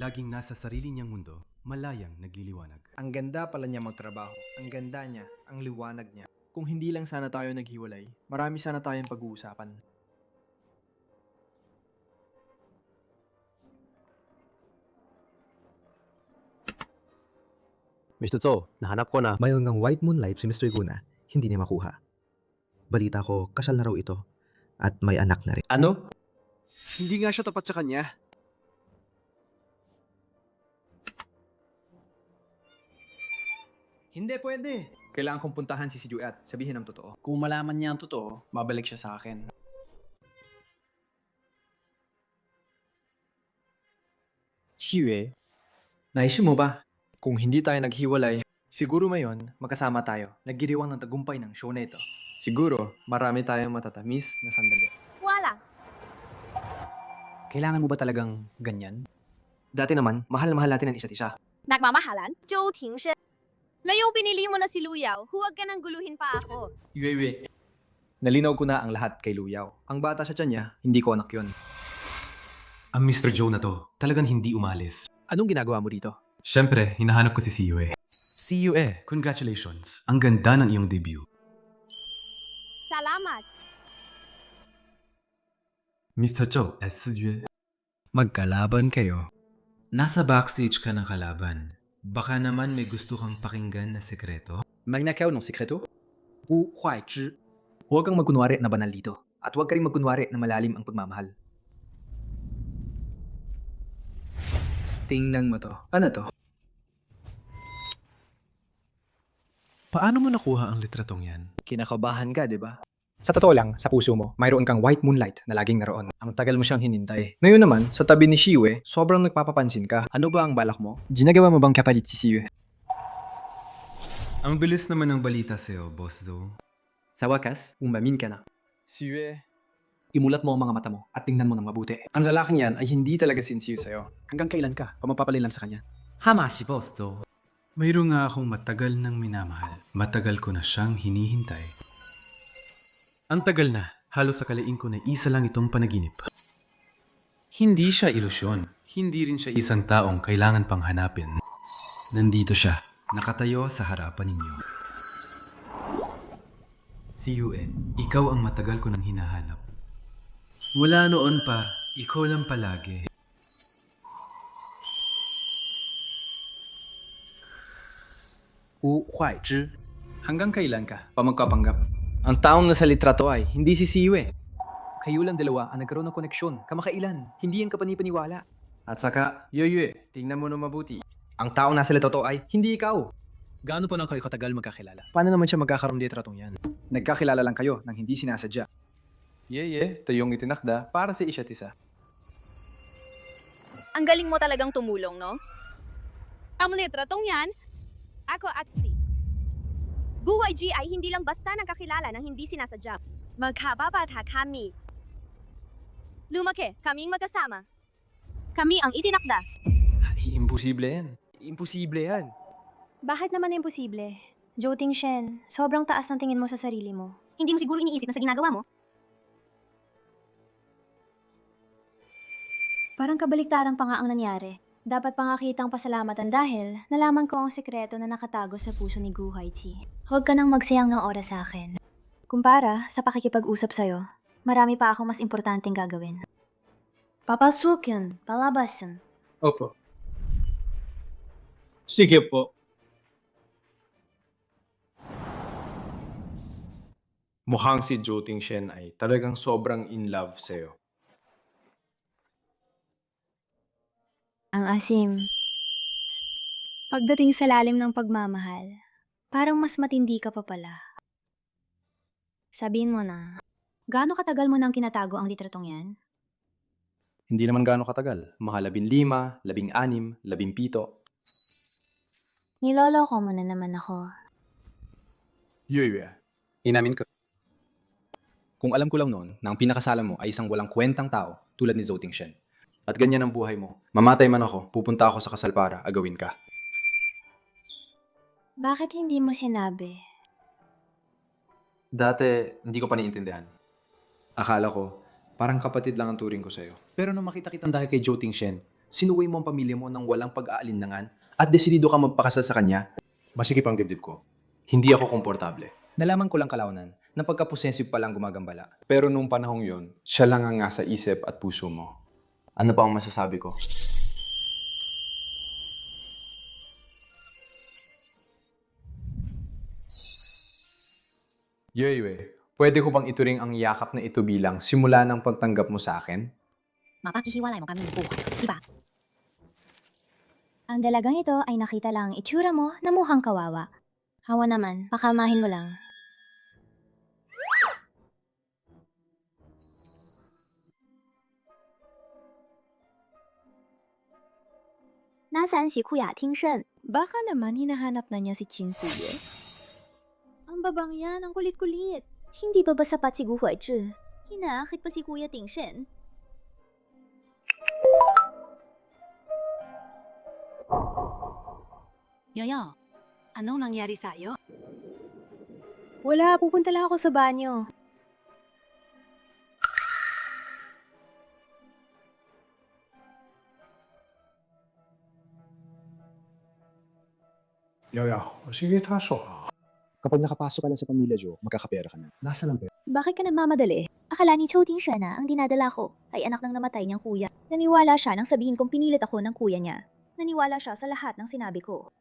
Laging nasa sarili niyang mundo. Malayang nagliliwanag. Ang ganda pala niya magtrabaho. Ang ganda niya. Ang liwanag niya. Kung hindi lang sana tayo naghiwalay, marami sana tayong pag-uusapan. Mr. Zhou, nahanap ko na. Mayroon ngang white moonlight si Mr. Guna. Hindi niya makuha. Balita ko, kasal na raw ito. At may anak na rin. Ano? Hindi nga siya tapat sa kanya. Hindi pwede. Kailangan kong puntahan si Yue at sabihin ang totoo. Kung malaman niya ang totoo, babalik siya sa akin. Yue, naisip mo ba? Kung hindi tayo naghiwalay, siguro ngayon magkasama tayo. Naggiriwang ng tagumpay ng show na ito. Siguro, marami tayong matatamis na sandali. Wala. Kailangan mo ba talagang ganyan? Dati naman, mahal-mahal natin ang isa't isa. Nagmamahalan? Zhou Tingshen. Ngayong pinili mo na si Luyaw, huwag ka nang guluhin pa ako. Yue. Nalinaw ko na ang lahat kay Luyaw. Ang bata sa tiyan niya, hindi ko anak yun. Ang Mr. Joe na to, talagang hindi umalis. Anong ginagawa mo dito? Siyempre, hinahanap ko si Yue. Yue, congratulations. Ang ganda ng iyong debut. Salamat. Mr. Zhou, Yue. Magkalaban kayo. Nasa backstage ka ng kalaban. Baka naman may gusto kang pakinggan na sekreto? Magnakaw ng sekreto? Wu Huai Zhi. Huwag kang magkunwari na banal dito. At huwag ka rin magkunwari na malalim ang pagmamahal. Tingnan mo to. Ano to? Paano mo nakuha ang litratong yan? Kinakabahan ka, di ba? Sa totoo lang, sa puso mo, mayroon kang white moonlight na laging naroon. Ang tagal mo siyang hinintay. Ngayon naman, sa tabi ni Yue, sobrang nagpapapansin ka. Ano ba ang balak mo? Ginagawa mo bang kapalit si Yue? Ang bilis naman ng balita sa'yo, Boss Zhou. Sa wakas, umamin ka na. Si Yue, imulat mo ang mga mata mo at tingnan mo ng mabuti. Ang lalaking yan ay hindi talaga sincere sa'yo. Hanggang kailan ka pa mapapalilan sa kanya? Hama si Boss Zhou. Mayroon nga akong matagal nang minamahal. Matagal ko na siyang hinihintay. Ang tagal na, halos sakalain ko na isa lang itong panaginip. Hindi siya ilusyon. Hindi rin siya isang taong kailangan pang hanapin. Nandito siya, nakatayo sa harapan ninyo. Si Yue, ikaw ang matagal ko nang hinahanap. Mula noon pa, ikaw lang palagi. Wu Huai Zhi. Hanggang kailan ka pa magkapanggap? Ang taong nasa litrato ay hindi si Yue. Kayo lang dalawa ang nagkaroon ng koneksyon. Kamakailan. Hindi yan kapanipaniwala. At saka, Yue, tingnan mo na mabuti. Ang taong nasa litrato ay hindi ikaw. Gaano pa na kayo katagal magkakilala? Paano naman siya magkakaroon ng litratong yan? Nagkakilala lang kayo nang hindi sinasadya. Tayong itinakda para sa isa't isa. Ang galing mo talagang tumulong, no? Ang litratong yan, ako at si Gu Weiji ay hindi lang basta nagkakilala ng hindi sinasadya. Magkababata kami. Lumaki, kaming magkasama. Kami ang itinakda. Imposible yan. Imposible yan. Bakit naman imposible? Zhou Tingshen, sobrang taas ng tingin mo sa sarili mo. Hindi mo siguro iniisip na sa ginagawa mo? Parang kabaliktarang pa nga ang nangyari. Dapat pa nga kitang pasalamatan dahil nalaman ko ang sekreto na nakatago sa puso ni Gu Huaiqi. Huwag ka nang magsayang ng oras sa akin. Kumpara sa pakikipag-usap sa'yo, marami pa akong mas importanteng gagawin. Papasukin, palabasin. Opo. Sige po. Mukhang si Zhou Tingshen ay talagang sobrang in love sa'yo. Ang asim. Pagdating sa lalim ng pagmamahal, parang mas matindi ka pa pala. Sabihin mo na, gaano katagal mo nang kinatago ang litratong yan? Hindi naman gaano katagal. Mga 15, 16, 17. Niloloko mo na naman ako. Yue, inamin ko. Kung alam ko lang noon na ang pinakasala mo ay isang walang kwentang tao tulad ni Zhou Tingshen. At ganyan ang buhay mo. Mamatay man ako, pupunta ako sa kasal para agawin ka. Bakit hindi mo sinabi? Dati, hindi ko pa naiintindihan. Akala ko, parang kapatid lang ang turing ko sa'yo. Pero nung makita kitang dahil kay Zhou Tingshen, sinuway mo ang pamilya mo ng walang pag-aalinlangan at desidido ka magpakasal sa kanya, masikip ang dibdib ko. Hindi ako komportable. Nalaman ko lang kalaunan na pagka-possessive pa lang gumagambala. Pero nung panahong yon, siya lang ang nasa isip at puso mo. Ano pa ang masasabi ko? Yue, pwede ko bang ituring ang yakap na ito bilang simula ng pagtanggap mo sa akin? Mapakihiwalay mo kami bukas, diba? Ang dalagang ito ay nakita lang ang itsura mo na mukhang kawawa. Hawa naman, pakamahin mo lang. Nasaan si Kuya Tingshen? Baka naman hinahanap na niya si Qin Siyue. Ang babang yan, ang kulit-kulit. Hindi pa ba sapat si Gu Huizhi? Hinakit pa si Kuya Tingshen. Yoyo, anong nangyari sa'yo? Wala, pupunta lang ako sa banyo. Yoyo, sige, taso. Kapag nakapasok ka na sa pamilya Zhou, magkakapera ka na. Nasaan ang pera? Bakit ka nagmamadali? Akala ni Zhou Tingshen na ang dinadala ko ay anak ng namatay niyang kuya. Naniwala siya nang sabihin kong pinilit ako ng kuya niya. Naniwala siya sa lahat ng sinabi ko.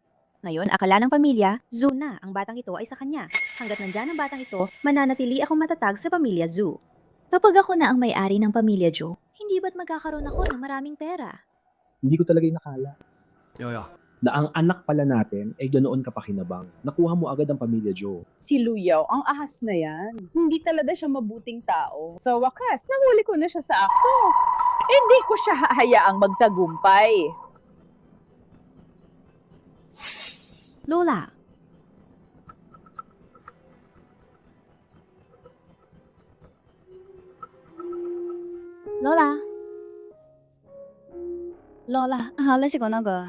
Ngayon, akala ng pamilya, Zhou na ang batang ito ay sa kanya. Hanggat nandyan ang batang ito, mananatili akong matatag sa pamilya Zhou. Kapag ako na ang may-ari ng pamilya Zhou, hindi ba't magkakaroon ako ng maraming pera? Hindi ko talaga inakala Yoyo. na ang anak pala natin ay ganoon kapakinabang. Nakuha mo agad ang pamilya Zhou. Si Luyaw, ang ahas na yan. Hindi talaga siya mabuting tao. Sa wakas, nahuli ko na siya sa akto. Hindi ko siya hahayaang magtagumpay. Lola, Lola, 好了，siguro na go.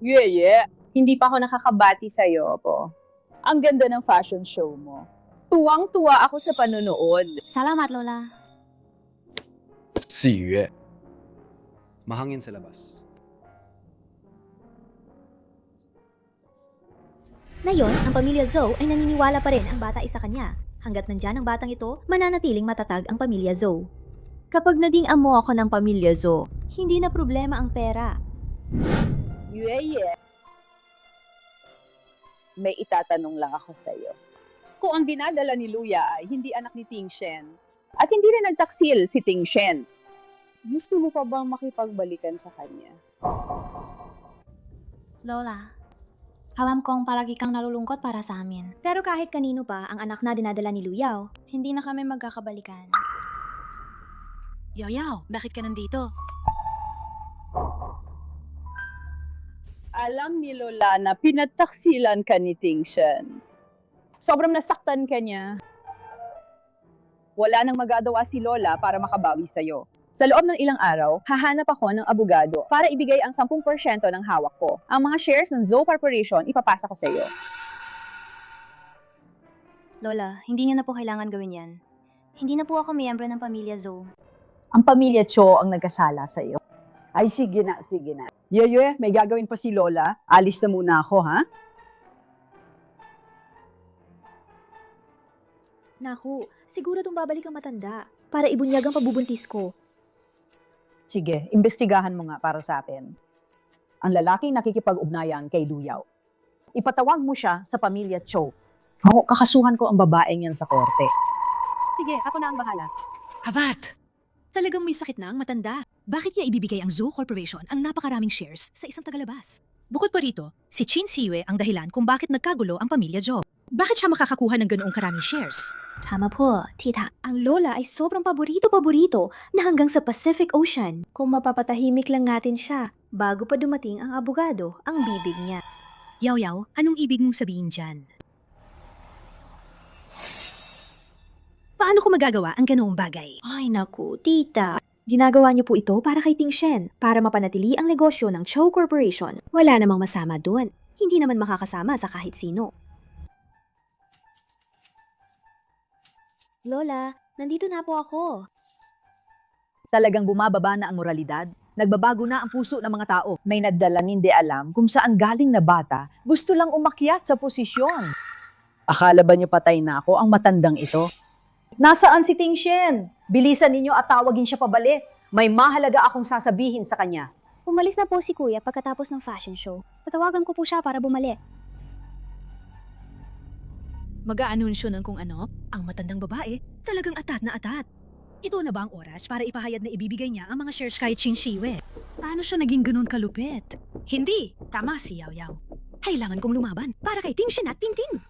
Yeye, hindi pa ako nakakabati sa'yo po. Ang ganda ng fashion show mo. Tuwang-tuwa ako sa panonood. Salamat, Lola. Si Yue. Mahangin sa labas. Ngayon, ang pamilya Zhou ay naniniwala pa rin ang bata ay sa kanya. Hanggat nandyan ang batang ito, mananatiling matatag ang pamilya Zhou. Kapag naging amo ako ng pamilya Zhou, hindi na problema ang pera. Yeye, may itatanong lang ako sa'yo. Kung ang dinadala ni Luya ay hindi anak ni Tingshen, at hindi rin nagtaksil si Tingshen, gusto mo pa bang makipagbalikan sa kanya? Lola, alam kong palagi kang nalulungkot para sa amin. Pero kahit kanino pa ang anak na dinadala ni Luyaw, Hindi na kami magkakabalikan. Yoyo, bakit ka nandito? Alam ni Lola na pinataksilan ka ni Tingshen. Sobrang nasaktan ka niya. Wala nang magagawa si Lola para makabawi sa'yo. Sa loob ng ilang araw, hahanap ako ng abogado para ibigay ang 10% ng hawak ko. Ang mga shares ng Zhou Corporation ipapasa ko sa iyo. Lola, hindi niyo na po kailangan gawin yan. Hindi na po ako miyembro ng pamilya Zhou. Ang pamilya Cho ang nagkasala sa iyo. Ay, sige na, sige na. Yeye, may gagawin pa si Lola. Alis na muna ako, ha? Naku, siguradong babalik ang matanda para ibunyag ang pabubuntis ko. Sige, imbestigahan mo nga para sa atin. Ang lalaking nakikipag-ugnayan kay Luyaw. Ipatawag mo siya sa pamilya Cho. Ako, kakasuhan ko ang babaeng yan sa korte. Sige, ako na ang bahala. Habat! Talagang may sakit na ang matanda. Bakit niya ibibigay ang Zoo Corporation ang napakaraming shares sa isang tagalabas? Bukod pa rito, si Chin Siwe ang dahilan kung bakit nagkagulo ang pamilya Jo. Bakit siya makakakuha ng ganoong karaming shares? Tama po, tita. Ang lola ay sobrang paborito-paborito na hanggang sa Pacific Ocean. Kung mapapatahimik lang natin siya, bago pa dumating ang abogado, ang bibig niya. Yaw, anong ibig mong sabihin dyan? Paano ko magagawa ang ganoong bagay? Ay naku, tita. Ginagawa niyo po ito para kay Ting Shen, para mapanatili ang negosyo ng Chow Corporation. Wala namang masama doon. Hindi naman makakasama sa kahit sino. Lola, nandito na po ako. Talagang bumababa na ang moralidad. Nagbabago na ang puso ng mga tao. May nagdalang hindi alam kung saan galing na bata, gusto lang umakyat sa posisyon. Akala ba niyo patay na ako ang matandang ito? Nasaan si Ting Shen? Bilisan ninyo at tawagin siya pabalik. May mahalaga akong sasabihin sa kanya. Umalis na po si Kuya pagkatapos ng fashion show. Tatawagan ko po siya para bumalik. Mag-aanunsyo ng kung ano, ang matandang babae talagang atat na atat. Ito na ba ang oras para ipahayad na ibibigay niya ang mga shares kay Chin Siwe? Paano siya naging ganun kalupit? Hindi, tama si Yaw Yaw. Kailangan kong lumaban para kay Ting Shen at Tintin.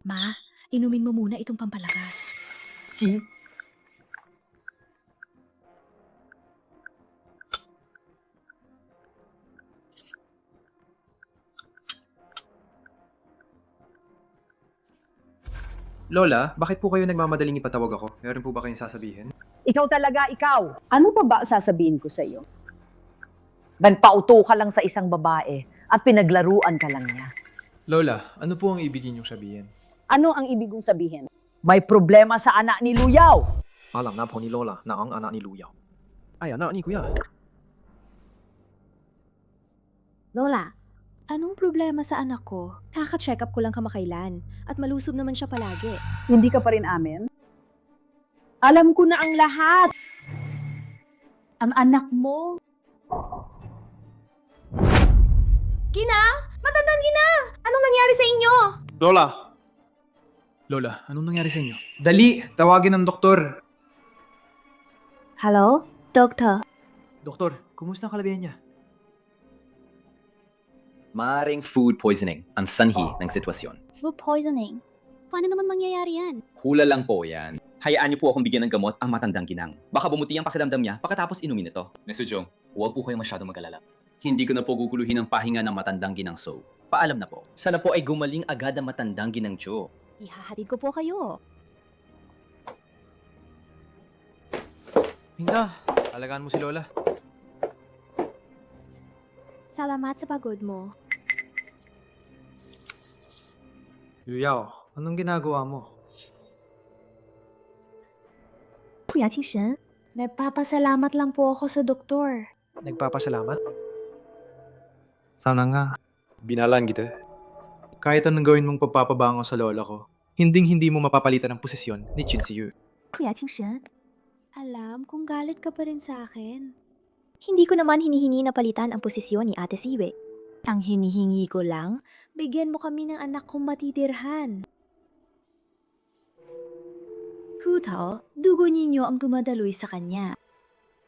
Ma, inumin mo muna itong pampalakas. Si? Lola, bakit po kayo nagmamadaling ipatawag ako? Meron po ba kayong sasabihin? Ikaw talaga, ikaw. Ano pa ba sasabihin ko sa iyo? Nagpauto ka lang sa isang babae at pinaglaruan ka lang niya. Lola, ano po ang ibig niyong sabihin? Ano ang ibig kong sabihin? May problema sa anak ni Luyaw. Alam na po ni Lola na ang anak ni Luyaw ay anak ni Kuya. Lola, anong problema sa anak ko? Kaka-check up ko lang kamakailan at malusob naman siya palagi. Hindi ka pa rin amin? Alam ko na ang lahat. Ang anak mo. Gina! Matandang Gina! Anong nangyari sa inyo? Lola, anong nangyari sa inyo? Dali! Tawagin ng doktor! Hello? Doktor? Doktor, kumusta ang kalabihan niya? Maaring food poisoning ang sanhi ng sitwasyon. Food poisoning. Paano naman mangyayari yan? Hula lang po yan. Hayaan niyo po akong bigyan ng gamot ang matandang ginang. Baka bumuti ang pakiramdam niya pagkatapos inumin ito. Mr. Jong, huwag po kayong masyadong mag-alala. Hindi ko na po guguluhin ang pahinga ng matandang ginang So. Paalam na po. Sana po ay gumaling agad ang matandang ginang Jo. Ihahatid ko po kayo. Hinga, alagaan mo si Lola. Salamat sa pagod mo. Luyaw, anong ginagawa mo? Kuya Ting Shen, nagpapasalamat lang po ako sa doktor. Nagpapasalamat? Sana nga. Binalan kita. Kahit anong gawin mong pagpapabango sa lola ko, hinding-hindi mo mapapalitan ang posisyon ni Chin Siyu. Kuya Ting Shen, alam kung galit ka pa rin sa akin. Hindi ko naman hinihingi na palitan ang posisyon ni Ate Siwe. Ang hinihingi ko lang, bigyan mo kami ng anak kong matitirhan. Hutaw, dugo ninyo ang dumadaloy sa kanya.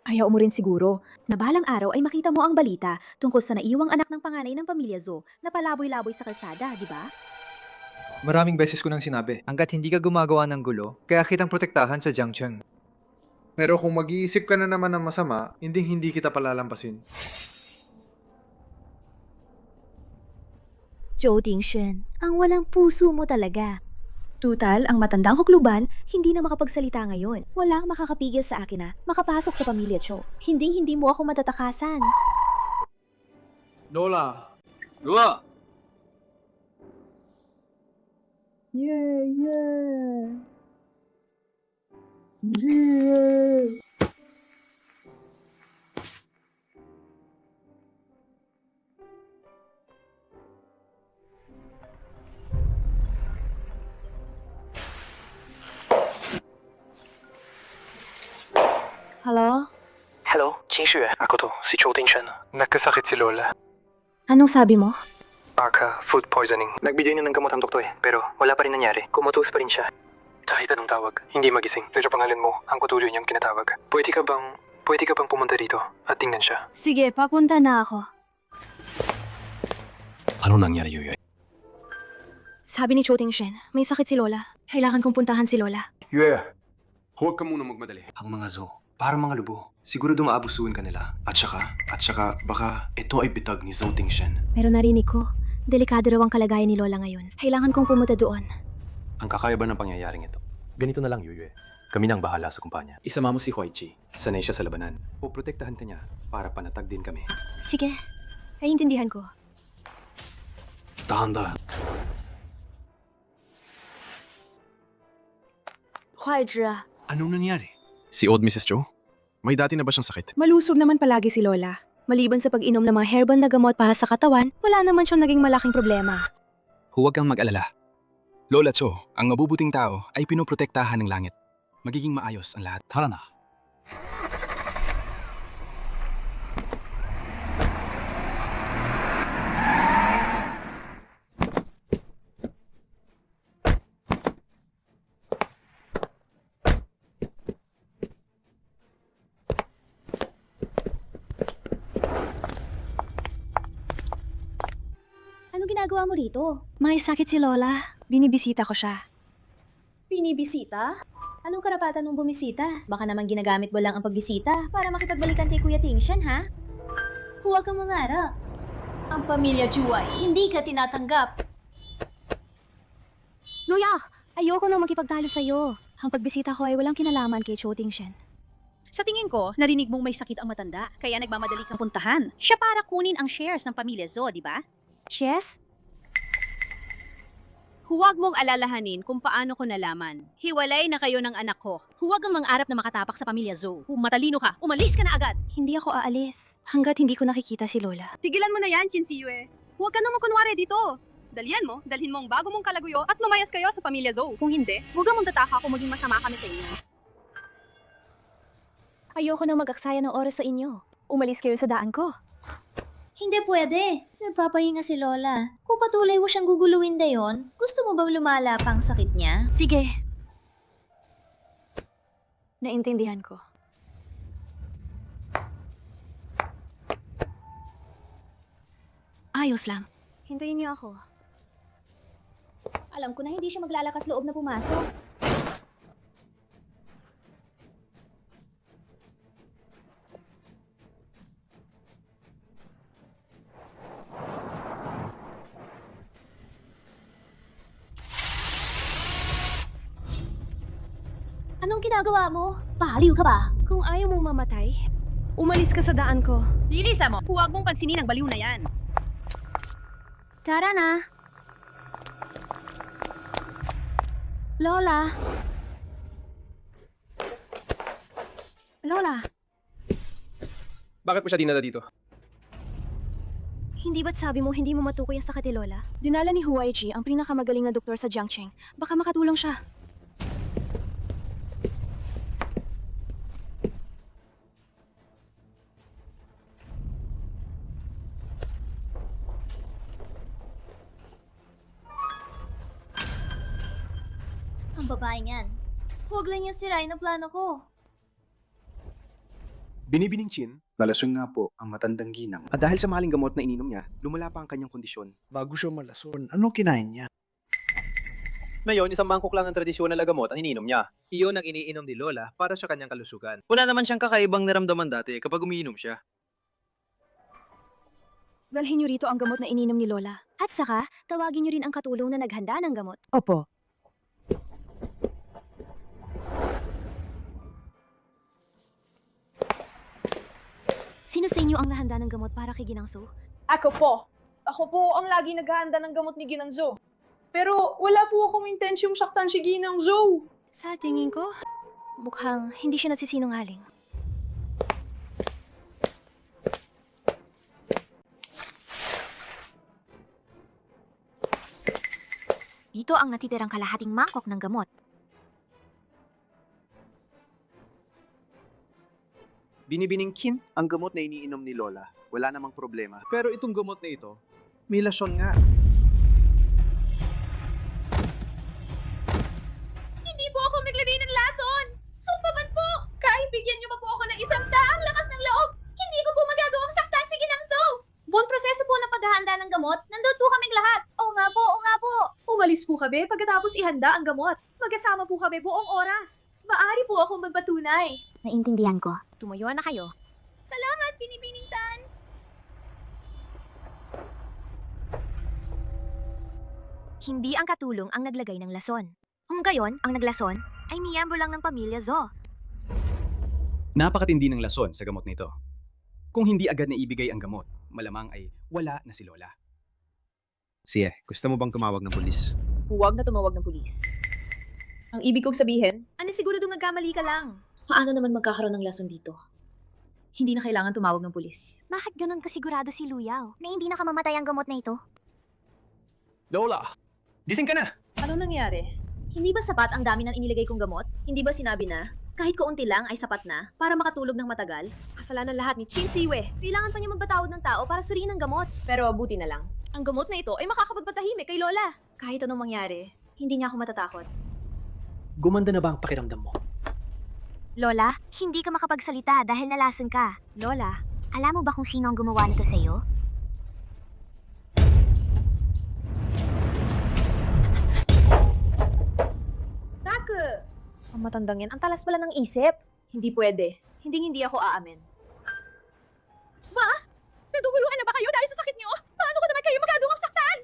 Ayaw mo rin siguro na balang araw ay makita mo ang balita tungkol sa naiwang anak ng panganay ng pamilya Zo na palaboy-laboy sa kalsada, di ba? Maraming beses ko nang sinabi, hanggat hindi ka gumagawa ng gulo, kaya kitang protektahan sa Jiangcheng. Pero kung mag-iisip ka na naman ng masama, hindi kita palalampasin. Zhou Dingxuan, ang walang puso mo talaga. Tutal, ang matandang hukluban, hindi na makapagsalita ngayon. Wala kang makakapigil sa akin na makapasok sa pamilya Cho. Hindi mo ako matatakasan. Lola! Lola! Yeah. Hello? Hello, Qingxue. Ako to, si Chou Tingshen. Nagkasakit si Lola. Anong sabi mo? Baka food poisoning. Nagbigay na ng gamot ang doktor pero wala pa rin nangyari. Kumatus pa rin siya. Kahit anong tawag, hindi magising. Pero pangalan mo, ang patuloy niyang kinatawag. Pwede ka bang pumunta dito at tingnan siya? Sige, papunta na ako. Ano nangyari, Yuya? Sabi ni Chou Tingshen, may sakit si Lola. Kailangan kong puntahan si Lola. Yue, huwag ka muna magmadali. Ang mga zoo, para mga lubo. Siguro dumaabusuin ka nila. At saka, baka ito ay bitag ni Zhou Tingshen. Pero narinig ko, delikado raw ang kalagayan ni Lola ngayon. Kailangan kong pumunta doon. Ang kakaiba ng pangyayaring ito. Ganito na lang, Yuyue. Kami nang bahala sa kumpanya. Isama mo si Huaichi. Sanay siya sa labanan. O protektahan ka niya para panatag din kami. Sige, naiintindihan ko. Tahanda. Huaidra. Anong nangyari? Si old Mrs. Zhou? May dati na ba siyang sakit? Malusog naman palagi si Lola. Maliban sa pag-inom ng mga herbal na gamot para sa katawan, wala naman siyang naging malaking problema. Huwag kang mag-alala. Lola Zhou, ang mabubuting tao ay pinoprotektahan ng langit. Magiging maayos ang lahat. Tara na. Ano ginagawa mo rito? May sakit si Lola. Binibisita ko siya. Binibisita? Anong karapatan mong bumisita? Baka naman ginagamit mo lang ang pagbisita para makipagbalikan kay Kuya Tingshen, ha? Huwag kang mangarap. Ang pamilya Zhou ay hindi ka tinatanggap. Luya! Ayoko nang makipagtalo sa'yo. Ang pagbisita ko ay walang kinalaman kay Chou Tingshen. Sa tingin ko, narinig mong may sakit ang matanda, kaya nagmamadali kang puntahan. Siya para kunin ang shares ng pamilya Zhou, di ba? Shares? Huwag mong alalahanin kung paano ko nalaman. Hiwalay na kayo ng anak ko. Huwag kang mangarap na makatapak sa pamilya Zhou. Kung matalino ka, umalis ka na agad! Hindi ako aalis hanggat hindi ko nakikita si Lola. Tigilan mo na yan, Chinsiyue. Huwag ka naman kunwari dito. Dalhin mo ang bago mong kalaguyo at lumayas kayo sa pamilya Zhou. Kung hindi, huwag mong tataka kung maging masama kami sa inyo. Ayoko nang mag-aksaya ng oras sa inyo. Umalis kayo sa daan ko. Hindi pwede. Nagpapahinga si Lola. Kung patuloy mo siyang guguluhin dayon, gusto mo ba lumala pa ang sakit niya? Sige. Naintindihan ko. Ayos lang. Hintayin niyo ako. Alam ko na hindi siya maglalakas loob na pumasok. Anong ginagawa mo? Pahaliw ka ba? Kung ayaw mong mamatay, umalis ka sa daan ko. Lilisa mo, huwag mong pansinin ang baliw na yan. Tara na. Lola. Lola. Bakit mo siya dinala dito? Hindi ba't sabi mo hindi mo matukoy ang sakit ni Lola? Dinala ni Huaichi ang pinakamagaling na doktor sa Jiangcheng. Baka makatulong siya. Ang babaeng yan. Huwag lang niya sirain ang plano ko. Binibining Chin, nalasong nga po ang matandang ginang. At dahil sa maling gamot na ininom niya, lumala pa ang kanyang kondisyon. Bago siya malason, ano kinain niya? Ngayon, isang mangkok lang ng tradisyonal na gamot ang ininom niya. Iyon ang iniinom ni Lola para sa kanyang kalusugan. Wala naman siyang kakaibang naramdaman dati kapag umiinom siya. Dalhin niyo rito ang gamot na ininom ni Lola. At saka, tawagin niyo rin ang katulong na naghanda ng gamot. Opo. Sino sa inyo ang nahanda ng gamot para kay Ginang Zhou? Ako po. Ako po ang lagi naghahanda ng gamot ni Ginang Zhou. Pero wala po akong intensyong saktan si Ginang Zhou. Sa tingin ko, mukhang hindi siya nagsisinungaling. Ito ang natitirang kalahating mangkok ng gamot. Binibining Kin, ang gamot na iniinom ni Lola. Wala namang problema. Pero itong gamot na ito, may lasyon nga. Hindi po ako naglagay ng lason! Sumbaban po! Kahit bigyan niyo pa po ako ng isang daang lakas ng loob, hindi ko po magagawang saktan si Ginang Zo! Buong proseso po ng paghahanda ng gamot, nandun po kaming lahat. Oo nga po, oo nga po. Umalis po kami pagkatapos ihanda ang gamot. Magkasama po kami buong oras. Maari po akong magpatunay. Naintindihan ko. Tumayo na kayo. Salamat, Binibining Tan! Hindi ang katulong ang naglagay ng lason. Kung gayon, ang naglason ay miyembro lang ng pamilya Zo. Napakatindi ng lason sa gamot nito. Kung hindi agad na ibigay ang gamot, malamang ay wala na si Lola. Sige, gusto mo bang tumawag ng pulis? Huwag na tumawag ng pulis. Ang ibig kong sabihin, siguradong nagkamali ka lang. Paano naman magkakaroon ng lason dito? Hindi na kailangan tumawag ng pulis. Bakit ganun kasigurado si Luyaw na hindi nakamamatay ang gamot na ito? Lola, gising ka na! Ano nangyari? Hindi ba sapat ang dami ng inilagay kong gamot? Hindi ba sinabi na, kahit kaunti lang ay sapat na para makatulog ng matagal? Kasalanan lahat ni Chin Siwe. Kailangan pa niya magbatawad ng tao para suriin ang gamot. Pero buti na lang. Ang gamot na ito ay makakapagpatahimik kay Lola. Kahit anong mangyari, hindi niya ako matatakot. Gumanda na ba ang pakiramdam mo? Lola, hindi ka makapagsalita dahil nalason ka. Lola, alam mo ba kung sino ang gumawa nito sa'yo? Taku! Ang matandang yan, ang talas pala ng isip. Hindi pwede. Hindi ako aamin. Ma! Naguguluhan na ba kayo dahil sa sakit niyo? Paano ko naman kayo magagawang saktan?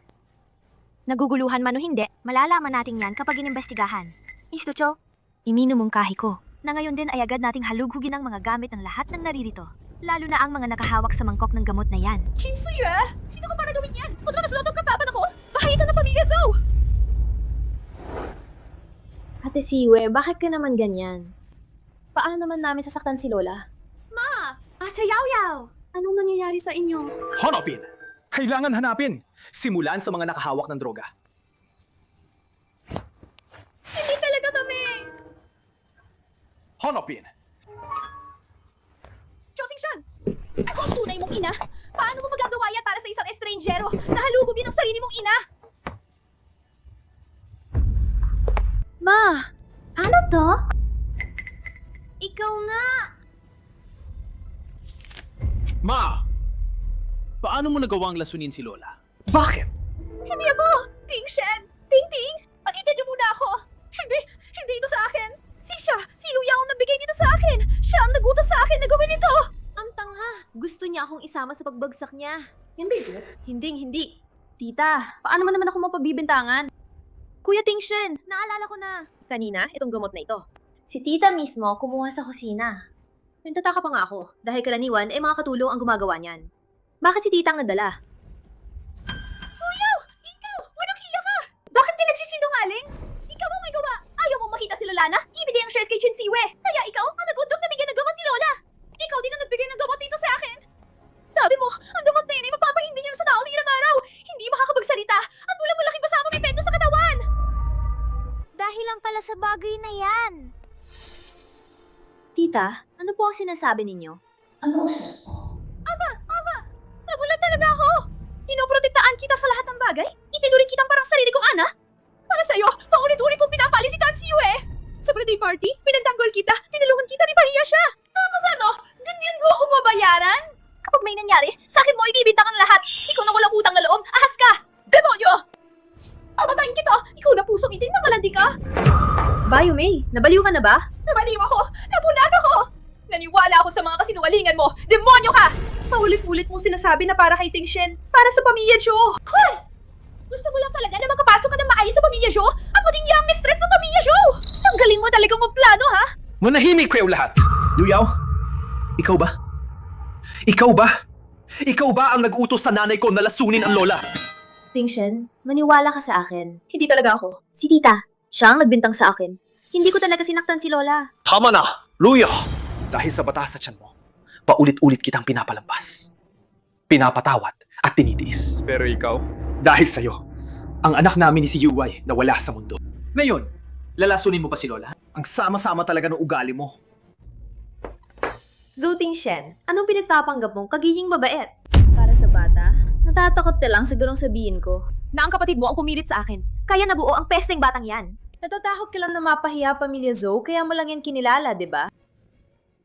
Naguguluhan man o hindi, malalaman natin yan kapag inimbestigahan. Istucho, imino mong kahi ko. Na ngayon din ay agad nating halughugin ang mga gamit ng lahat ng naririto. Lalo na ang mga nakahawak sa mangkok ng gamot na yan. Chinsuya! Sino ka para gawin yan? Kung nakaslotong kapapan ako, bahay ka ng pamilya Zo! Ate Siwe, bakit ka naman ganyan? Paano naman namin sasaktan si Lola? Ma! Ate Yaw-Yaw! Anong nangyayari sa inyo? Hanapin! Kailangan hanapin! Simulan sa mga nakahawak ng droga. Hindi talaga kami! Hanapin! Choting-shan! Ako ang tunay mong ina! Paano mo magagawa yan para sa isang estranjero? Nahalugubin ang sarili mong ina! Ma! Ano to? Ikaw nga! Ma! Paano mo nagawang lasunin si Lola? Bakit? Hindi ako! Ting-Shen! Ting-Ting! Pakinggan niyo muna ako! Hindi ito sa akin! Si Luyaw ang nabigay nito sa akin! Siya ang nagutos sa akin na gawin ito! Ang tangha! Gusto niya akong isama sa pagbagsak niya. Yan ba ito? Hindi. Tita, paano mo naman ako mapabibintangan? Kuya Ting-Shen, naalala ko na. Kanina, itong gamot na ito. Si tita mismo kumuha sa kusina. Nagtataka pa nga ako, dahil karaniwan ay mga katulong ang gumagawa niyan. Bakit si tita ang nadala? Luyaw! Ikaw! Walang hiya ka! Bakit ka nagsisinungaling? Ikaw ang may gawa! Ayaw mong makita si Lola na ibigay ang shares kay Chin Siwe! Kaya ikaw ang nag-udyok na bigyan ng gamot si Lola! Ikaw din ang nagbigay ng gamot dito sa akin! Sabi mo, ang gamot na yun ay mapapahindi niya sa tao ng ilang araw! Hindi makakapagsalita at wala mo laking basama may epekto sa katawan! Dahil lang pala sa bagay na yan. Tita, ano po ang sinasabi ninyo? Ano? Ama! Nabulat talaga ako! Pinoprotektaan kita sa lahat ng bagay? Itinuring kitang parang sarili kong anak? Para sa'yo, paulit-ulit kong pinapali si Tan Siwe! Sa birthday party, pinagtanggol kita, tinulungan kita ni Maria siya! Tapos ano, ganyan mo ako babayaran? Kapag may nangyari, sa akin mo ibibintang ang lahat! Ikaw na walang utang na loob, ahas ka! Demonyo! Pamatayin kita! Ikaw na pusong itin na malandi ka! Bayo May, nabaliw ka na ba? Nabaliw ako! Nabulag ako! Naniwala ako sa mga kasinungalingan mo! Demonyo ka! Paulit-ulit mo sinasabi na para kay Ting-Shen, para sa pamilya Jo! Hoy! Gusto mo lang talaga na makapasok ka ng maayos sa pamilya Jo at maging young mistress ng pamilya Jo! Ang galing mo talagang magplano, ha? Manahimik kayo lahat! Luyaw, ikaw ba? Ikaw ba? Ikaw ba ang nag-utos sa nanay ko na lasunin ang Lola? Ting-Shen, maniwala ka sa akin. Hindi talaga ako. Si Tita, siya ang nagbintang sa akin. Hindi ko talaga sinaktan si Lola. Tama na, Luya! Dahil sa batas sa tiyan mo, paulit-ulit kitang pinapalampas, pinapatawad at tinitiis. Pero ikaw? Dahil sa'yo, ang anak namin ni si Yuwai na wala sa mundo. Ngayon, lalasunin mo pa si Lola? Ang sama-sama talaga ng ugali mo. Zhou Tingshen, anong pinagtapanggap mong kagiging mabait? Para sa bata, natatakot ka lang sigurong sabihin ko na ang kapatid mo ang pumilit sa akin. Kaya nabuo ang pesteng batang yan. Natatakot ka lang na mapahiya pamilya Zhou, kaya mo lang yan kinilala, di ba?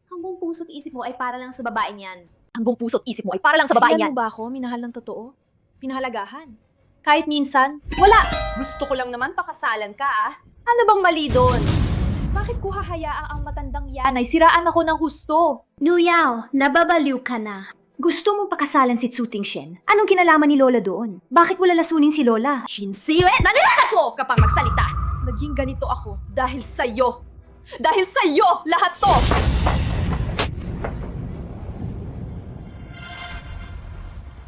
Ang buong puso't isip mo ay para lang sa babaeng yan. Ang buong puso't isip mo ay para lang sa babaeng yan. Kailan mo ba ako minahal ng totoo? Pinahalagahan? Kahit minsan? Wala! Gusto ko lang naman pakasalan ka ah. Ano bang mali doon? Bakit ko hahayaang ang matandang yan ay siraan ako ng husto? Luyao, nababaliw ka na. Gusto mong pakasalan si Zhou Tingshen? Anong kinalaman ni Lola doon? Bakit mo lalasunin si Lola? Shinsiwe, nanirakas mo kapag magsalita! Naging ganito ako dahil sa'yo. Dahil sa'yo lahat to!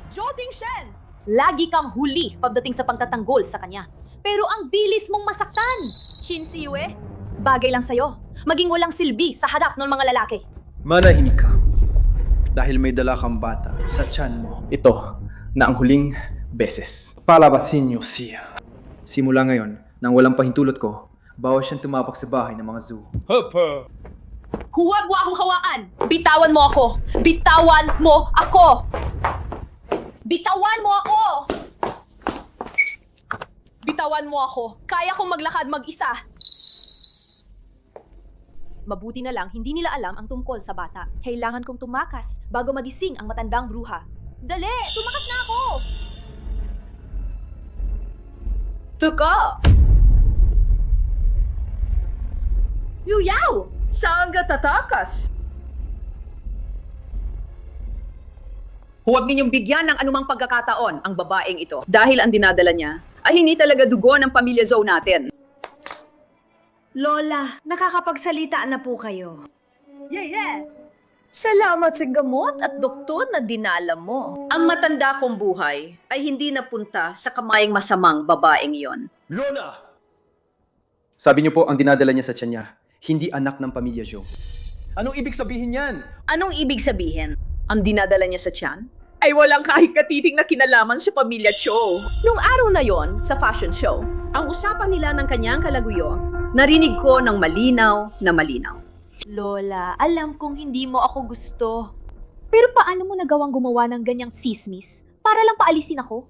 Zhou Tingshen! Lagi kang huli pagdating sa pagtatanggol sa kanya. Pero ang bilis mong masaktan! Shinsiwe, bagay lang sa'yo. Maging walang silbi sa harap ng mga lalaki. Manahimik ka. Dahil may dala kang bata sa tiyan mo. Ito na ang huling beses. Palabasin niyo siya. Simula ngayon, nang walang pahintulot ko, bawal siyang tumapak sa bahay ng mga zoo. Hapa! Huwag mo akong hawaan! Bitawan mo ako! Bitawan mo ako! Bitawan mo ako! Bitawan mo ako! Kaya kong maglakad mag-isa! Mabuti na lang, hindi nila alam ang tungkol sa bata. Kailangan kong tumakas bago magising ang matandang bruha. Dali! Tumakas na ako! Tuko! Luyao! Saan ka tatakas? Huwag ninyong bigyan ng anumang pagkakataon ang babaeng ito dahil ang dinadala niya ay hindi talaga dugo ng pamilya Zhou natin. Lola, nakakapagsalita na po kayo. Yeah! Salamat sa gamot at doktor na dinala mo. Ang matanda kong buhay ay hindi napunta sa kamayang masamang babaeng iyon. Lola! Sabi niyo po ang dinadala niya sa tiyan niya, hindi anak ng pamilya Zhou. Anong ibig sabihin yan? Anong ibig sabihin? Ang dinadala niya sa tiyan ay walang kahit katiting na kinalaman sa pamilya Zhou. Nung araw na yon sa fashion show, ang usapan nila ng kanyang kalaguyo, narinig ko ng malinaw na malinaw. Lola, alam kong hindi mo ako gusto. Pero paano mo nagawang gumawa ng ganyang sismis para lang paalisin ako?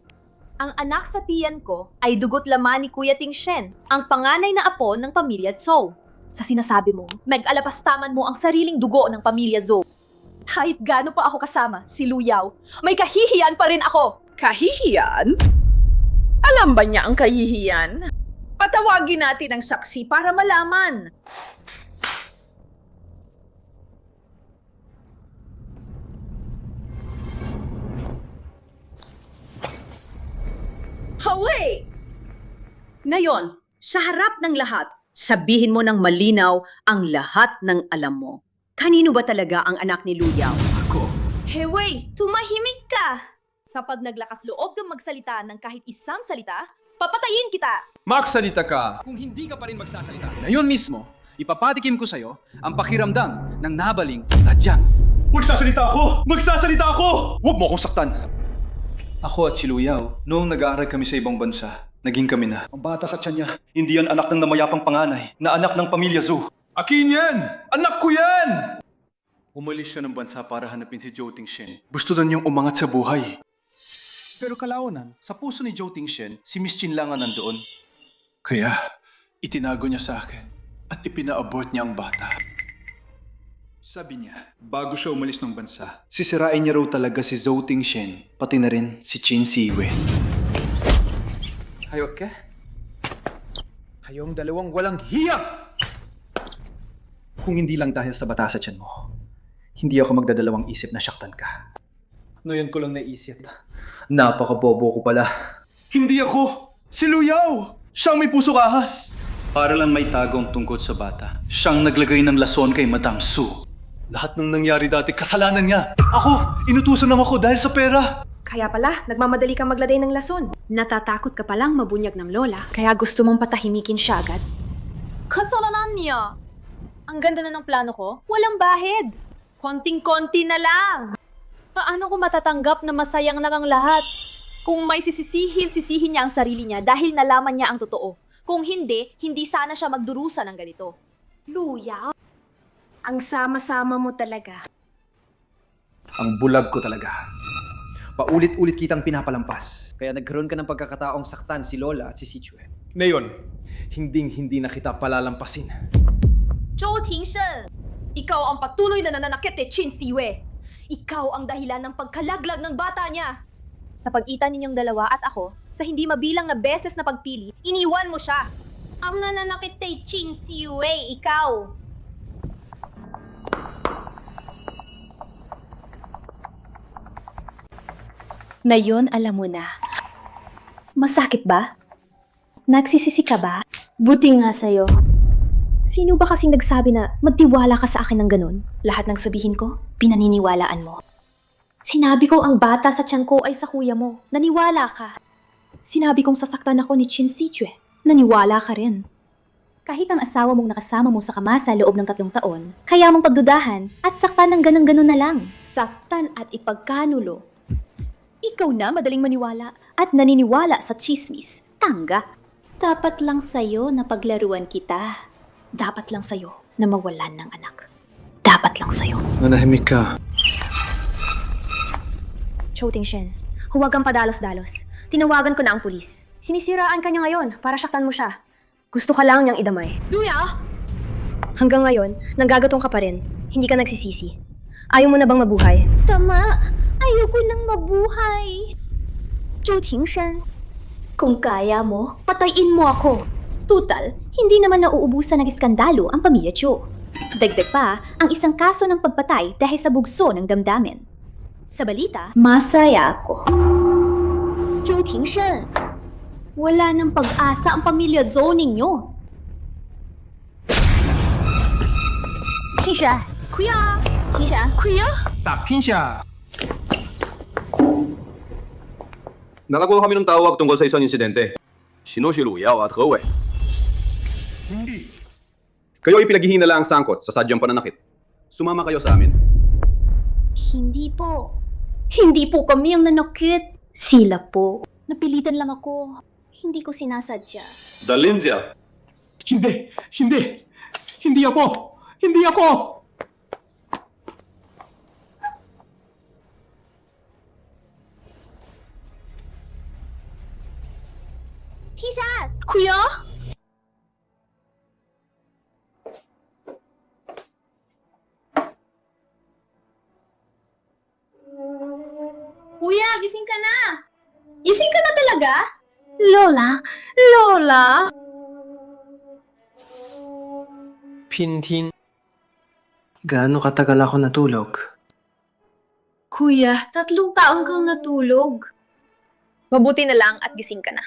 Ang anak sa tiyan ko ay dugot laman ni Kuya Tingshen, ang panganay na apo ng pamilya Zhou. Sa sinasabi mo, meg-alapastaman mo ang sariling dugo ng pamilya Zhou. Kahit gaano pa ako kasama, si Luyao, may kahihiyan pa rin ako. Kahihiyan? Alam ba niya ang kahihiyan? Patawagin natin ang saksi para malaman. Hawe! Ngayon, sa harap ng lahat, sabihin mo ng malinaw ang lahat ng alam mo. Kanino ba talaga ang anak ni Luyao? Ako. Hey, tumahimik ka! Kapag naglakas loob kang magsalita ng kahit isang salita, papatayin kita! Magsalita ka! Kung hindi ka pa rin magsasalita, ngayon mismo, ipapatikim ko sa'yo ang pakiramdam ng nabaling tadyang. Magsasalita ako! Magsasalita ako! Huwag mo akong saktan! Ako at si Luyao, noong nag-aaral kami sa ibang bansa, naging kami na. Ang bata sa tiyan niya, hindi yan anak ng namayapang panganay, na anak ng pamilya Zhou. Akin yan! Anak ko yan! Umalis siya ng bansa para hanapin si Zhou Tingshen. Gusto na niyang umangat sa buhay. Pero kalaunan, sa puso ni Zhou Tingshen, si Miss Chin lang ang nandoon. Kaya, itinago niya sa akin at ipinaabort niya ang bata. Sabi niya, bago siya umalis ng bansa, sisirain niya raw talaga si Zhou Tingshen, pati na rin si Qin Siwe. Hayok ka? Hayong dalawang walang hiya! Kung hindi lang dahil sa bata sa tiyan mo, hindi ako magdadalawang isip na saktan ka. Ngayon ko lang naisip. Napakabobo ko pala. Hindi ako! Si Luyao! Siyang may puso kahas! Para lang may tagong tungkol sa bata, siyang naglagay ng lason kay Madame Su. Lahat ng nangyari dati, kasalanan niya. Ako, inutusan naman ako dahil sa pera. Kaya pala, nagmamadali kang maglagay ng lason. Natatakot ka palang mabunyag ng lola, kaya gusto mong patahimikin siya agad. Kasalanan niya! Ang ganda na ng plano ko, walang bahid. Konting-konti na lang. Paano ko matatanggap na masayang na ang lahat? Kung may sisihin niya ang sarili niya dahil nalaman niya ang totoo. Kung hindi, hindi sana siya magdurusa ng ganito. Luya, ang sama-sama mo talaga. Ang bulag ko talaga. Paulit-ulit kitang pinapalampas. Kaya nagkaroon ka ng pagkakataong saktan si Lola at si Sichue. Ngayon, hindi na kita palalampasin. Zhou Tingshen! Ikaw ang patuloy na nananakit kay Qin Siwei. Ikaw ang dahilan ng pagkalaglag ng bata niya. Sa pagitan ninyong dalawa at ako, sa hindi mabilang na beses na pagpili, iniwan mo siya. Ang nananakit kay Qin Siwei, ikaw. Ngayon alam mo na. Masakit ba? Nagsisisi ka ba? Buti nga sa'yo. Sino ba kasing nagsabi na magtiwala ka sa akin ng ganun? Lahat ng sabihin ko, pinaniniwalaan mo. Sinabi ko ang bata sa tiyan ko ay sa kuya mo. Naniwala ka. Sinabi kong sasaktan ako ni Qin Sichue. Naniwala ka rin. Kahit ang asawa mong nakasama mo sa kama sa loob ng 3 taon, kaya mong pagdudahan at saktan ng ganun-ganun na lang. Saktan at ipagkanulo. Ikaw na madaling maniwala at naniniwala sa chismis. Tanga. Dapat lang sa'yo na paglaruan kita. Dapat lang sa'yo na mawalan ng anak. Dapat lang sa'yo. Nanahimik ka. Zhou Tingshen, huwag kang padalos-dalos. Tinawagan ko na ang pulis. Sinisiraan ka niya ngayon para saktan mo siya. Gusto ka lang niyang idamay. Luya! Hanggang ngayon, nanggagatong ka pa rin. Hindi ka nagsisisi. Ayaw mo na bang mabuhay? Tama, ayoko nang mabuhay. Zhou Tingshen, kung kaya mo, patayin mo ako. Tutal, hindi naman nauubusan ng iskandalo ang pamilya Zhou. Dagdag pa ang isang kaso ng pagpatay dahil sa bugso ng damdamin. Sa balita, masaya ako. Zhou Tingshen, wala nang pag-asa ang pamilya Zhou ninyo. Kisha, kuya! Kisha, kuya! Tapinsya! Nakakuha kami ng tawag tungkol sa isang insidente. Sino si Luyaw at He Wei? Hindi. Kayo ay pinaghihina ang sangkot sa sadyang pananakit. Sumama kayo sa amin. Hindi po. Hindi po kami ang nanakit. Sila po. Napilitan lang ako. Hindi ko sinasadya. Dalhin siya. Hindi! Hindi ako! Hindi ako! Tisha! Kuya? Kuya, gising ka na! Gising ka na talaga? Lola? Lola? Pintin. Gaano katagal ako natulog? Kuya, 3 taon kang natulog. Mabuti na lang at gising ka na.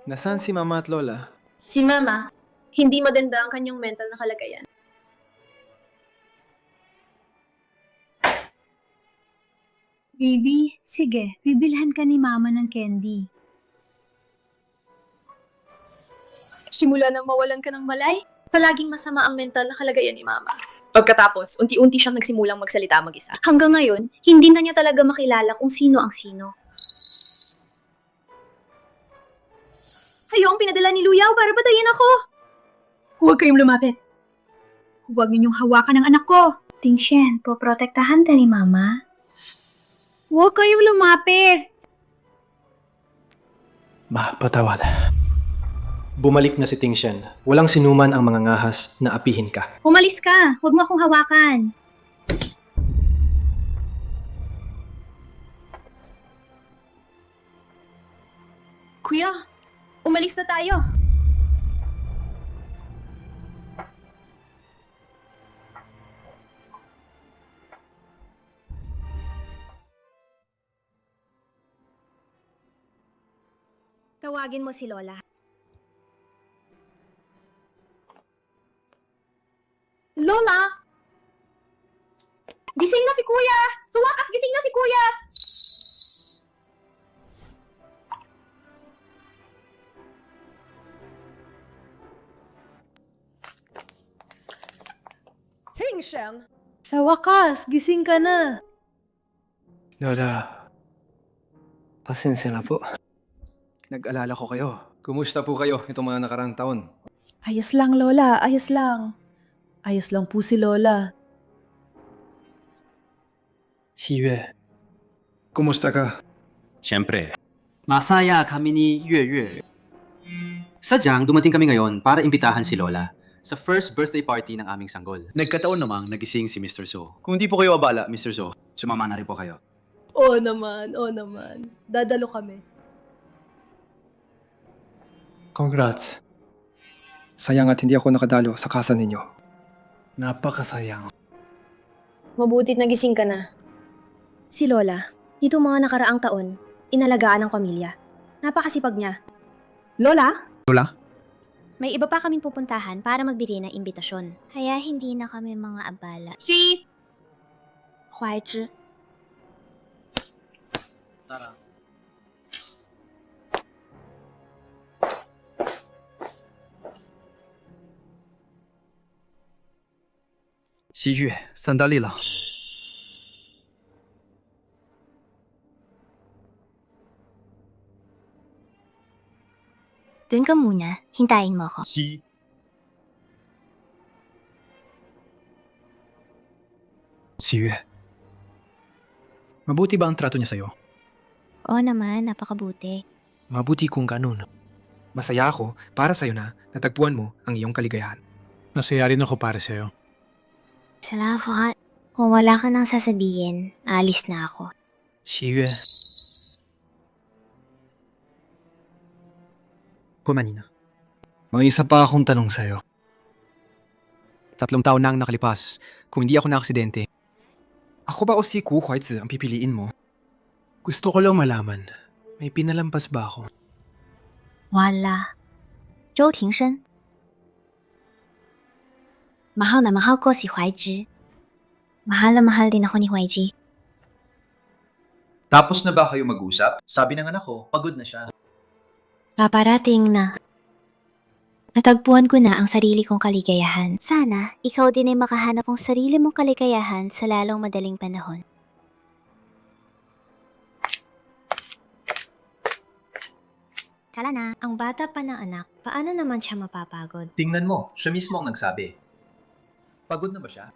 Nasaan si Mama at Lola? Si Mama, hindi maganda ang kanyang mental na kalagayan. Baby, sige, bibilhan ka ni Mama ng candy. Simula nang mawalan ka ng malay, palaging masama ang mental na kalagayan ni Mama. Pagkatapos, unti-unti siyang nagsimulang magsalita mag-isa. Hanggang ngayon, hindi na niya talaga makilala kung sino ang sino. Kayo ang pinadala ni Luyaw para patayin ako. Huwag kayong lumapit. Huwag ninyong hawakan ang anak ko. Tingshen, poprotektahan ka ni Mama. Huwag kayong lumapit. Ma, patawad. Bumalik na si Tingshen. Walang sinuman ang mga ngahas na apihin ka. Umalis ka. Huwag mo akong hawakan. Kuya, umalis na tayo. Tawagin mo si Lola. Lola! Gising na si Kuya! Sa wakas, gising na si Kuya! Tingshen! Sa wakas, gising ka na. Lola. Pasensya na po. Nag-alala ko kayo. Kumusta po kayo itong mga nakarang taon? Ayos lang, Lola. Ayos lang. Ayos lang po si Lola. Si Yue. Kumusta ka? Siyempre. Masaya kami ni Yue. Sadyang dumating kami ngayon para imbitahan si Lola sa first birthday party ng aming sanggol. Nagkataon namang nagising si Mr. So. Kung di po kayo abala, Mr. So, sumama na rin po kayo. Oo naman. Dadalo kami. Congrats. Sayang at hindi ako nakadalo sa kasal ninyo. Napakasayang. Mabutit nagising ka na. Si Lola, nitong mga nakaraang taon, inalagaan ng pamilya. Napakasipag niya. Lola? May iba pa kaming pupuntahan para magbigay ng imbitasyon. Kaya hindi na kami mga abala. Si... Huaizhi. Tara. Si Yue, sandali lang. Doon ka muna. Hintayin mo ako. Si Yue. Mabuti ba ang trato niya sa'yo? Oo naman, napakabuti. Mabuti kung ganun. Masaya ako para sa'yo na natagpuan mo ang iyong kaligayahan. Nasaya rin ako para sa'yo. Salamat. Kung wala ka nang sasabihin, alis na ako. Si Yue. Kumanina. May isa pa akong tanong sa'yo. 3 taon na ang nakalipas. Kung hindi ako na-aksidente, ako ba o si Gu Huaizi ang pipiliin mo? Gusto ko lang malaman, may pinalampas ba ako? Wala. Zhou Tingshen. Mahal na mahal ko si Huaizhi. Mahal na mahal din ako ni Huaizhi. Tapos na ba kayo mag-usap? Sabi ng anak ko, pagod na siya. Paparating na. Natagpuan ko na ang sarili kong kaligayahan. Sana, ikaw din ay makahanap ng sarili mong kaligayahan sa lalong madaling panahon. Kala na, ang bata pa ng anak, paano naman siya mapapagod? Tingnan mo, siya mismo ang nagsabi. Pagod na ba siya?